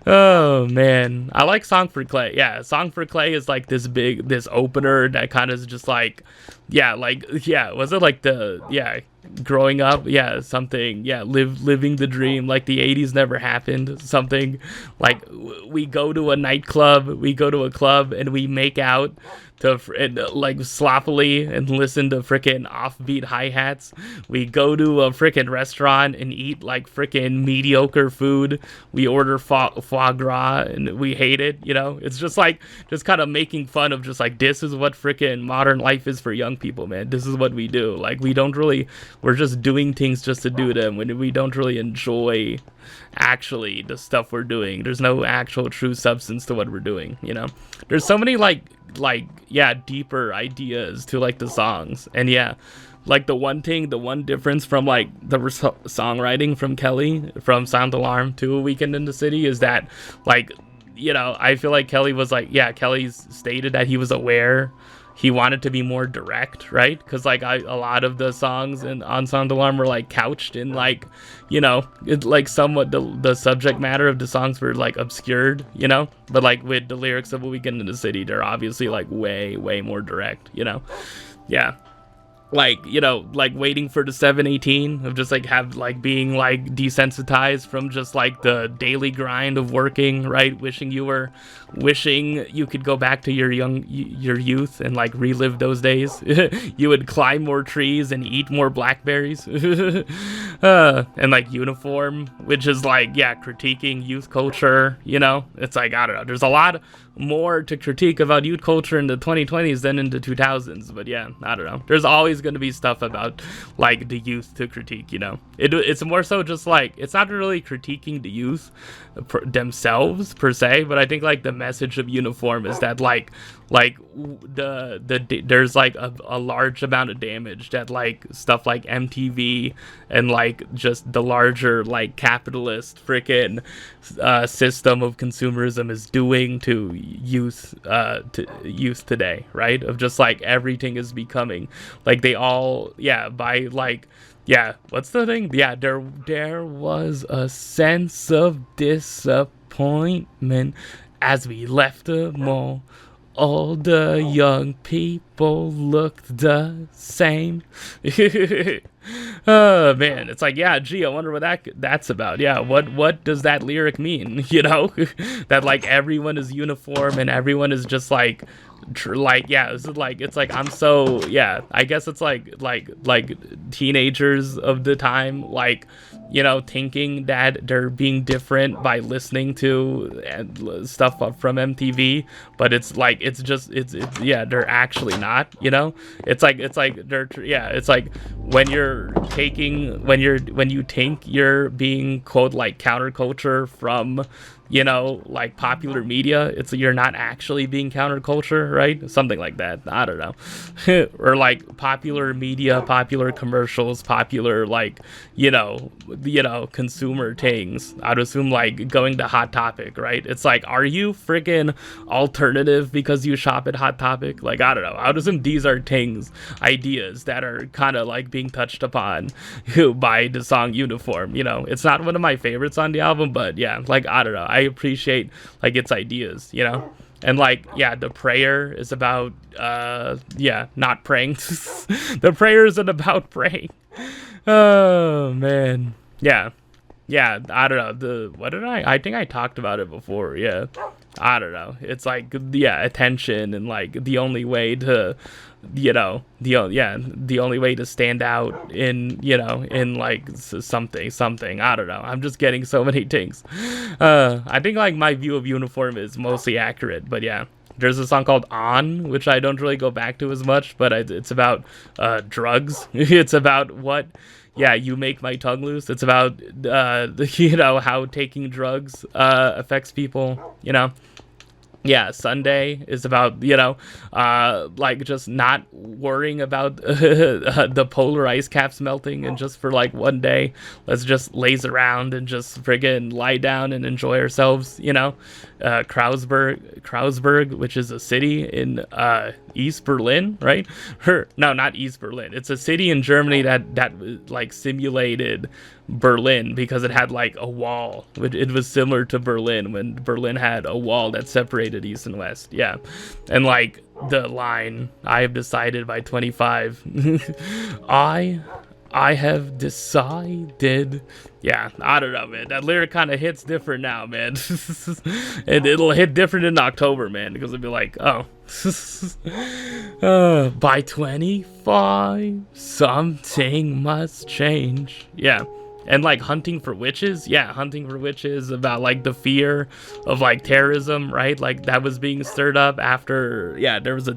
Oh, man. I like Song for Clay. Yeah, Song for Clay is like this opener that kind of is just like, was it like growing up? Yeah, something, living the dream, like the 80s never happened, something like we go to a club and we make out like sloppily and listen to frickin' offbeat hi-hats. We go to a frickin' restaurant and eat like frickin' mediocre food. We order foie gras and we hate it, you know. It's just like kind of making fun of just like, this is what frickin' modern life is for young people, man. This is what we do. Like we're just doing things just to do them when we don't really enjoy actually the stuff we're doing. There's no actual true substance to what we're doing, you know. There's so many like deeper ideas to like the songs. And like the one difference from like the songwriting from Kelly from Sound Alarm to A Weekend in the City is that, like, you know, I feel like Kelly was like, Kelly's stated that he was aware he wanted to be more direct, right? Because like a lot of the songs on Sound Alarm were like couched in like, you know, it's like somewhat the subject matter of the songs were like obscured, you know. But like with the lyrics of A Weekend in the City, they're obviously like way more direct, you know. Yeah. Like, you know, like waiting for the 718 of just like being like desensitized from just like the daily grind of working, right? Wishing you could go back to your youth and like relive those days. You would climb more trees and eat more blackberries. And like Uniform, which is like, critiquing youth culture, you know. It's like, I don't know, there's a lot more to critique about youth culture in the 2020s than in the 2000s, but I don't know, there's always going to be stuff about like the youth to critique, you know. It's more so just like, it's not really critiquing the youth themselves per se, but I think like the message of Uniform is that like there's like a large amount of damage that like stuff like MTV and like just the larger like capitalist freaking system of consumerism is doing to youth today, right? Of just like everything is becoming like they all by like what's the thing? There was a sense of disappointment as we left the mall. All the young people looked the same. Oh man, it's like, gee, I wonder what that's about. What does that lyric mean? You know, that like everyone is uniform and everyone is just like it's like I'm so I guess it's like teenagers of the time, like, you know, thinking that they're being different by listening to stuff from MTV, but it's like they're actually not, you know. It's like when you think you're being quote like counterculture from, you know, like popular media, you're not actually being counterculture, right? Something like that. I don't know. Or like popular media, popular commercials, popular like, you know, consumer things. I'd assume like going to Hot Topic, right? It's like, are you freaking alternative because you shop at Hot Topic? Like, I don't know. I would assume these are ideas that are kind of like being touched upon by the song Uniform. You know, it's not one of my favorites on the album, but like, I don't know. I appreciate like its ideas, you know. And like, the prayer is about not praying. The prayer isn't about praying. Oh man. I don't know. I think I talked about it before. I don't know. It's like, yeah, attention, and like the only way to, you know, the only way to stand out in, you know, in like something. I don't know. I'm just getting so many things. I think like my view of uniform is mostly accurate, but yeah. There's a song called On, which I don't really go back to as much, but it's about drugs. It's about what, yeah, you make my tongue loose. It's about, you know, how taking drugs affects people, you know. Yeah, Sunday is about, you know, like just not worrying about the polar ice caps melting, and just for like one day, let's just laze around and just friggin' lie down and enjoy ourselves, you know. Kreuzberg, which is a city in East Berlin, right? No, not East Berlin. It's a city in Germany that like simulated Berlin because it had like a wall. It was similar to Berlin when Berlin had a wall that separated East and West. Yeah, and like the line, I have decided by 25, I have decided. Yeah, I don't know, man. That lyric kind of hits different now, man. And it'll hit different in October, man, because it'll be like, oh, by 25, something must change. Yeah. And like Hunting for Witches, yeah, Hunting for Witches, about like the fear of like terrorism, right? Like that was being stirred up after, yeah, there was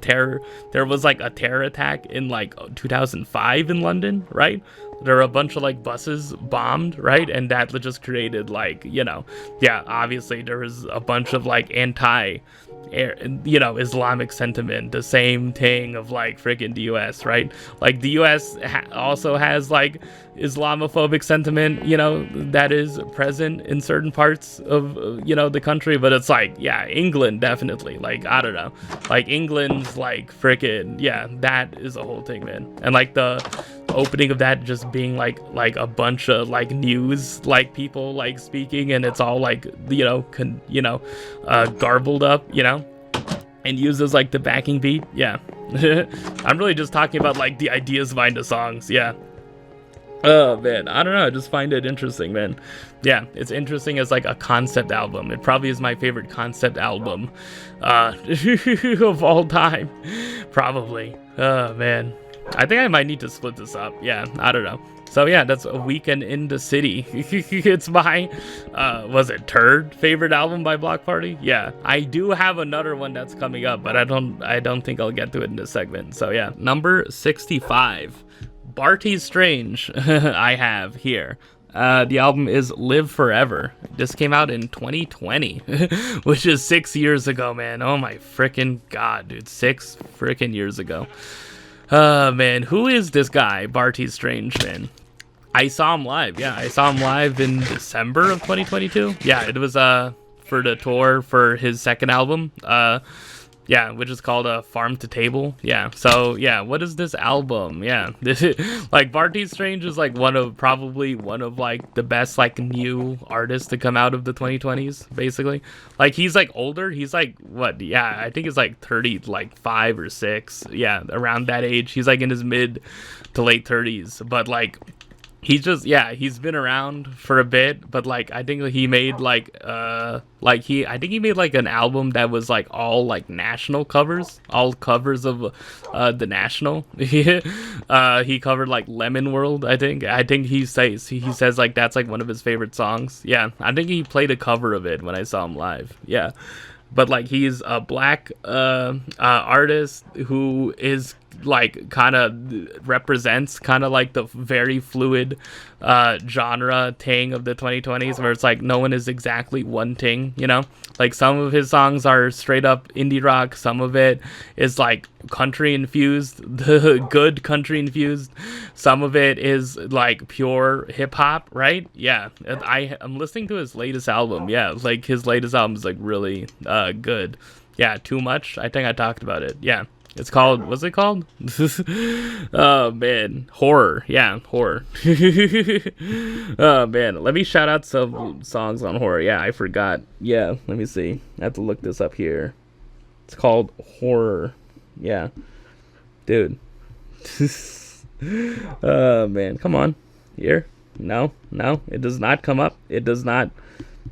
like a terror attack in like 2005 in London, right? There were a bunch of like buses bombed, right? And that just created like, you know, yeah, obviously there was a bunch of like you know, Islamic sentiment, the same thing of like freaking the US, right? Like the US also has like Islamophobic sentiment, you know, that is present in certain parts of, you know, the country, but it's like, yeah, England definitely, like, I don't know, like England's like freaking, yeah, that is a whole thing, man. And like the opening of that just being like a bunch of like news like people like speaking, and it's all like, you know, garbled up, you know, and used as like the backing beat. Yeah. I'm really just talking about like the ideas behind the songs. Yeah. Oh man, I don't know, I just find it interesting, man. Yeah, it's interesting as like a concept album. It probably is my favorite concept album of all time, probably. Oh man, I think I might need to split this up. Yeah, I don't know. So yeah, that's A Weekend in the City. It's my, was it third favorite album by Block Party? Yeah, I do have another one that's coming up, but I don't think I'll get to it in this segment. So yeah, number 65. Barty's Strange, I have here. The album is Live Forever. This came out in 2020, which is 6 years ago, man. Oh my freaking god, dude. 6 freaking years ago. Man, who is this guy, Barty's Strange, man? I saw him live. Yeah, I saw him live in December of 2022. Yeah, it was for the tour for his second album. Yeah, which is called Farm to Table. Yeah, so yeah, what is this album? Yeah, this is, like, Barty's Strange is like probably one of like the best like new artists to come out of the 2020s, basically. Like he's like older, he's like what? Yeah, I think it's like 30, like 5 or 6. Yeah, around that age. He's like in his mid to late 30s, but like he's just, yeah, he's been around for a bit, but like I think he made like I think he made like an album that was like all like national covers, all covers of the National. He covered like Lemon World, I think he says like that's like one of his favorite songs. Yeah, I think he played a cover of it when I saw him live. Yeah, but like he's a black artist who is like kind of represents kind of like the very fluid genre thing of the 2020s, where it's like no one is exactly one thing, you know. Like some of his songs are straight up indie rock, some of it is like country infused, the good country infused, some of it is like pure hip-hop, right? Yeah, I'm listening to his latest album. Yeah, like his latest album is like really good. Yeah, Too Much, I think I talked about it. Yeah, it's called, what's it called? Oh man, Horror. Yeah, Horror. Oh man, let me shout out some songs on Horror. Yeah, I forgot. Yeah, let me see, I have to look this up here. It's called Horror. Yeah, dude. Oh man, come on. Here. No, it does not come up. It does not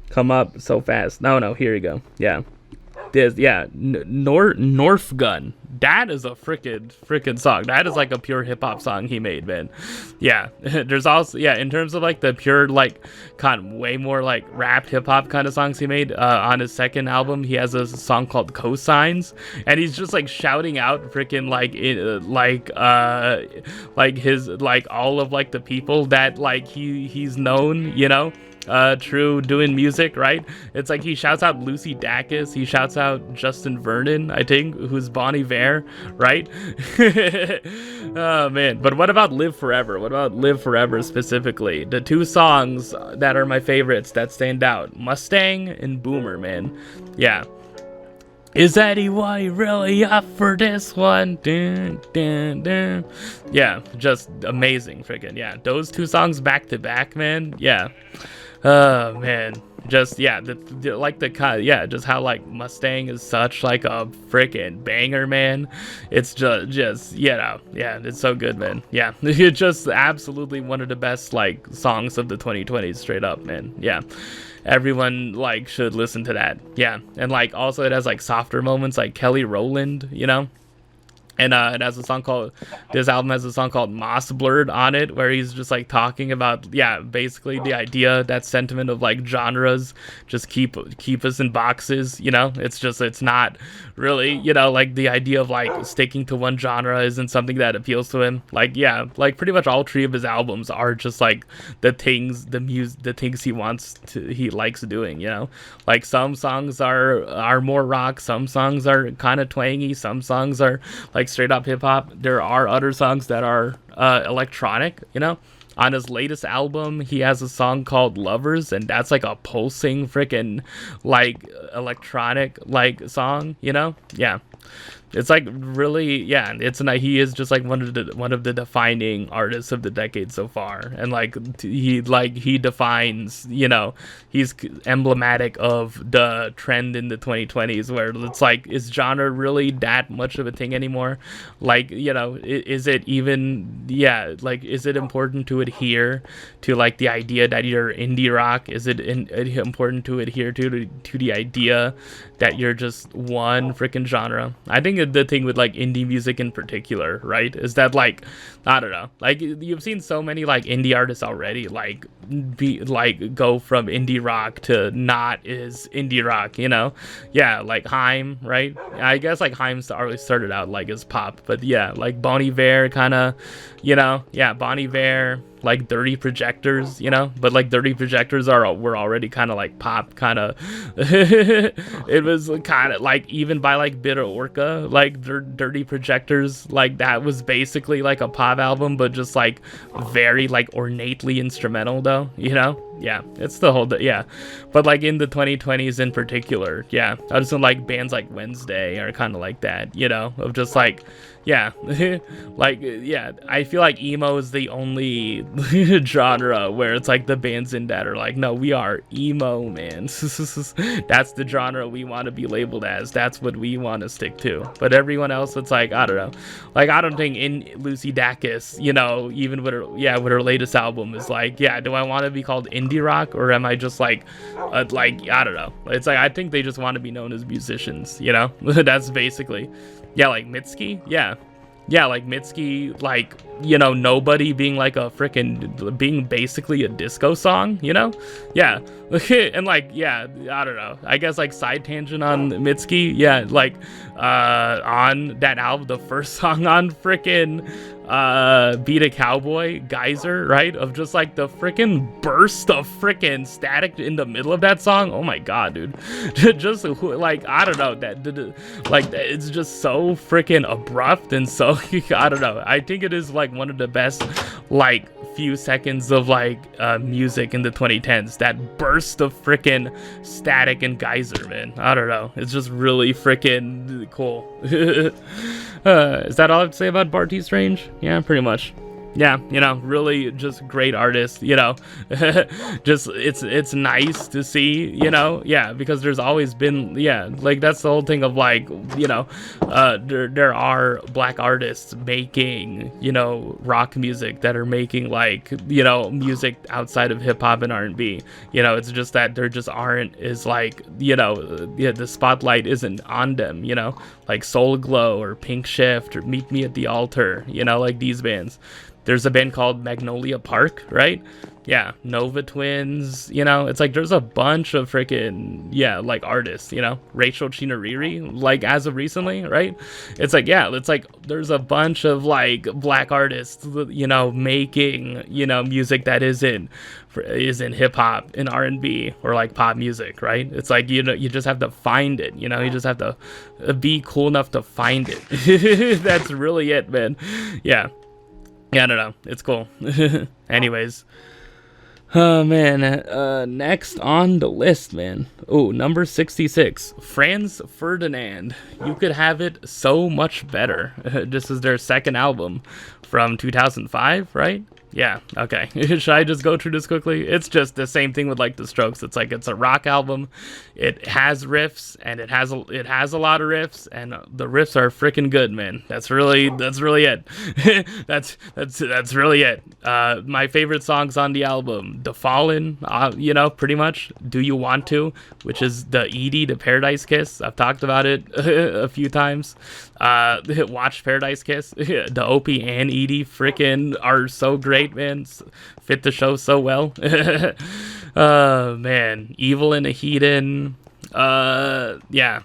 come up so fast. No, here you go. Yeah. There's North Gun. That is a freaking song. That is like a pure hip hop song he made, man. Yeah. There's also, yeah, in terms of like the pure like kind of way more like rap hip hop kind of songs he made, on his second album, he has a song called Cosigns, and he's just like shouting out freaking like his like all of like the people that like he's known, you know, through doing music, right? It's like he shouts out Lucy Dacus, he shouts out Justin Vernon, I think, who's Bon Iver, right? Oh man. But what about Live Forever? What about Live Forever specifically? The two songs that are my favorites that stand out, Mustang and Boomer, man. Yeah. Is that why you really up for this one? Dun, dun, dun. Yeah, just amazing, freaking yeah. Those two songs back to back, man. Yeah. Oh man, just yeah, just how like Mustang is such like a freaking banger, man. It's just you know, yeah, it's so good, man. Yeah, it's just absolutely one of the best like songs of the 2020s, straight up, man. Yeah. Everyone like should listen to that. Yeah. And like also it has like softer moments like Kelly Rowland, you know. And it has a song called, this album has a song called Moss Blurred on it, where he's just like talking about, yeah, basically the idea, that sentiment of like genres just keep us in boxes, you know. It's not really, you know, like the idea of like sticking to one genre isn't something that appeals to him. Like, yeah, like pretty much all three of his albums are just like the things he likes doing, you know. Like some songs are more rock, some songs are kind of twangy, some songs are like straight up hip hop. There are other songs that are electronic, you know. On his latest album, he has a song called Lovers, and that's like a pulsing freaking like electronic like song, you know. Yeah. It's like really, yeah, he is just like one of the defining artists of the decade so far. And like he defines, you know, he's emblematic of the trend in the 2020s where it's like, is genre really that much of a thing anymore? Like, you know, is it even, yeah, like, is it important to adhere to like the idea that you're indie rock? Is it important to adhere to the idea that you're just one freaking genre? I think the thing with like indie music in particular, right, is that like, I don't know, like you've seen so many like indie artists already like go from indie rock to not is indie rock, you know. Yeah, like Haim, right? I guess like Haim already started out like as pop, but yeah, like Bon Iver kind of, you know, yeah, Bon Iver, like Dirty Projectors, you know, but like Dirty Projectors were already kind of like pop, kind of. It was kind of like, even by like Bitter Orca, like Dirty Projectors, like that was basically like a pop album, but just like very like ornately instrumental though, you know. Yeah, it's the whole, yeah, but like in the 2020s in particular, yeah, I just like bands like Wednesday are kind of like that, you know, of just like, yeah, like, yeah, I feel like emo is the only genre where it's like the bands in that are like, no, we are emo, man. That's the genre we want to be labeled as. That's what we want to stick to. But everyone else, it's like, I don't know. Like, I don't think in Lucy Dacus, you know, even with her latest album is like, yeah, do I want to be called indie rock, or am I just like I don't know. It's like, I think they just want to be known as musicians, you know. That's basically, yeah, like Mitski, yeah, like Mitski, like, you know, Nobody being like a freaking, being basically a disco song, you know. Yeah. And like, yeah, I don't know, I guess like side tangent on Mitski, yeah, like on that album, the first song on freaking Beat a Cowboy, Geyser, right, of just like the freaking burst of freaking static in the middle of that song. Oh my god, dude. Just like, I don't know, that like, it's just so freaking abrupt and so I don't know, I think it is like one of the best like few seconds of like music in the 2010s, that burst of freaking static and Geyser, man. I don't know, it's just really freaking cool. Is that all I have to say about Barty Strange? Yeah, pretty much. yeah, you know, really just great artist, you know. Just it's nice to see, you know, yeah, because there's always been, yeah, like that's the whole thing of like, you know, there are black artists making, you know, rock music that are making like, you know, music outside of hip hop and R&B. You know, it's just that there just aren't is like, you know, yeah, the spotlight isn't on them, you know, like Soul Glow or Pink Shift or Meet Me at the Altar, you know, like these bands. There's a band called Magnolia Park, right? Yeah, Nova Twins, you know, it's like there's a bunch of freaking, yeah, like artists, you know, Rachel Chinariri, like as of recently, right? It's like, yeah, it's like there's a bunch of like black artists, you know, making, you know, music that isn't hip hop and R&B or like pop music, right? It's like, you know, you just have to find it, you know, you just have to be cool enough to find it. That's really it, man. Yeah. Yeah, I don't know. It's cool. Anyways. Oh, man. Next on the list, man. Oh, number 66. Franz Ferdinand. You Could Have It So Much Better. This is their second album from 2005, right? Yeah, okay. Should I just go through this quickly? It's just the same thing with like the Strokes. It's like it's a rock album. It has riffs and it has a lot of riffs, and the riffs are freaking good, man. That's really it. that's really it. My favorite songs on the album: The Fallen, you know, pretty much. Do You Want To, which is the Edie to Paradise Kiss. I've talked about it a few times. Watch Paradise Kiss. The Opie and Edie freaking are so great, man. Fit the show so well. Man, Evil in a Heathen. Yeah.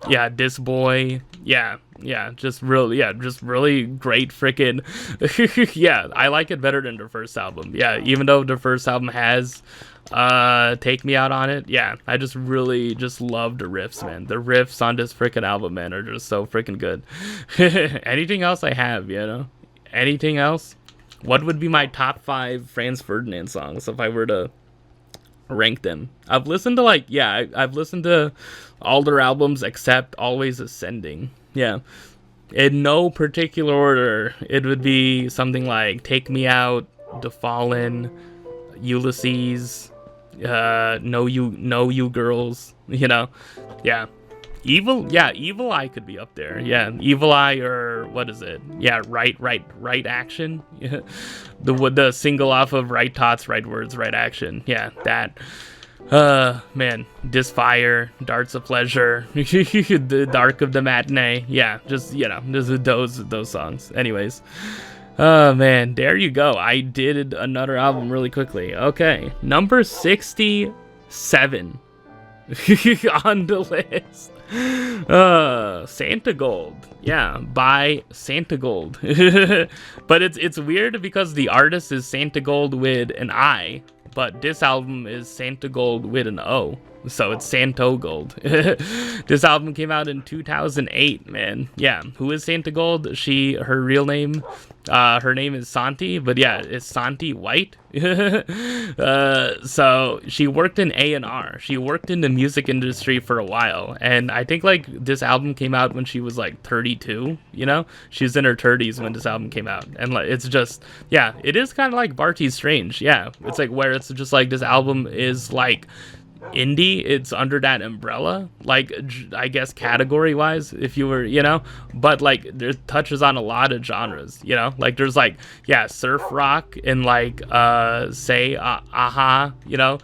Yeah, This Boy. Yeah, just really great freaking. Yeah, I like it better than the first album. Yeah, even though the first album has Take Me Out on it. Yeah, I just really just love the riffs, man. The riffs on this freaking album, man, are just so freaking good. Anything else I have, you know? Anything else? What would be my top 5 Franz Ferdinand songs if I were to rank them? I've listened to like, yeah, I've listened to all their albums except Always Ascending. Yeah. In no particular order, it would be something like Take Me Out, The Fallen, Ulysses, Know You Girls, you know. Yeah. Evil Eye could be up there. Yeah, Evil Eye, or what is it? Yeah, right action. Yeah. The single off of Right Thoughts, Right Words, Right Action. Yeah, that. Man, Disfire, Darts of Pleasure, The Dark of the Matinee. Yeah, just, you know, those songs. Anyways. Oh, man, there you go. I did another album really quickly. Okay, number 67 on the list. Santa Gold. Yeah, by Santa Gold. But it's weird because the artist is Santa Gold with an I, but this album is Santa Gold with an O. So it's Santo Gold. This album came out in 2008, man. Yeah, who is Santa Gold? Her real name, her name is Santi, but yeah, it's Santi White. So she worked in A&R. She worked in the music industry for a while, and I think like this album came out when she was like 32, you know? She was in her 30s when this album came out, and like it's just, yeah, it is kind of like Barty's Strange. Yeah, it's like where it's just like this album is like indie, it's under that umbrella, like I guess category wise, if you were, you know, but like there touches on a lot of genres, you know, like there's like, yeah, surf rock and like say Aha, you know,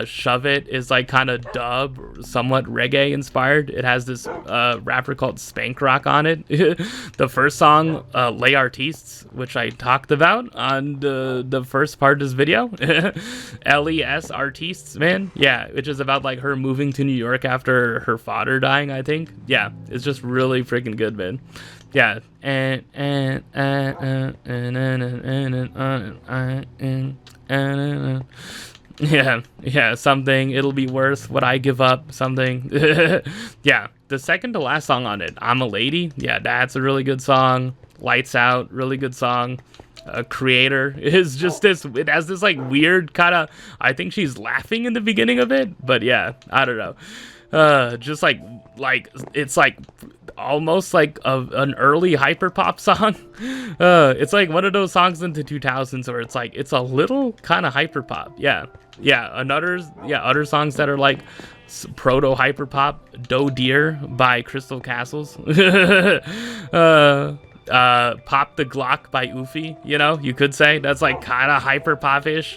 Shove It is like kind of dub, somewhat reggae inspired. It has this rapper called Spank Rock on it. The first song, Les Artistes, which I talked about on the first part of this video. Les Artistes, man. Yeah, which is about like her moving to New York after her father dying, I think. Yeah, it's just really freaking good, man. Yeah, yeah, something, it'll be worth what I give up, something. Yeah, the second to last song on it, I'm a Lady. Yeah, that's a really good song. Lights Out, really good song. Creator is just this, it has this like weird kind of, I think she's laughing in the beginning of it, but yeah, I don't know. Just like it's like almost like an early hyperpop song. It's like one of those songs in the 2000s where it's like it's a little kind of hyperpop. Yeah. Other songs that are like proto hyperpop. Doe Deer by Crystal Castles. Pop the Glock by Ufi, you know, you could say that's like kind of hyper pop-ish.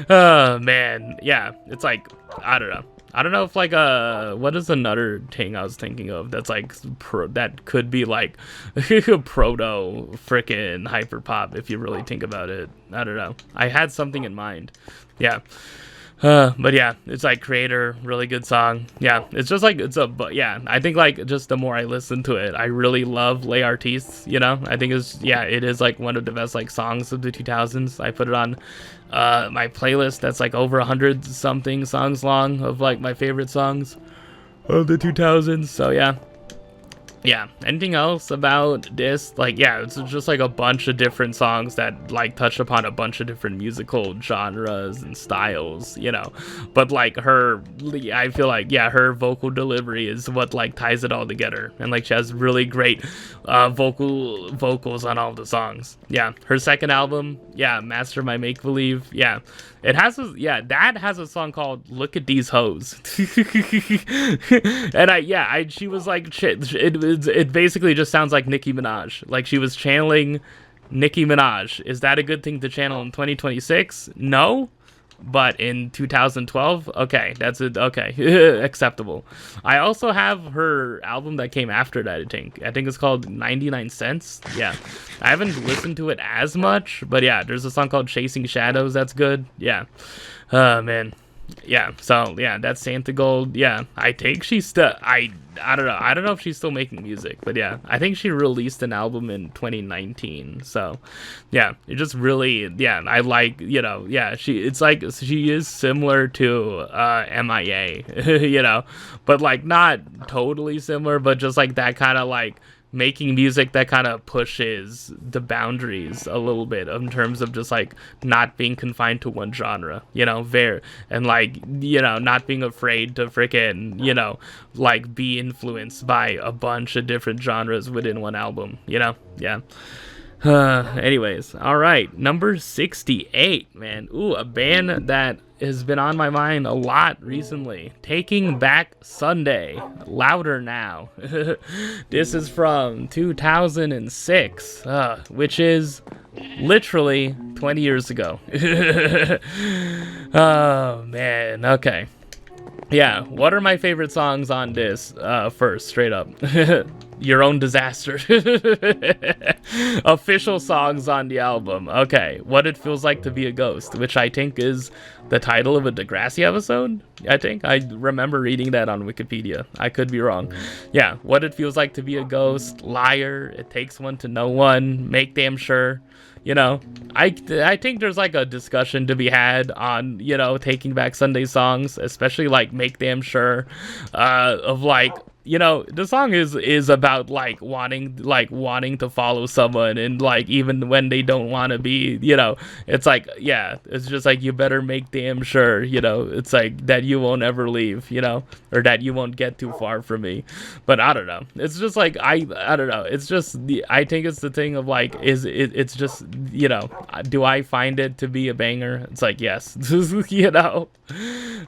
Man, yeah, it's like I don't know if like what is another thing I was thinking of that's like that could be like proto freaking hyper pop if you really think about it. I don't know, I had something in mind. Yeah. But yeah, it's like creator, really good song. Yeah, it's just like yeah, I think like just the more I listen to it, I really love Les Artistes, you know. I think it is like one of the best like songs of the 2000s. I put it on my playlist that's like over 100 something songs long of like my favorite songs of the 2000s. So yeah, anything else about this? Like, yeah, it's just like a bunch of different songs that like touch upon a bunch of different musical genres and styles, you know. But like I feel like, yeah, her vocal delivery is what like ties it all together, and like she has really great vocals on all the songs. Yeah, her second album, yeah, Master My Make Believe, yeah, it has that has a song called Look at These Hoes. And she was like, shit, it basically just sounds like Nicki Minaj. Like she was channeling Nicki Minaj. Is that a good thing to channel in 2026? No. But in 2012, okay, that's it. Okay, acceptable. I also have her album that came after that. I think it's called 99 Cents. Yeah, I haven't listened to it as much, but yeah, there's a song called Chasing Shadows that's good. Yeah, man. Yeah, so yeah, that's Santa Gold. Yeah, I think she's still I don't know if she's still making music, but yeah, I think she released an album in 2019. So yeah, it just really, yeah, I like, you know, yeah, she is similar to MIA, you know, but like not totally similar, but just like that kind of like making music that kind of pushes the boundaries a little bit in terms of just like not being confined to one genre, you know, and like, you know, not being afraid to freaking, you know, like be influenced by a bunch of different genres within one album, you know. Yeah. Anyways, all right, number 68, man. Ooh, a band that has been on my mind a lot recently. Taking Back Sunday, Louder Now. This is from 2006, which is literally 20 years ago. Oh man, okay. Yeah, what are my favorite songs on this? First, straight up. Your Own Disaster. Official songs on the album. Okay, What It Feels Like to Be a Ghost, which I think is the title of a Degrassi episode. I remember reading that on Wikipedia. I could be wrong. Yeah, What It Feels Like to Be a Ghost, Liar, It Takes One to Know One, Make Damn Sure. You know, I think there's like a discussion to be had on, you know, Taking Back Sunday songs, especially like Make Damn Sure, of like, you know, the song is about like wanting to follow someone, and like even when they don't want to be, you know, it's like, yeah, it's just like you better make damn sure, you know, it's like that you won't ever leave, you know, or that you won't get too far from me. But I don't know, it's just like I don't know, it's just I think it's the thing of like, it's just, you know, do I find it to be a banger? It's like, yes. You know,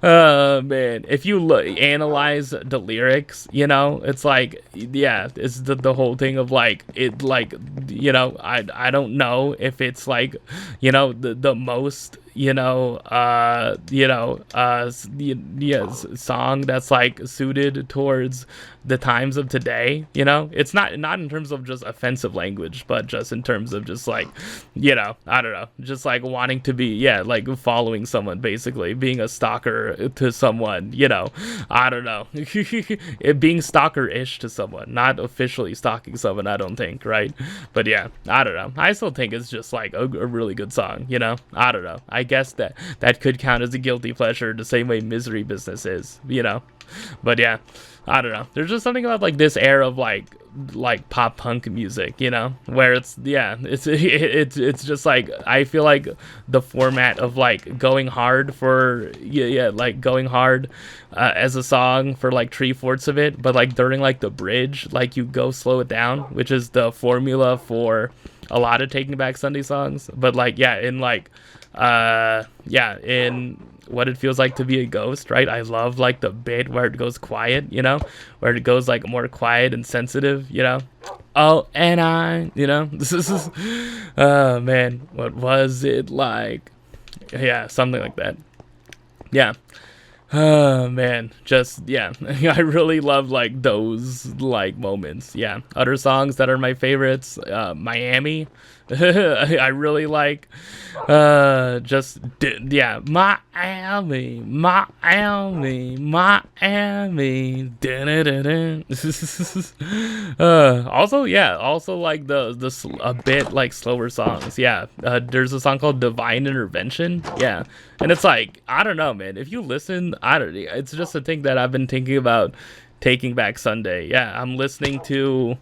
man, if you analyze the lyrics, you know, it's like, yeah, it's the whole thing of like, it like, you know, I don't know if it's like, you know, the most, you know, song that's like suited towards the times of today, you know. It's not in terms of just offensive language, but just in terms of just like, you know, I don't know, just like wanting to be, yeah, like following someone, basically being a stalker to someone, you know, I don't know. It being stalker-ish to someone, not officially stalking someone, I don't think, right? But yeah, I don't know, I still think it's just like a really good song, you know. I don't know, I guess that could count as a guilty pleasure the same way Misery Business is, you know. But yeah, I don't know, there's just something about like this era of like like pop punk music, you know, where it's it's just like, I feel like the format of like going hard for like going hard as a song for like 3/4 of it, but like during like the bridge, like you go slow it down, which is the formula for a lot of Taking Back Sunday songs. But like in What It Feels Like to Be a Ghost, right? I love like the bit where it goes quiet, you know, where it goes like more quiet and sensitive, you know. Oh, and I, you know, this is, oh man, what was it like? Yeah, something like that. Yeah. Oh man, just I really love like those like moments. Yeah, other songs that are my favorites, Miami. I really like Miami. Also like the a bit like slower songs. There's a song called Divine Intervention. And it's like, I don't know, man, if you listen, it's just a thing that I've been thinking about Taking Back Sunday. I'm listening to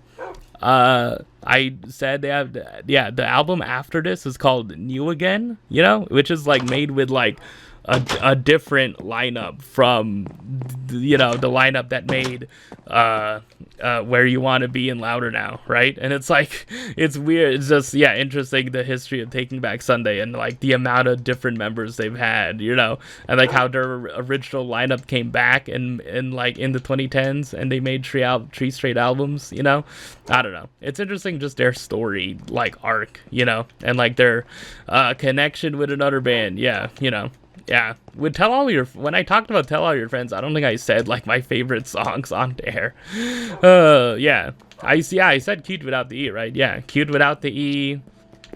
I said they have the album after this is called New Again, you know, which is like made with like a different lineup from the lineup that made Where You Want to Be and Louder Now, right? And it's like, it's weird, it's just interesting, the history of Taking Back Sunday and like the amount of different members they've had, you know, and like how their original lineup came back and like in the 2010s and they made three straight albums, you know. I don't know, it's interesting, just their story like arc, you know, and like their connection with another band, you know. With when I talked about Tell All Your Friends, I don't think I said like my favorite songs on there. I said Cute Without the E, right? Cute Without the E.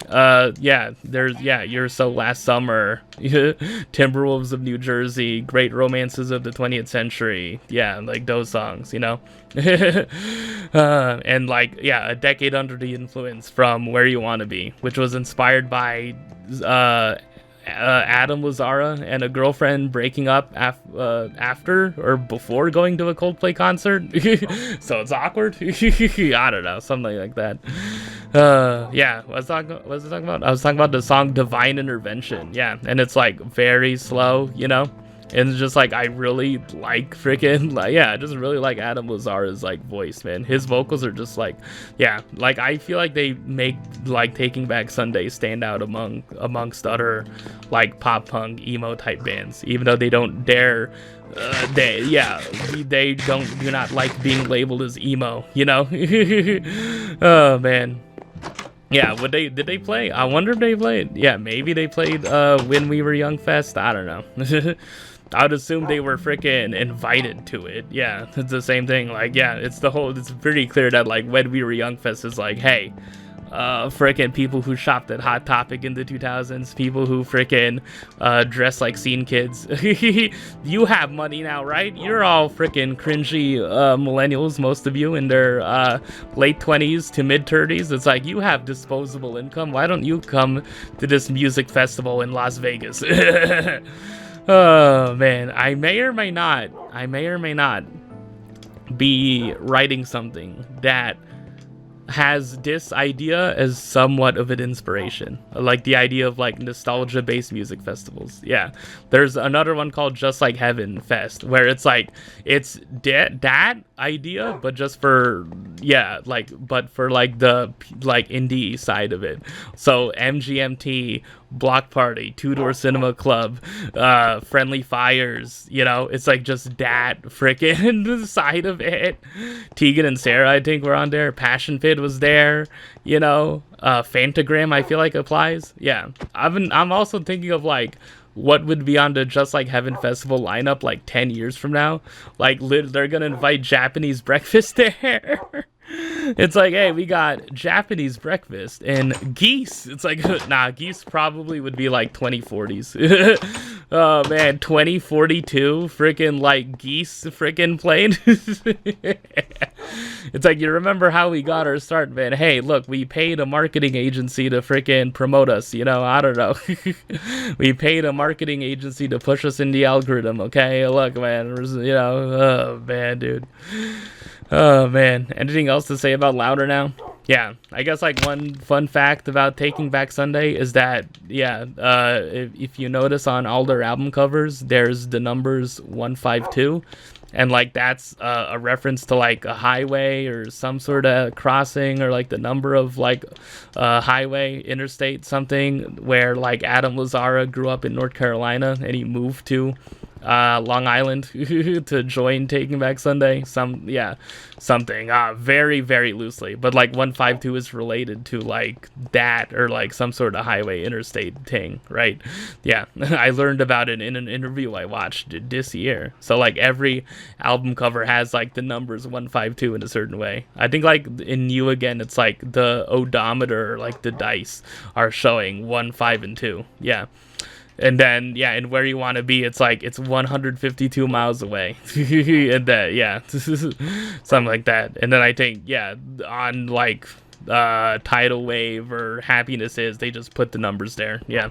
There's You're So Last Summer, Timberwolves of New Jersey, Great Romances of the 20th Century. Like those songs, you know. And like A Decade Under the Influence from Where You Want to Be, which was inspired by Adam Lazzara and a girlfriend breaking up after or before going to a Coldplay concert. So it's awkward. I don't know, something like that. What was I talking about? I was talking about the song Divine Intervention. And it's like very slow, you know. And it's just like, I really like freaking, I just really like Adam Lazzara's like voice, man. His vocals are just like, like I feel like they make like Taking Back Sunday stand out amongst other like pop punk emo type bands, even though they don't dare. They do not like being labeled as emo, you know. Oh man. Did they play? I wonder if they played. Maybe they played When We Were Young Fest. I don't know. I would assume they were freaking invited to it. It's the same thing. Like, it's pretty clear that like When We Were Young Fest is like, hey, freaking people who shopped at Hot Topic in the 2000s, people who freaking dress like scene kids. You have money now, right? You're all freaking cringy millennials, most of you in their late 20s to mid 30s. It's like, you have disposable income. Why don't you come to this music festival in Las Vegas? Oh man, I may or may not be writing something that has this idea as somewhat of an inspiration, like the idea of like nostalgia based music festivals. There's another one called Just Like Heaven Fest, where it's like it's that idea, but just for but for like the like indie side of it. So MGMT, Block Party, Two Door Cinema Club, Friendly Fires, you know, it's like just that freaking side of it. Tegan and Sarah, I think, were on there. Passion Pit was there, you know. Phantogram, I feel like, applies. I'm also thinking of like what would be on the Just Like Heaven festival lineup like 10 years from now. Like they're gonna invite Japanese breakfast there. It's like, hey, we got Japanese breakfast and geese. It's like, nah, geese probably would be like 2040s. Oh man, 2042, freaking like geese freaking playing. It's like, you remember how we got our start, man? Hey, look, we paid a marketing agency to freaking promote us, you know, I don't know. We paid a marketing agency to push us in the algorithm, okay? Look, man, you know, oh man, dude. Oh man, anything else to say about Louder now? Yeah, I guess like one fun fact about Taking Back Sunday is that if you notice on all their album covers, there's the numbers 152, and like that's a reference to like a highway or some sort of crossing, or like the number of like highway, interstate, something, where like Adam Lazzara grew up in North Carolina and he moved to Long Island to join Taking Back Sunday. Something very, very loosely, but like 152 is related to like that, or like some sort of highway, interstate thing, right? Yeah. I learned about it in an interview I watched this year. So like every album cover has like the numbers 152 in a certain way. I think like in You Again, it's like the odometer, like the dice are showing 1, 5, and 2. Yeah. And then, yeah, and Where You Want to Be, it's like, it's 152 miles away. And that, yeah, something like that. And then I think, yeah, on like Tidal Wave or Happiness Is, they just put the numbers there. Yeah.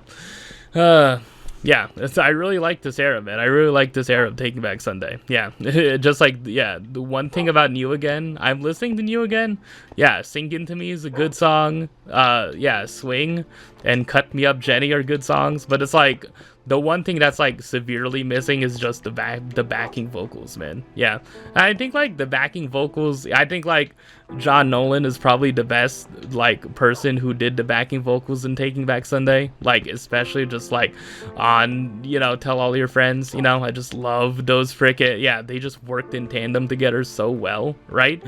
Yeah, I really like this era, man. I really like this era of Taking Back Sunday. Yeah, just like, yeah, the one thing about New Again, I'm listening to New Again. Yeah, Sinking to Me is a good song. Yeah, Swing and Cut Me Up Jenny are good songs. But it's like, the one thing that's like severely missing is just the backing vocals, man. Yeah, I think like the backing vocals, I think like John Nolan is probably the best like person who did the backing vocals in Taking Back Sunday, like especially just like on, you know, Tell All Your Friends. You know, I just love those frickin', yeah, they just worked in tandem together so well, right?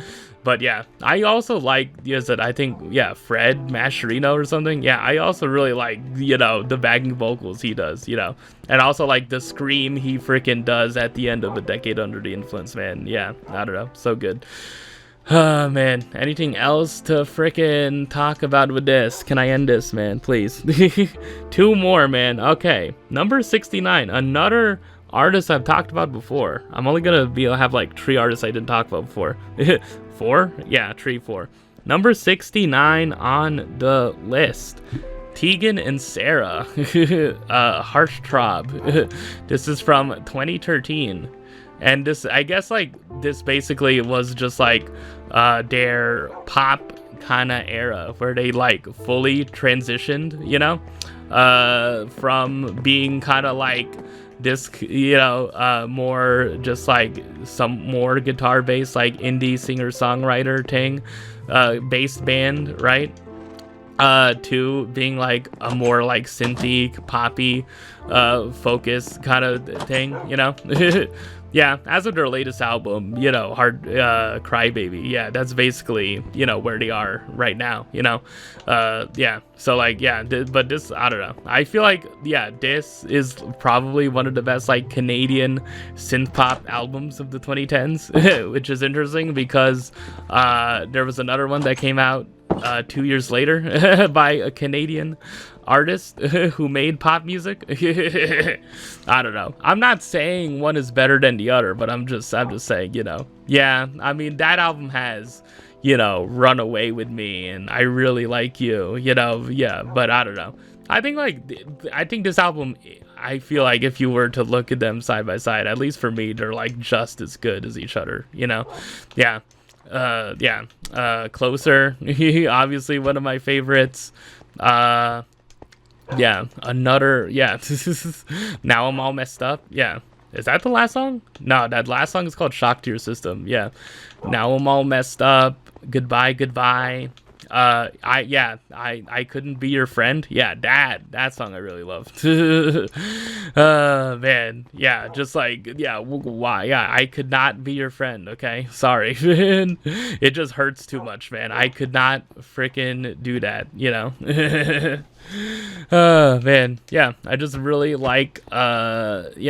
But yeah, I also like, I think, yeah, Fred Mascherino or something. Yeah, I also really like, you know, the backing vocals he does, you know. And also like the scream he freaking does at the end of A Decade Under the Influence, man. Yeah, I don't know, so good. Man, anything else to freaking talk about with this? Can I end this, man, please? 2 more, man. Okay, number 69, another artist I've talked about before. I'm only gonna have like 3 artists I didn't talk about before. 4? Yeah, 4. Number 69 on the list, Tegan and Sarah, Heartthrob. This is from 2013. And this, I guess, like, this basically was just, like, their pop kind of era where they, like, fully transitioned, you know? From being kind of, like, this, you know, more just, like, some more guitar-based, like, indie singer-songwriter thing, based band, right? To being, like, a more, like, synthy, poppy, focus kind of thing, you know? Yeah, as of their latest album, you know, Crybaby, yeah, that's basically, you know, where they are right now, you know? Yeah, so, like, yeah, but this, I don't know. I feel like, yeah, this is probably one of the best, like, Canadian synth-pop albums of the 2010s, which is interesting because there was another one that came out 2 years later by a Canadian artist who made pop music. I don't know. I'm not saying one is better than the other, but I'm just saying, you know. Yeah, I mean, that album has, you know, Run Away With Me and I Really Like You, you know. Yeah, but I don't know. I think this album, I feel like if you were to look at them side by side, at least for me, they're like just as good as each other, you know. Yeah. Closer, obviously one of my favorites. Yeah, another, yeah. Now I'm All Messed Up. Yeah, is that the last song? No, that last song is called Shock to Your System. Yeah, Now I'm All Messed Up. Goodbye, Goodbye. I Couldn't Be Your Friend. Yeah, that song I really loved. Man, yeah, just like, yeah, why? Yeah, I could not be your friend. Okay, sorry, man. It just hurts too much, man. I could not freaking do that, you know. Man, yeah, I just really like, Tegan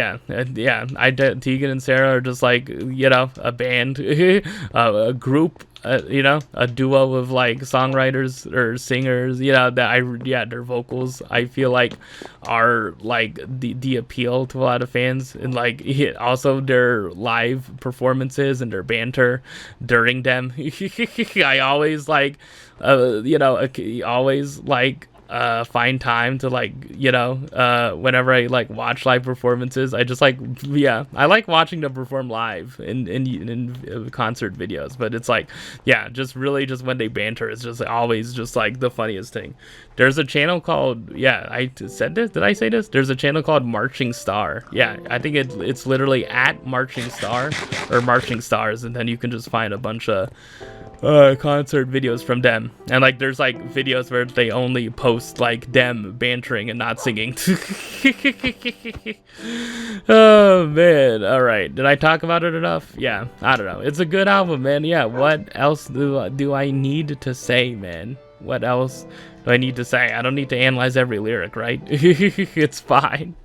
and Sarah are just like, you know, a band, a group, you know, a duo of like songwriters or singers, you know, their vocals I feel like are like the appeal to a lot of fans, and like also their live performances and their banter during them. I always like, you know, always like find time to like, you know, whenever I like watch live performances, I just like, yeah, I like watching them perform live in concert videos. But it's like, yeah, just really just when they banter, it's just always just like the funniest thing. There's a channel called, yeah, I said this, did I say this? There's a channel called Marching Star. Yeah, I think it's literally at Marching Star or Marching Stars, and then you can just find a bunch of concert videos from them. And like there's like videos where they only post like them bantering and not singing. Oh man, all right, did I talk about it enough? Yeah, I don't know, it's a good album, man. Yeah, what else do I need to say, man? What else do I need to say? I don't need to analyze every lyric, right? It's fine.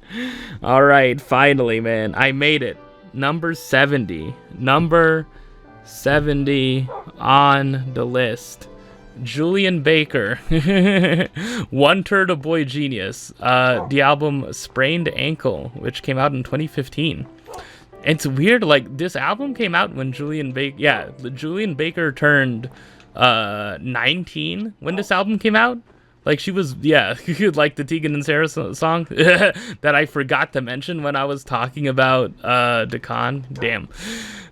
All right, finally, man, I made it. Number 70 on the list. Julian Baker. 1/3 of Boy Genius. The album Sprained Ankle, which came out in 2015. It's weird, like this album came out when Julian Baker turned 19 when this album came out. Like she was, yeah, like the Tegan and Sarah song that I forgot to mention when I was talking about Dakan. Damn.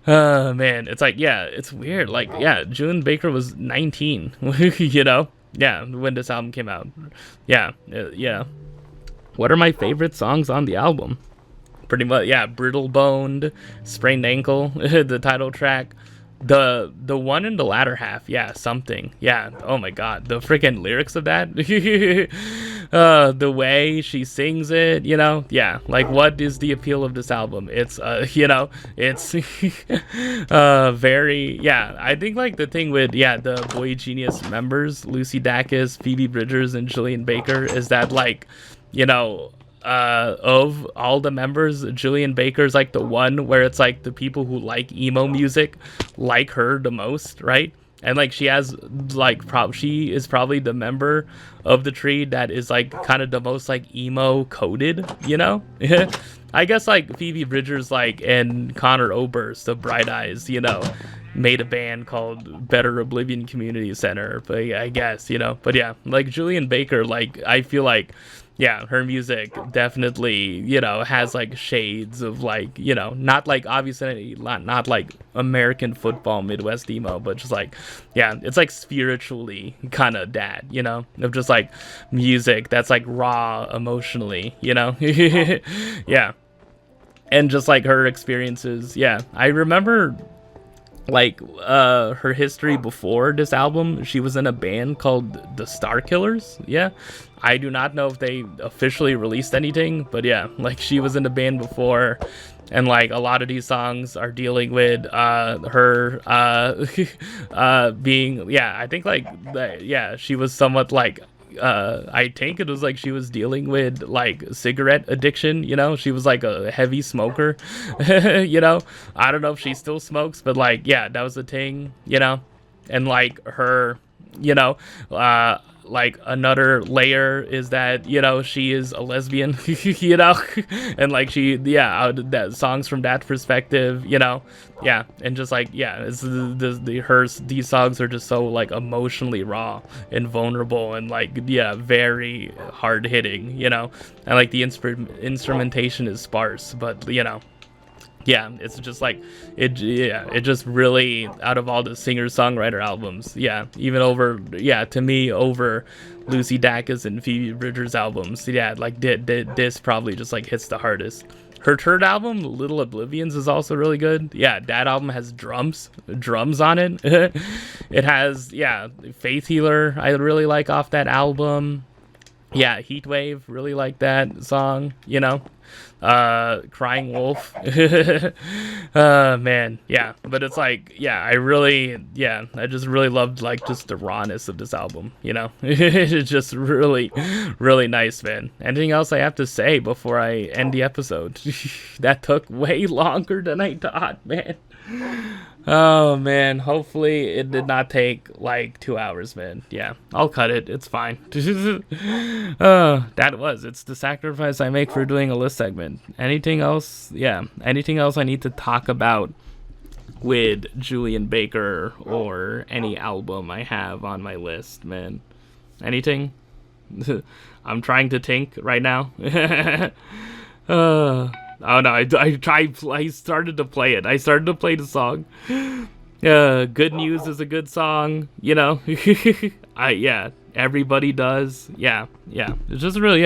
Man, it's like, yeah, it's weird. Like, yeah, Julian Baker was 19, you know? Yeah, when this album came out. Yeah, yeah. What are my favorite songs on the album? Pretty much, yeah, Brittle Boned, Sprained Ankle, the title track. The one in the latter half, yeah, Something, yeah, oh my god, the freaking lyrics of that. The way she sings it, you know, yeah, like what is the appeal of this album? It's you know, it's very, yeah, I think like the thing with, yeah, the Boy Genius members, Lucy Dacus, Phoebe Bridgers, and Julian Baker, is that like, you know, of all the members, Julian Baker's like the one where it's like the people who like emo music like her the most, right? And like she has like she is probably the member of the tree that is like kind of the most like emo coded, you know? I guess like Phoebe Bridgers like and Connor Oberst of Bright Eyes, you know, made a band called Better Oblivion Community Center, but yeah, I guess, you know, but yeah, like Julian Baker, like I feel like, yeah, her music definitely, you know, has like shades of like, you know, not like obviously not like American football Midwest emo, but just like, yeah, it's like spiritually kind of that, you know, of just like music that's like raw emotionally, you know. Yeah, and just like her experiences, yeah, I remember like her history before this album. She was in a band called the Star Killers. Yeah, I do not know if they officially released anything, but yeah, like she was in the band before, and like a lot of these songs are dealing with her being, yeah, I think like yeah, she was somewhat like I think it was like she was dealing with like cigarette addiction, you know, she was like a heavy smoker. You know, I don't know if she still smokes, but like, yeah, that was the thing, you know. And like her, you know, like another layer is that, you know, she is a lesbian. You know, and like she, yeah, that songs from that perspective, you know. Yeah, and just like, yeah, it's these songs are just so like emotionally raw and vulnerable and like, yeah, very hard hitting, you know. And like the instrumentation is sparse, but you know, yeah, it's just like it just really, out of all the singer-songwriter albums, yeah, even over, yeah, to me, over Lucy Dacus and Phoebe Bridgers albums, yeah, like this probably just like hits the hardest. Her third album, Little Oblivions, is also really good. Yeah, that album has drums on it. It has, yeah, Faith Healer, I really like off that album. Yeah, Heatwave, really like that song, you know. Crying Wolf. Man, yeah, but it's like, yeah, I just really loved like just the rawness of this album, you know. It's just really, really nice, man. Anything else I have to say before I end the episode? That took way longer than I thought, man. Oh man, hopefully it did not take like 2 hours, man. Yeah, I'll cut it, it's fine. It's the sacrifice I make for doing a list segment. Anything else? Yeah, anything else I need to talk about with Julian Baker or any album I have on my list, man? Anything? I'm trying to think right now. Oh no, I started to play it. I started to play the song. Good News is a good song, you know. Yeah, Everybody Does. Yeah. It's just really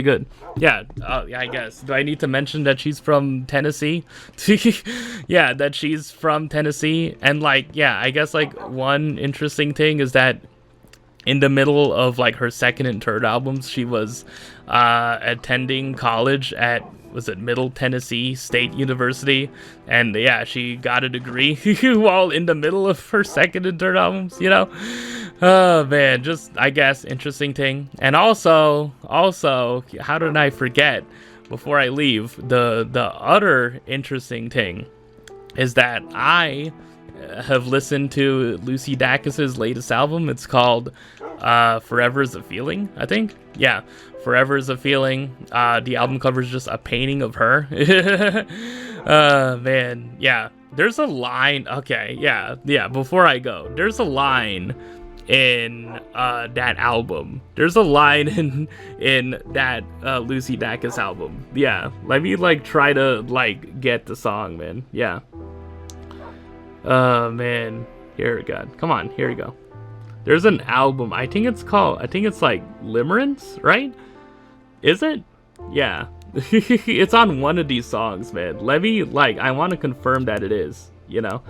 good. Yeah, I guess. Do I need to mention that she's from Tennessee? Yeah, that she's from Tennessee. And like, yeah, I guess like one interesting thing is that in the middle of like her second and third albums, she was attending college at, was it Middle Tennessee State University, and yeah, she got a degree while in the middle of her second and third albums, you know. Oh man, just, I guess, interesting thing. And also, how did I forget before I leave, the other interesting thing is that I have listened to Lucy Dacus's latest album. It's called Forever Is a Feeling, I think. Yeah, Forever Is a Feeling. The album cover is just a painting of her. Man, yeah. There's a line. Okay, yeah. Before I go, there's a line in that album. There's a line in that Lucy Dacus album. Yeah, let me like try to like get the song, man. Yeah. Man, here we go. Come on, here we go. There's an album. I think it's like Limerence, right? Is it? Yeah. It's on one of these songs, man. Let me, like, I want to confirm that it is, you know?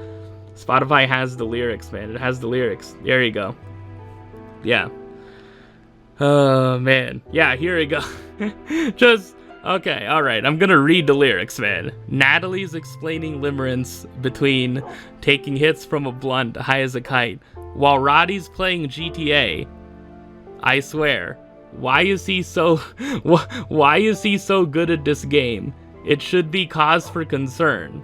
Spotify has the lyrics, man. It has the lyrics. There you go. Yeah. Man. Yeah, here we go. Just, okay, alright. I'm gonna read the lyrics, man. Natalie's explaining limerence between taking hits from a blunt high as a kite, while Roddy's playing GTA. I swear. Why is he so good at this game? It should be cause for concern.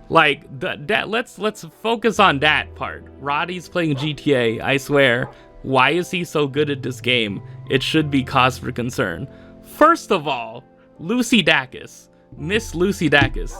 Like that let's focus on that part. Roddy's playing GTA, I swear. Why is he so good at this game? It should be cause for concern. First of all, Lucy Dacus. Miss Lucy Dacus.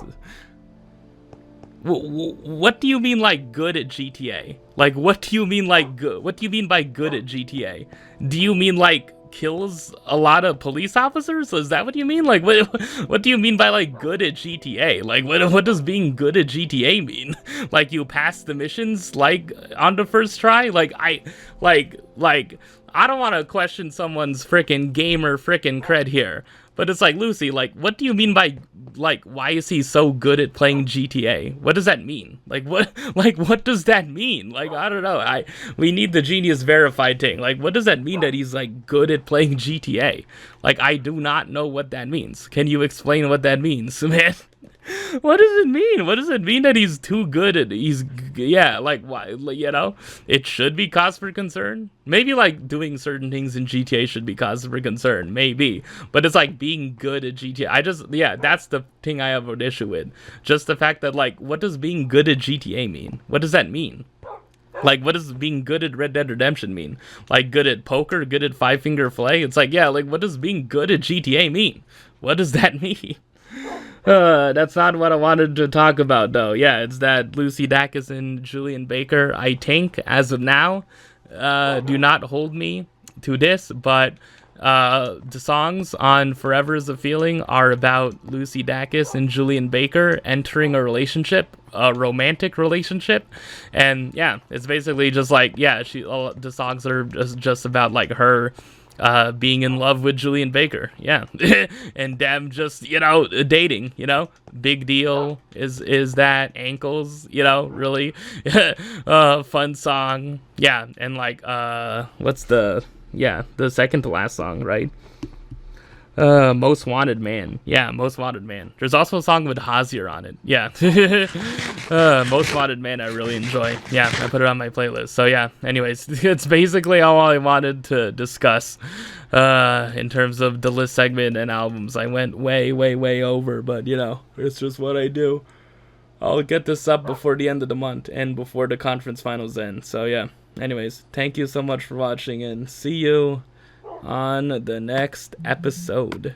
What do you mean like good at GTA? Like what do you mean like good? What do you mean by good at GTA? Do you mean like kills a lot of police officers? Is that what you mean? Like what do you mean by like good at GTA? Like what does being good at GTA mean? Like you pass the missions like on the first try? Like I don't want to question someone's freaking gamer freaking cred here. But it's like, Lucy, like, what do you mean by, like, why is he so good at playing GTA? What does that mean? Like, what does that mean? Like, I don't know. We need the Genius verified thing. Like, what does that mean that he's, like, good at playing GTA? Like, I do not know what that means. Can you explain what that means, man? What does it mean? What does it mean that he's too good at, yeah, like, why, you know? It should be cause for concern? Maybe, like, doing certain things in GTA should be cause for concern. Maybe. But it's, like, being good at GTA. Yeah, that's the thing I have an issue with. Just the fact that, like, what does being good at GTA mean? What does that mean? Like, what does being good at Red Dead Redemption mean? Like, good at poker? Good at Five Finger Filet? It's like, yeah, like, what does being good at GTA mean? What does that mean? That's not what I wanted to talk about, though. Yeah, it's that Lucy Dacus and Julian Baker, I think, as of now, do not hold me to this, but the songs on Forever Is a Feeling are about Lucy Dacus and Julian Baker entering a relationship, a romantic relationship, and yeah, it's basically just like, yeah, the songs are just about, like, her being in love with Julian Baker, yeah, and them just, you know, dating, you know, Big Deal is that, Ankles, you know, really fun song, yeah, and like, what's the second to last song, right? Most Wanted Man. Yeah, Most Wanted Man. There's also a song with Hotelier on it. Yeah. Most Wanted Man I really enjoy. Yeah, I put it on my playlist. So yeah, anyways, it's basically all I wanted to discuss in terms of the list segment and albums. I went way over, but you know, it's just what I do. I'll get this up before the end of the month and before the conference finals end. So yeah, anyways, thank you so much for watching and see you on the next episode.